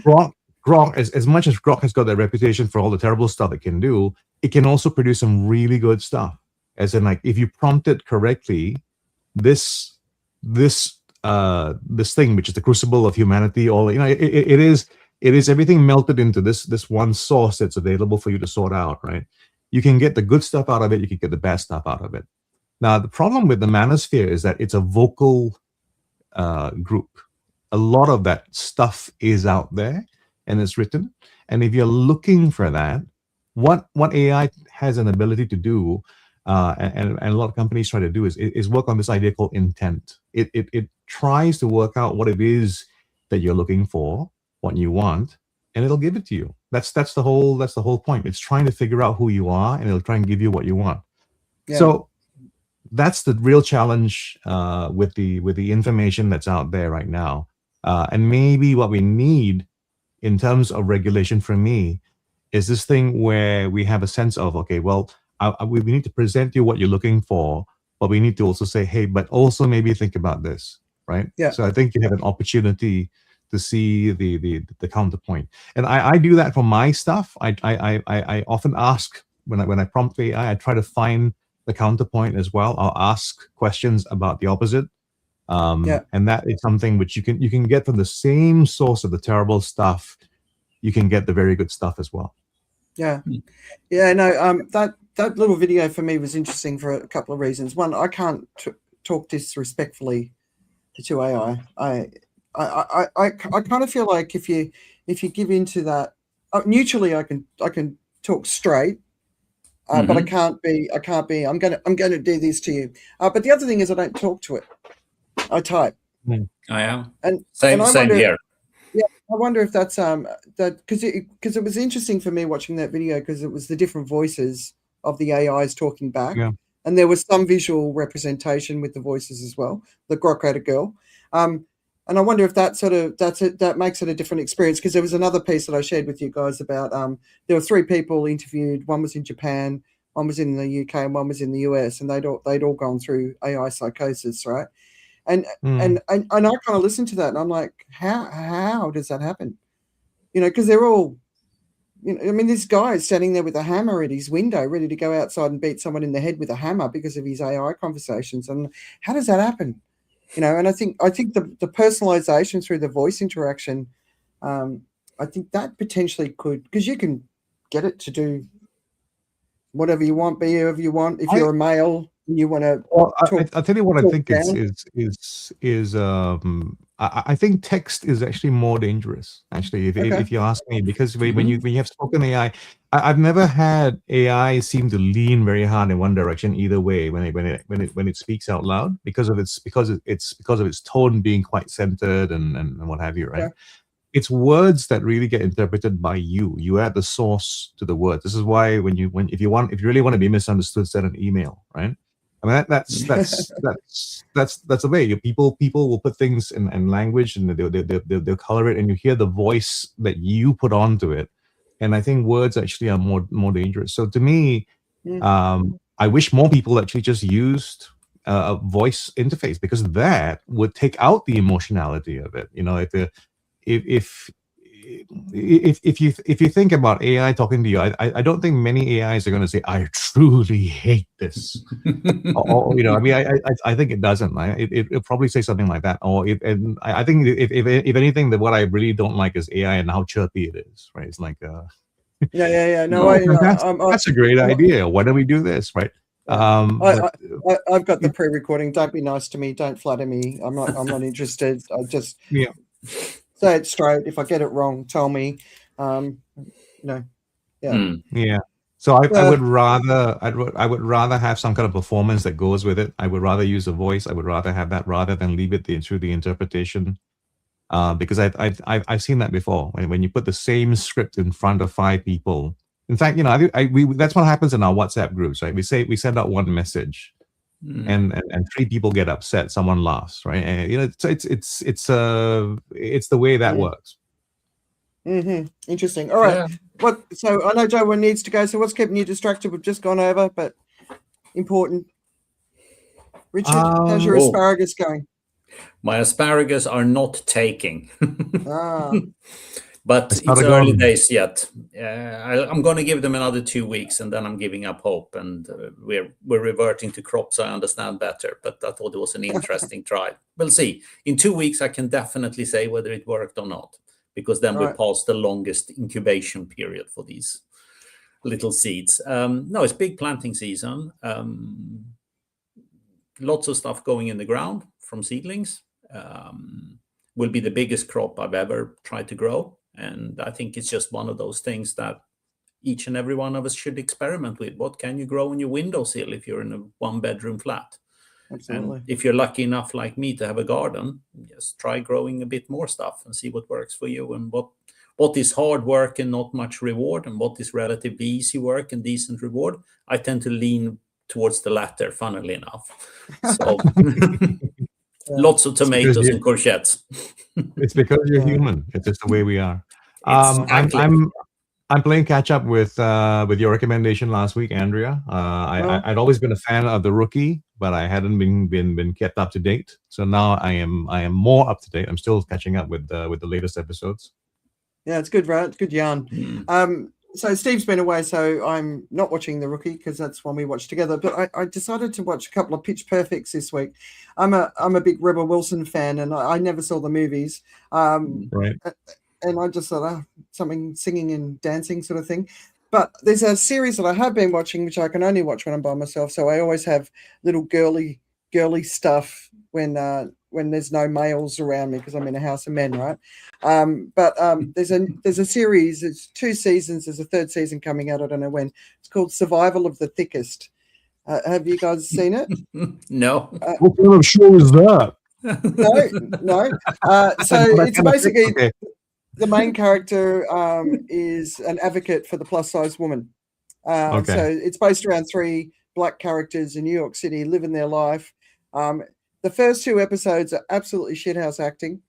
Grok, as much as Grok has got that reputation for all the terrible stuff it can do, it can also produce some really good stuff. As in, like, if you prompt it correctly, this thing, which is the crucible of humanity, it is everything melted into this one source that's available for you to sort out, right? You can get the good stuff out of it, you can get the bad stuff out of it. Now, the problem with the manosphere is that it's a vocal group. A lot of that stuff is out there and it's written. And if you're looking for that, what AI has an ability to do, and a lot of companies try to do, is work on this idea called intent. It tries to work out what it is that you're looking for, what you want, and it'll give it to you. That's the whole point. It's trying to figure out who you are, and it'll try and give you what you want. So that's the real challenge with the information that's out there right now. And maybe what we need in terms of regulation for me is this thing where we have a sense of, okay, well, we need to present you what you're looking for, but we need to also say, hey, but also maybe think about this, right? Yeah. So I think you have an opportunity to see the counterpoint, and I do that for my stuff. I often ask when I prompt AI, I try to find the counterpoint as well. I'll ask questions about the opposite. And that is something which you can get from the same source of the terrible stuff. You can get the very good stuff as well. Yeah. Yeah, no, that little video for me was interesting for a couple of reasons. One, I can't talk disrespectfully to AI. I kind of feel like if you give into that, neutrally I can talk straight, but I can't be I'm gonna do this to you. But the other thing is I don't talk to it. I type. I am. And same here. Yeah, I wonder if that's that because it was interesting for me watching that video because it was the different voices of the AIs talking back, and there was some visual representation with the voices as well. The grok girl, and I wonder if that makes it a different experience because there was another piece that I shared with you guys about there were 3 people interviewed. One was in Japan, one was in the UK, and one was in the US, and they'd all gone through AI psychosis, right? And I kind of listened to that, and I'm like, how does that happen? You know, because they're all, you know, I mean, this guy is standing there with a hammer at his window, ready to go outside and beat someone in the head with a hammer because of his AI conversations. And how does that happen? You know, and I think the personalization through the voice interaction, I think that potentially could, because you can get it to do whatever you want, be whoever you want. If you're a male, you want to. Well, I'll tell you what I think I think text is actually more dangerous. Actually, if you ask me, because when you have spoken AI, I've never had AI seem to lean very hard in one direction either way when it speaks out loud because of its tone being quite centered and what have you, right? Yeah. It's words that really get interpreted by you. You add the source to the word. This is why if you really want to be misunderstood, send an email, right? I mean that's the way. People will put things in language and they'll color it, and you hear the voice that you put onto it. And I think words actually are more dangerous. So to me, I wish more people actually just used a voice interface, because that would take out the emotionality of it. You know, if you think about AI talking to you, I don't think many AIs are going to say, "I truly hate this," or you know, I mean, I think it doesn't. Right? It'll probably say something like that, and I think if anything, that what I really don't like is AI and how chirpy it is. Right? It's like, yeah. No, that's a great idea. Why don't we do this? Right? I've got the pre-recording. Don't be nice to me. Don't flatter me. I'm not interested. I just say it straight. If I get it wrong, tell me. Yeah. So I would rather have some kind of performance that goes with it. I would rather use a voice. I would rather have that rather than leave it through the interpretation. Because I've seen that before when you put the same script in front of 5 people. In fact, you know, that's what happens in our WhatsApp groups, right? We send out one message, and 3 people get upset. Someone laughs, right? And you know, it's the way that works. Interesting. All right. Yeah. So I know Joe needs to go. So what's keeping you distracted? We've just gone over, but important. Richard, how's your asparagus going? My asparagus are not taking. But it's early days yet. I'm going to give them another 2 weeks, and then I'm giving up hope. And we're reverting to crops I understand better. But I thought it was an interesting try. We'll see. In 2 weeks, I can definitely say whether it worked or not, because then we're past the longest incubation period for these little seeds. No, it's big planting season. Lots of stuff going in the ground from seedlings. Will be the biggest crop I've ever tried to grow. And I think it's just one of those things that each and every one of us should experiment with. What can you grow on your windowsill if you're in a 1-bedroom flat? Absolutely. And if you're lucky enough like me to have a garden, just try growing a bit more stuff and see what works for you, and what is hard work and not much reward, and what is relatively easy work and decent reward. I tend to lean towards the latter, funnily enough. So lots of tomatoes and courgettes. It's because you're human. It's just the way we are. Exactly. I'm playing catch up with your recommendation last week, Andrea. I'd always been a fan of The Rookie, but I hadn't been kept up to date. So now I am more up to date. I'm still catching up with the latest episodes. Yeah, it's good, right? It's good yarn. So Steve's been away, so I'm not watching The Rookie because that's one we watched together. But I decided to watch a couple of Pitch Perfects this week. I'm a big Rebel Wilson fan, and I never saw the movies. Right. And I just thought, something singing and dancing sort of thing. But there's a series that I have been watching, which I can only watch when I'm by myself. So I always have little girly stuff when there's no males around me because I'm in a house of men, right? But there's a series. It's 2 seasons. There's a 3rd season coming out. I don't know when. It's called Survival of the Thickest. Have you guys seen it? No. What kind of show is that? No. So it's basically the main character is an advocate for the plus-size woman. So it's based around 3 black characters in New York City living their life. The first 2 episodes are absolutely shithouse acting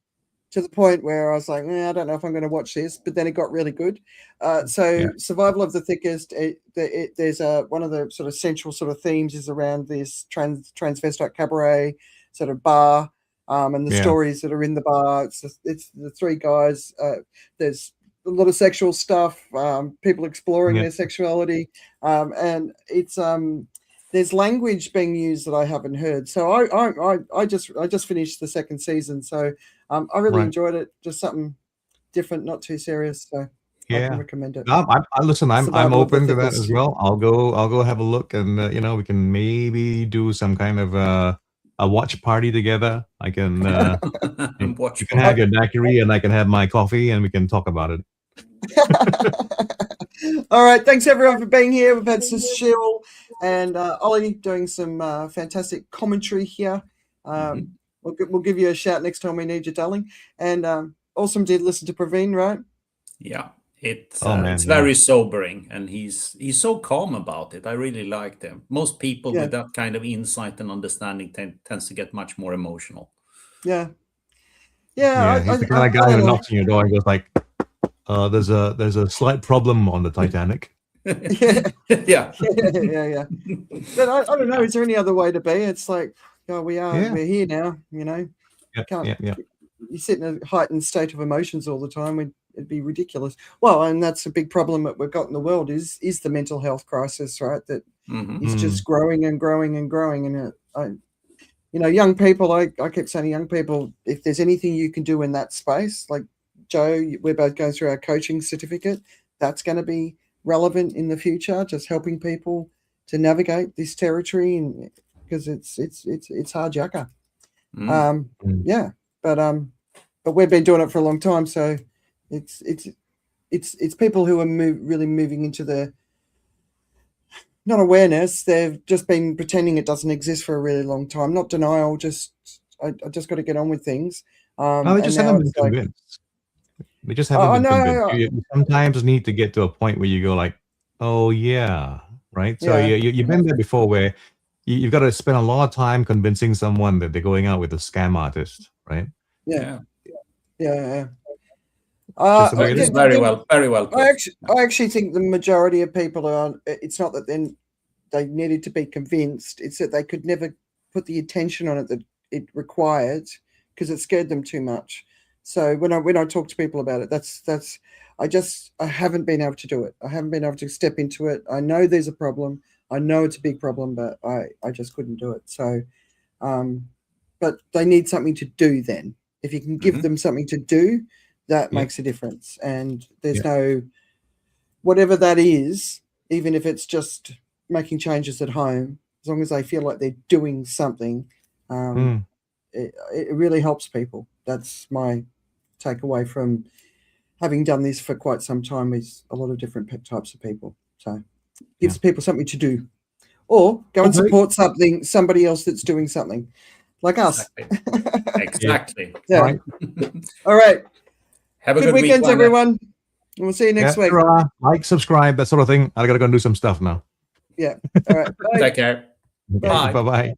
to the point where I was like, I don't know if I'm going to watch this, but then it got really good. Survival of the Thickest, there's one of the sort of central sort of themes is around this transvestite cabaret sort of bar and the stories that are in the bar. It's the 3 guys. There's a lot of sexual stuff, people exploring their sexuality, and it's there's language being used that I haven't heard. So I just finished the 2nd season, so I really enjoyed it. Just something different, not too serious. So I can recommend it. Listen, I'm open to that as well. I'll go have a look, and we can maybe do some kind of a watch party together. I can you can have your daiquiri, and I can have my coffee, and we can talk about it. All right, thanks everyone for being here. We've had Cecile and Ollie doing some fantastic commentary here. We'll give you a shout next time we need you, darling. And awesome did listen to Praveen, right? Yeah, it's very sobering, and he's so calm about it. I really liked him. Most people with that kind of insight and understanding tends to get much more emotional. Yeah. He's the kind of guy who knocks on your door and goes like, there's a slight problem on the Titanic. Yeah. But I don't know. Is there any other way to be? It's like, we're here now. You sit in a heightened state of emotions all the time. It'd be ridiculous. Well, and that's a big problem that we've got in the world is the mental health crisis, right? That is just growing and growing and growing. And young people. I kept saying to young people, if there's anything you can do in that space, like Joe, we're both going through our coaching certificate. That's going to be relevant in the future. Just helping people to navigate this territory, and because it's hard yakka. But we've been doing it for a long time, so it's people who are really moving into the not awareness. They've just been pretending it doesn't exist for a really long time. Not denial. I just got to get on with things. No, they just haven't been convinced. They just haven't been convinced. You sometimes need to get to a point where you go like, oh yeah, right? So you've been there before where you've got to spend a lot of time convincing someone that they're going out with a scam artist, right? Yeah. Very well put. I actually think the majority of people it's not that they needed to be convinced, it's that they could never put the attention on it that it required because it scared them too much. So when I talk to people about it, I haven't been able to do it. I haven't been able to step into it. I know there's a problem. I know it's a big problem, but I just couldn't do it. So, but they need something to do then. If you can give them something to do, that makes a difference. And there's no, whatever that is, even if it's just making changes at home, as long as they feel like they're doing something, it really helps people. That's my takeaway from having done this for quite some time with a lot of different types of people. So gives people something to do, or go and support somebody else that's doing something like us. Exactly. All right. Have a good weekend, everyone. We'll see you next week. Like, subscribe, that sort of thing. I gotta go and do some stuff now. Yeah. All right. Bye. Take care. Bye. Bye bye.